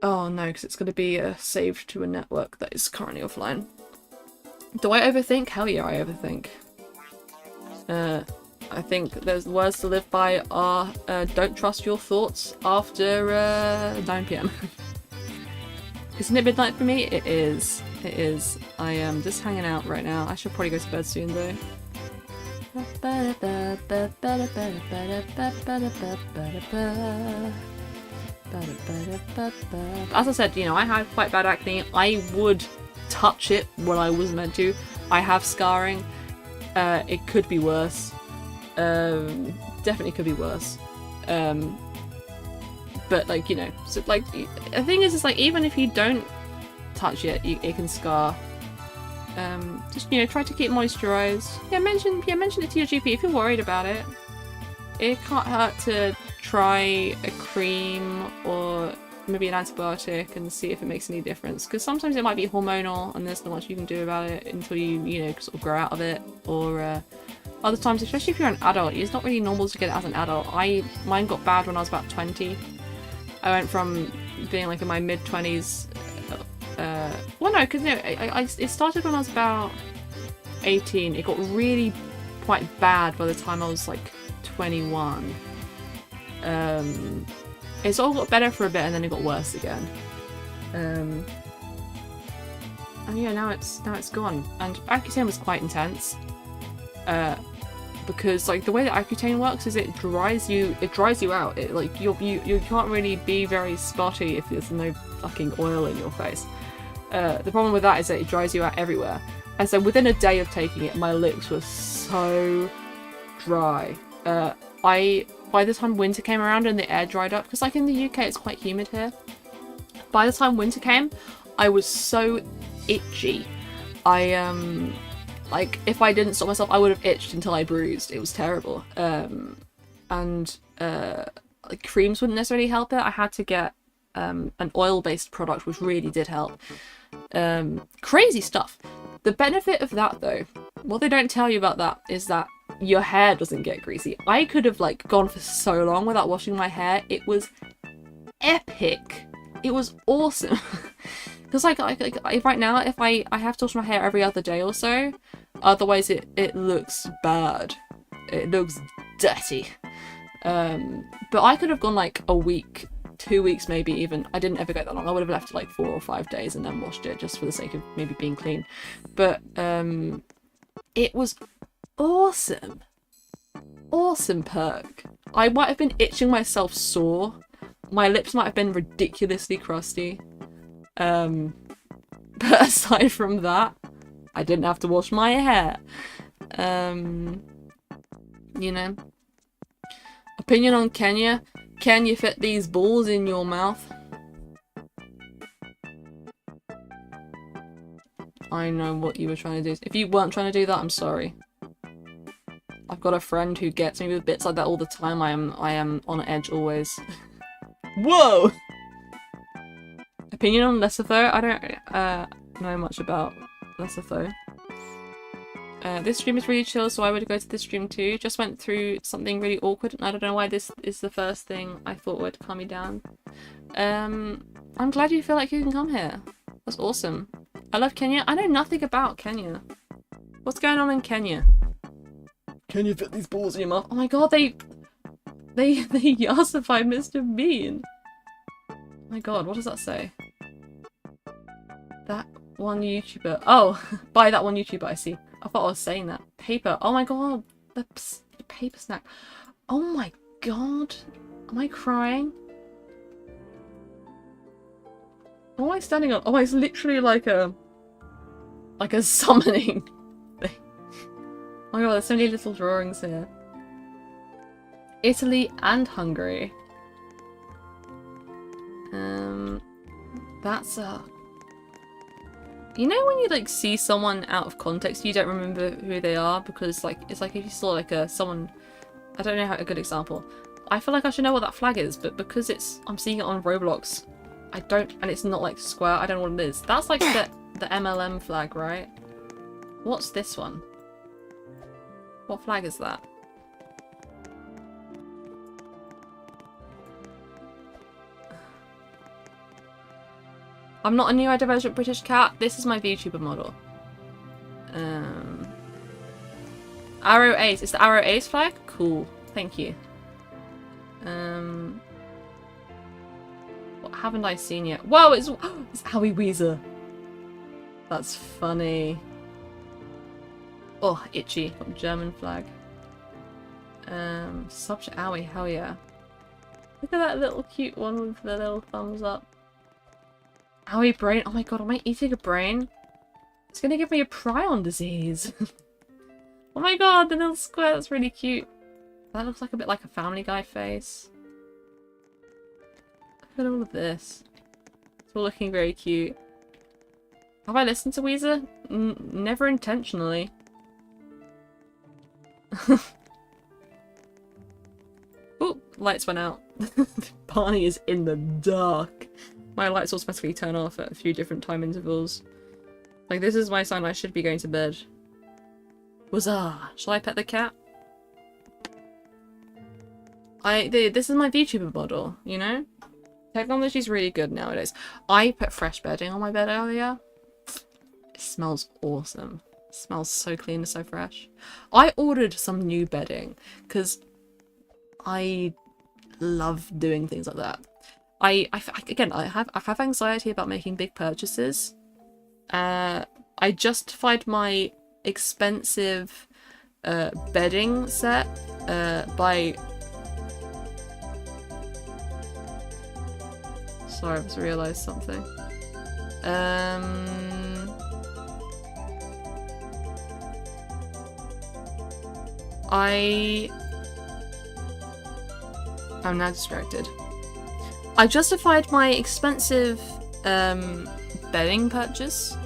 Oh no, because it's going to be saved to a network that is currently offline. Do I overthink? Hell yeah, I overthink. I think there's words to live by are don't trust your thoughts after 9 PM. Isn't it midnight for me? It is. It is. I am just hanging out right now. I should probably go to bed soon though. As I said, you know, I had quite bad acne. I would touch it when I wasn't meant to. I have scarring. It could be worse. Definitely could be worse. But like, you know, so like the thing is like, even if you don't touch it, it can scar. Just, you know, try to keep moisturized. Yeah, mention it to your GP if you're worried about it. It can't hurt to try a cream or maybe an antibiotic and see if it makes any difference, because sometimes it might be hormonal and there's not much you can do about it until you know, sort of grow out of it, or other times, especially if you're an adult, it's not really normal to get it as an adult. Mine got bad when I was about 20. I went from being like in my mid-20s well, no, because no, it started when I was about 18. It got really quite bad by the time I was like 21. It's all got better for a bit and then it got worse again. And yeah, now it's gone. And Accutane was quite intense. Because like the way that Accutane works is it dries you out. It like you can't really be very spotty if there's no fucking oil in your face. The problem with that is that it dries you out everywhere. And so within a day of taking it, my lips were so dry. By the time winter came around and the air dried up, because like in the UK it's quite humid here. By the time winter came, I was so itchy. Like if I didn't stop myself, I would have itched until I bruised. It was terrible. Like creams wouldn't necessarily help it. I had to get an oil-based product, which really did help. Crazy stuff. The benefit of that though, what they don't tell you about that is that your hair doesn't get greasy. I could have like gone for so long without washing my hair. It was epic. It was awesome. Because like right now, if I have to wash my hair every other day or so, otherwise it looks bad. It looks dirty. But I could have gone like a week, 2 weeks maybe even. I didn't ever go that long. I would have left it like 4 or 5 days and then washed it just for the sake of maybe being clean. But it was awesome. Awesome perk. I might have been itching myself sore. My lips might have been ridiculously crusty. But aside from that, I didn't have to wash my hair. You know. Opinion on Kenya. Can you fit these balls in your mouth? I know what you were trying to do. If you weren't trying to do that, I'm sorry. I've got a friend who gets me with bits like that all the time. I am on edge always. Whoa! Opinion on Lesotho? I don't know much about Lesotho. This stream is really chill, so I would go to this stream too. Just went through something really awkward, and I don't know why this is the first thing I thought would calm me down. I'm glad you feel like you can come here. That's awesome. I love Kenya. I know nothing about Kenya. What's going on in Kenya? Can you fit these balls in your mouth? Oh my god, they yassified Mr. Bean. Oh my god, what does that say? That one YouTuber. Oh, by that one YouTuber, I see. I thought I was saying that. Paper. Oh my god. The paper snack. Oh my god. Am I crying? What am I standing on? Oh, it's literally like a summoning thing. Oh my god, there's so many little drawings here. Italy and Hungary. That's a... You know when you like see someone out of context, you don't remember who they are because like it's like if you saw like someone, I don't know how a good example. I feel like I should know what that flag is, but because I'm seeing it on Roblox, I don't, and it's not like square. I don't know what it is. That's like the MLM flag, right? What's this one? What flag is that? I'm not a new divergent British cat. This is my VTuber model. Arrow Ace. It's the Arrow Ace flag? Cool. Thank you. What haven't I seen yet? Whoa, it's Owiebrainhurts. That's funny. Oh, itchy. Got German flag. Sub to Owie. Hell yeah. Look at that little cute one with the little thumbs up. Owie brain. Oh my god, am I eating a brain? It's gonna give me a prion disease. Oh my god, the little square. That's really cute. That looks like a bit like a Family Guy face. Look at all of this. It's all looking very cute. Have I listened to Weezer? Never intentionally. Oh, lights went out. Barney is in the dark. My lights automatically turn off at a few different time intervals. Like, this is my sign I should be going to bed. Huzzah! Shall I pet the cat? This is my VTuber model, you know? Technology's really good nowadays. I put fresh bedding on my bed earlier. It smells awesome. It smells so clean and so fresh. I ordered some new bedding because I love doing things like that. I have anxiety about making big purchases. I justified my expensive bedding set by... Sorry, I just realised something. I'm now distracted. I justified my expensive bedding purchase,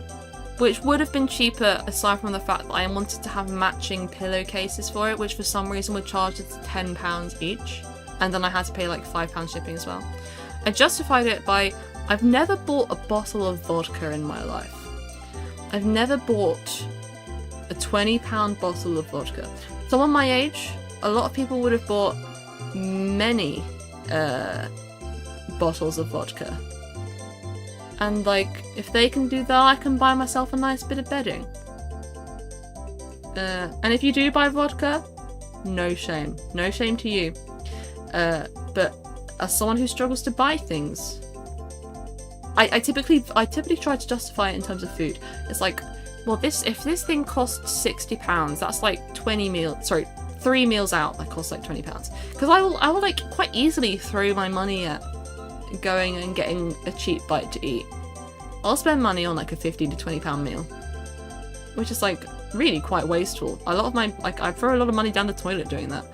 which would have been cheaper aside from the fact that I wanted to have matching pillowcases for it, which for some reason would charge us £10 each, and then I had to pay like £5 shipping as well. I justified it by, I've never bought a bottle of vodka in my life. I've never bought a £20 bottle of vodka. Someone my age, a lot of people would have bought many bottles of vodka. And like, if they can do that, I can buy myself a nice bit of bedding. And if you do buy vodka, no shame. No shame to you. But as someone who struggles to buy things, I typically try to justify it in terms of food. It's like, well, if this thing costs £60, that's like 3 meals out that cost like £20. Because I will like quite easily throw my money at going and getting a cheap bite to eat. I'll spend money on like a £15 to £20 meal, which is like really quite wasteful. A lot of my, like, I throw a lot of money down the toilet doing that.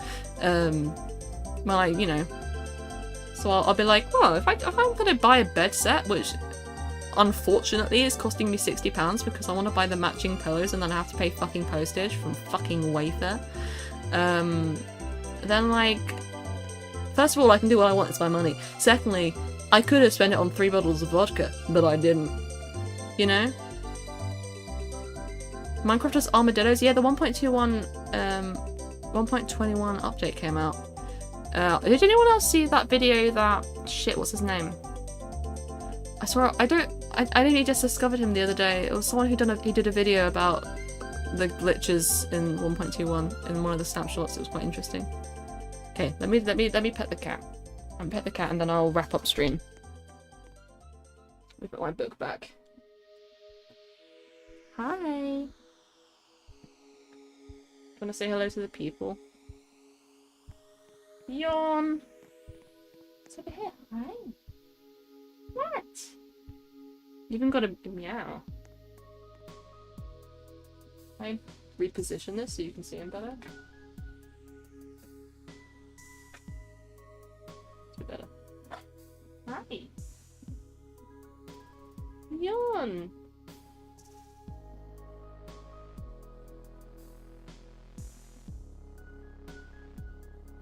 Well, like, you know, so I'll be like, well, if I'm gonna buy a bed set, which unfortunately is costing me £60 because I want to buy the matching pillows and then I have to pay fucking postage from fucking Wayfair, then like, first of all, I can do what I want, it's my money. Secondly, I could have spent it on 3 bottles of vodka, but I didn't. You know? Minecraft's Armadillos, yeah, the 1.21 update came out. Did anyone else see that video that... Shit, what's his name? I swear, I only just discovered him the other day. It was someone who did a video about the glitches in 1.21 in one of the snapshots. It was quite interesting. Okay, let me pet the cat. I'll pet the cat and then I'll wrap up stream. Let me put my book back. Hi. Wanna say hello to the people? Yawn. It's over here. Hi. What? You even got a meow. I reposition this so you can see him better. It's a bit better. Hi. Yawn.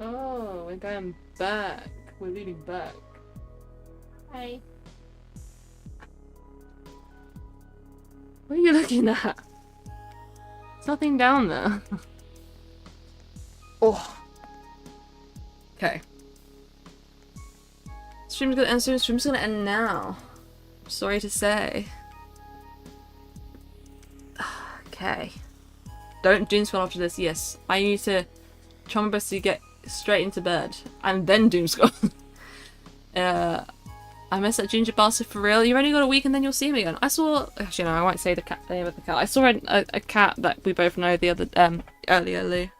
Oh, and I am back. We're really back. Hi. What are you looking at? There's nothing down there. Oh. Okay. Stream's gonna end soon. Stream's gonna end now. Sorry to say. Okay. Don't doom scroll after this. Yes, I need to try my best to get straight into bed and then doom scroll. I miss that ginger bastard for real. You've only got a week and then you'll see him again. I saw, actually no, I won't say the name of the cat. I saw a cat that we both know the other earlier, Lou,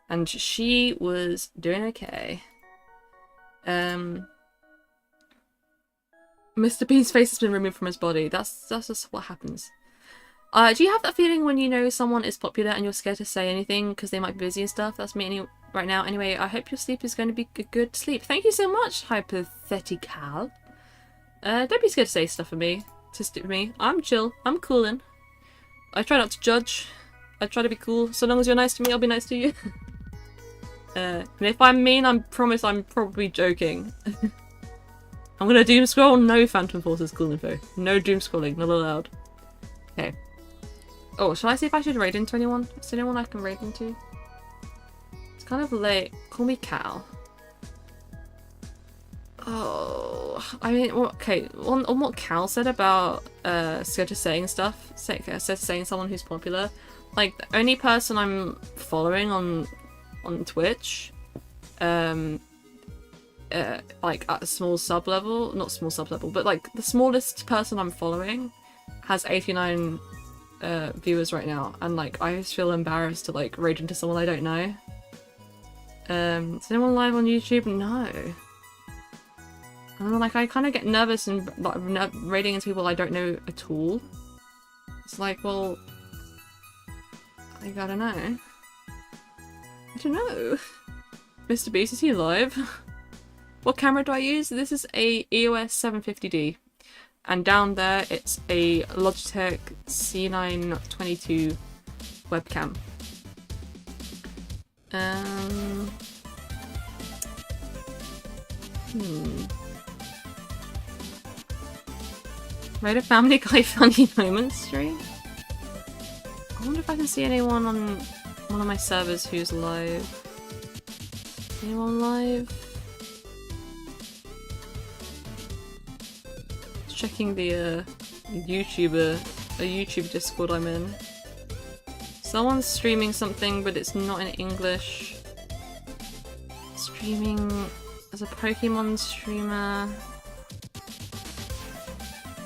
and she was doing okay. Mr. Bean's face has been removed from his body. That's just what happens. Do you have that feeling when you know someone is popular and you're scared to say anything because they might be busy and stuff? That's me right now. Anyway, I hope your sleep is going to be a good sleep. Thank you so much, Hypothetical. Don't be scared to say stuff for me. I'm chill. I'm coolin'. I try not to judge. I try to be cool. So long as you're nice to me, I'll be nice to you. And if I'm mean, I promise I'm probably joking. I'm gonna doom scroll. No Phantom Forces cool info. No doom scrolling. Not allowed. Okay. Oh, shall I see if I should raid into anyone? Is there anyone I can raid into? It's kind of late. Call me Cal. Oh, I mean, well, okay, on what Cal said about scared of saying stuff, saying someone who's popular, like the only person I'm following on Twitch, like at a small sub level, not small sub level, but like the smallest person I'm following has 89 viewers right now, and like I just feel embarrassed to like rage into someone I don't know. Is anyone live on YouTube? No. And like I kind of get nervous and like raiding into people I don't know at all. It's like, well, I don't know. I don't know. Mr. Beast, is he live? What camera do I use? This is a EOS 750D. And down there, it's a Logitech C922 webcam. Raid a Family Guy funny moments stream? I wonder if I can see anyone on one of my servers who's live. Anyone live? Just checking the YouTube Discord I'm in. Someone's streaming something, but it's not in English. Streaming as a Pokemon streamer.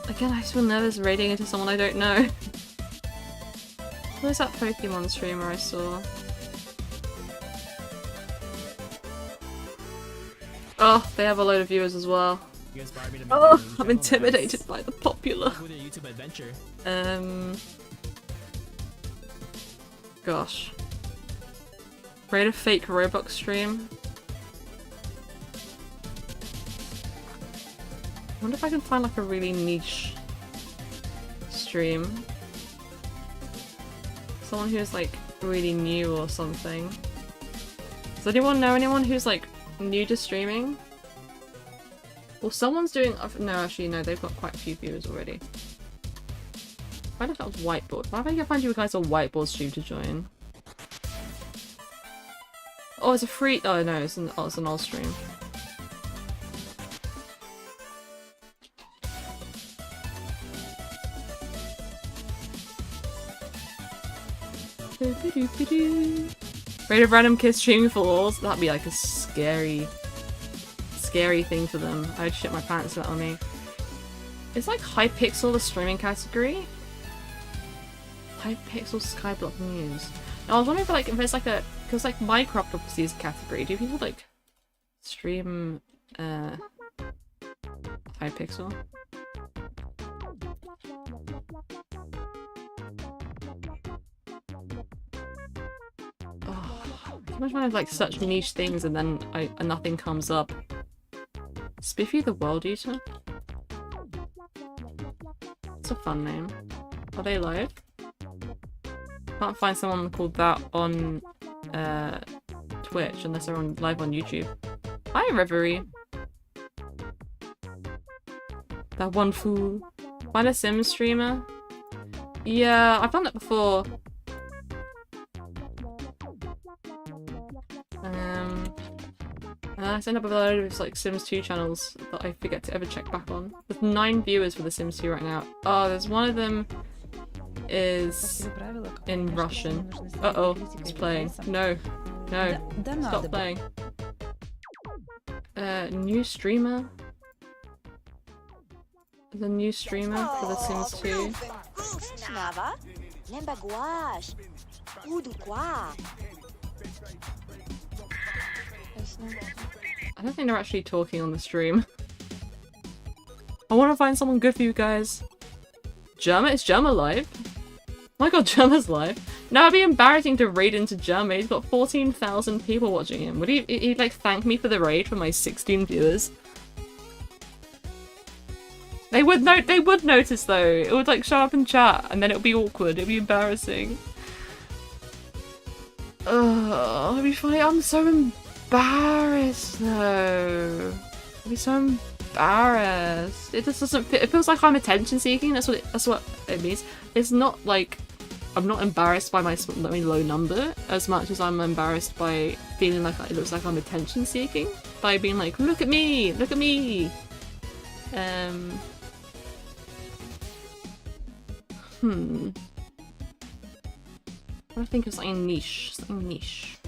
Again, I just feel nervous raiding into someone I don't know. Where's that Pokemon streamer I saw? Oh, they have a load of viewers as well. Oh, I'm intimidated by the popular. Gosh. Raid a fake Roblox stream. I wonder if I can find like a really niche stream. Someone who's like really new or something. Does anyone know anyone who's like new to streaming? Well, someone's doing- no, actually no, they've got quite a few viewers already. Why if that was whiteboard? Why don't I find you guys a whiteboard stream to join? Oh, it's a free- oh no, it's an old stream. Raid a random kid streaming for lols? That'd be like a scary thing for them. I'd shit my pants if that were me. It's like Hypixel the streaming category? Hypixel Skyblock News. Now I was wondering if there's like a- because like Minecraft obviously is a category. Do people like stream Hypixel? Sometimes when I like such niche things and then nothing comes up. Spiffy the World Eater? It's a fun name. Are they live? Can't find someone called that on Twitch unless they're live on YouTube. Hi Reverie! That one fool. Find a Sims streamer? Yeah, I've done that before. I end up with a load of like Sims 2 channels that I forget to ever check back on. There's 9 viewers for the Sims 2 right now. Oh, there's one of them is in Russian. Uh-oh, it's playing. No. No. Stop playing. New streamer? There's a new streamer for the Sims 2. I don't think they're actually talking on the stream. I want to find someone good for you guys. Germa? Is Germa live? Oh my god, Germa's live. Now it'd be embarrassing to raid into Germa. He's got 14,000 people watching him. Would he'd like thank me for the raid for my 16 viewers? They would notice though. It would like show up in chat and then it would be awkward. It'd be embarrassing. Ugh, it'd be funny. I'm so embarrassed though. I'd be so embarrassed. It just doesn't fit. It feels like I'm attention seeking. That's what it means. It's not like I'm not embarrassed by my low number as much as I'm embarrassed by feeling like it looks like I'm attention seeking. by being like, look at me, look at me. I think of something niche, something niche.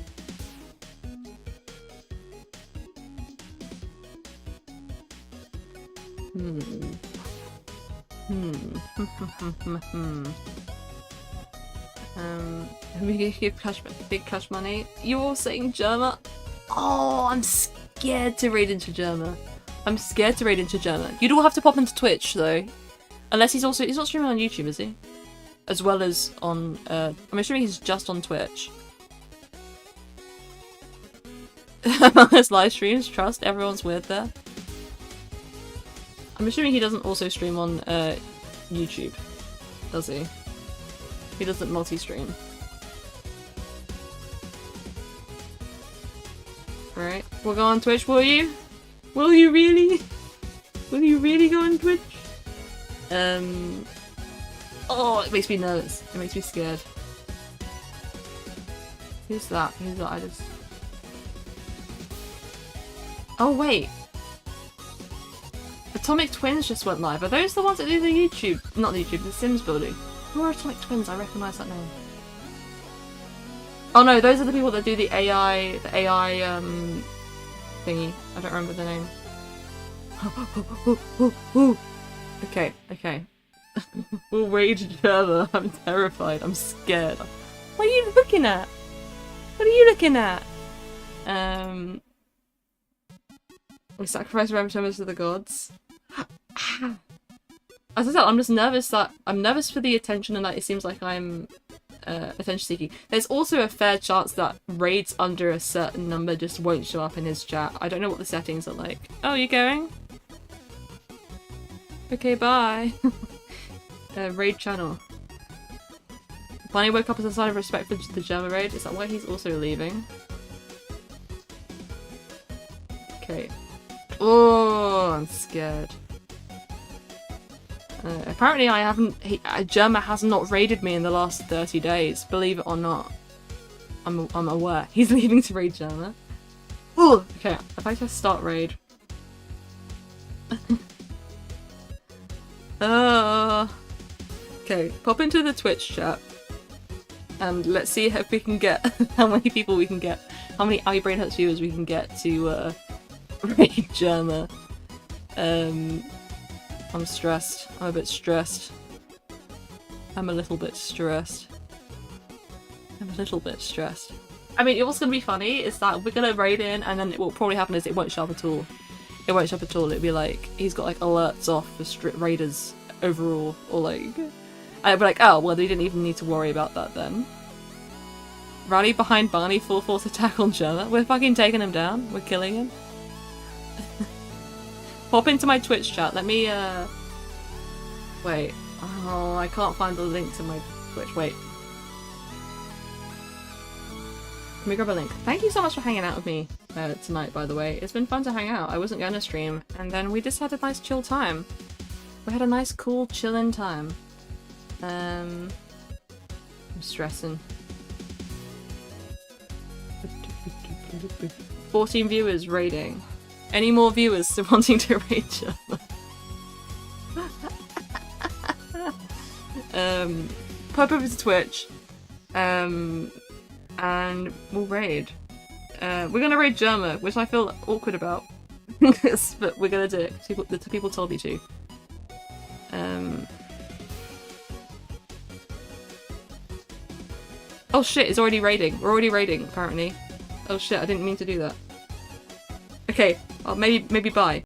We give cash, big cash money. You're all saying Germa? Oh, I'm scared to raid into Germa. I'm scared to raid into Germa. You'd all have to pop into Twitch though. Unless he's not streaming on YouTube, is he? As well as on, I'm assuming he's just on Twitch. His live streams, trust, everyone's weird there. I'm assuming he doesn't also stream on, YouTube, does he? He doesn't multi-stream. Right, we'll go on Twitch, will you? Will you really? Will you really go on Twitch? Oh, it makes me nervous. It makes me scared. Who's that? Who's that? I just... Oh, wait. Atomic Twins just went live. Are those the ones that do the YouTube? Not the YouTube, the Sims building. Who are Atomic Twins? I recognise that name. Oh no, those are the people that do the AI thingy. I don't remember the name. Okay, okay. We'll raid Germa. I'm terrified. I'm scared. What are you looking at? What are you looking at? We sacrifice rabbit members to the gods. As I said, I'm just nervous that I'm nervous for the attention and that it seems like I'm attention seeking. There's also a fair chance that raids under a certain number just won't show up in his chat. I don't know what the settings are like. Oh, you going? Okay, bye. Raid channel. Bunny woke up as a sign of respect for the Germa raid. Is that why he's also leaving? Okay. Oh, I'm scared. Apparently I haven't- Germa has not raided me in the last 30 days, believe it or not. I'm aware. He's leaving to raid Germa. Ooh! Okay, if I just start raid. Okay, pop into the Twitch chat. And let's see if we can get- how many people we can get. How many owiebrainhurts viewers we can get to, raid Germa. I'm stressed. I'm a bit stressed. I'm a little bit stressed. I'm a little bit stressed. I mean, what's gonna be funny is that we're gonna raid in and then what will probably happen is it won't show up at all. It won't show up at all. It'll be like, he's got like alerts off for raiders overall, or like... I'd be like, oh, well, they didn't even need to worry about that then. Rally behind Barney, full force attack on Germa. We're fucking taking him down. We're killing him. Pop into my Twitch chat. Let me, wait. Oh, I can't find the link to my Twitch. Wait. Let me grab a link. Thank you so much for hanging out with me tonight, by the way. It's been fun to hang out. I wasn't going to stream, and then we just had a nice chill time. We had a nice, cool, chillin' time. I'm stressing. 14 viewers raiding. Any more viewers wanting to raid Germa? Pop over to Twitch. And we'll raid. We're gonna raid Germa, which I feel awkward about. But we're gonna do it. The people told me to. Oh shit, it's already raiding. We're already raiding, apparently. Oh shit, I didn't mean to do that. Okay, well, maybe bye.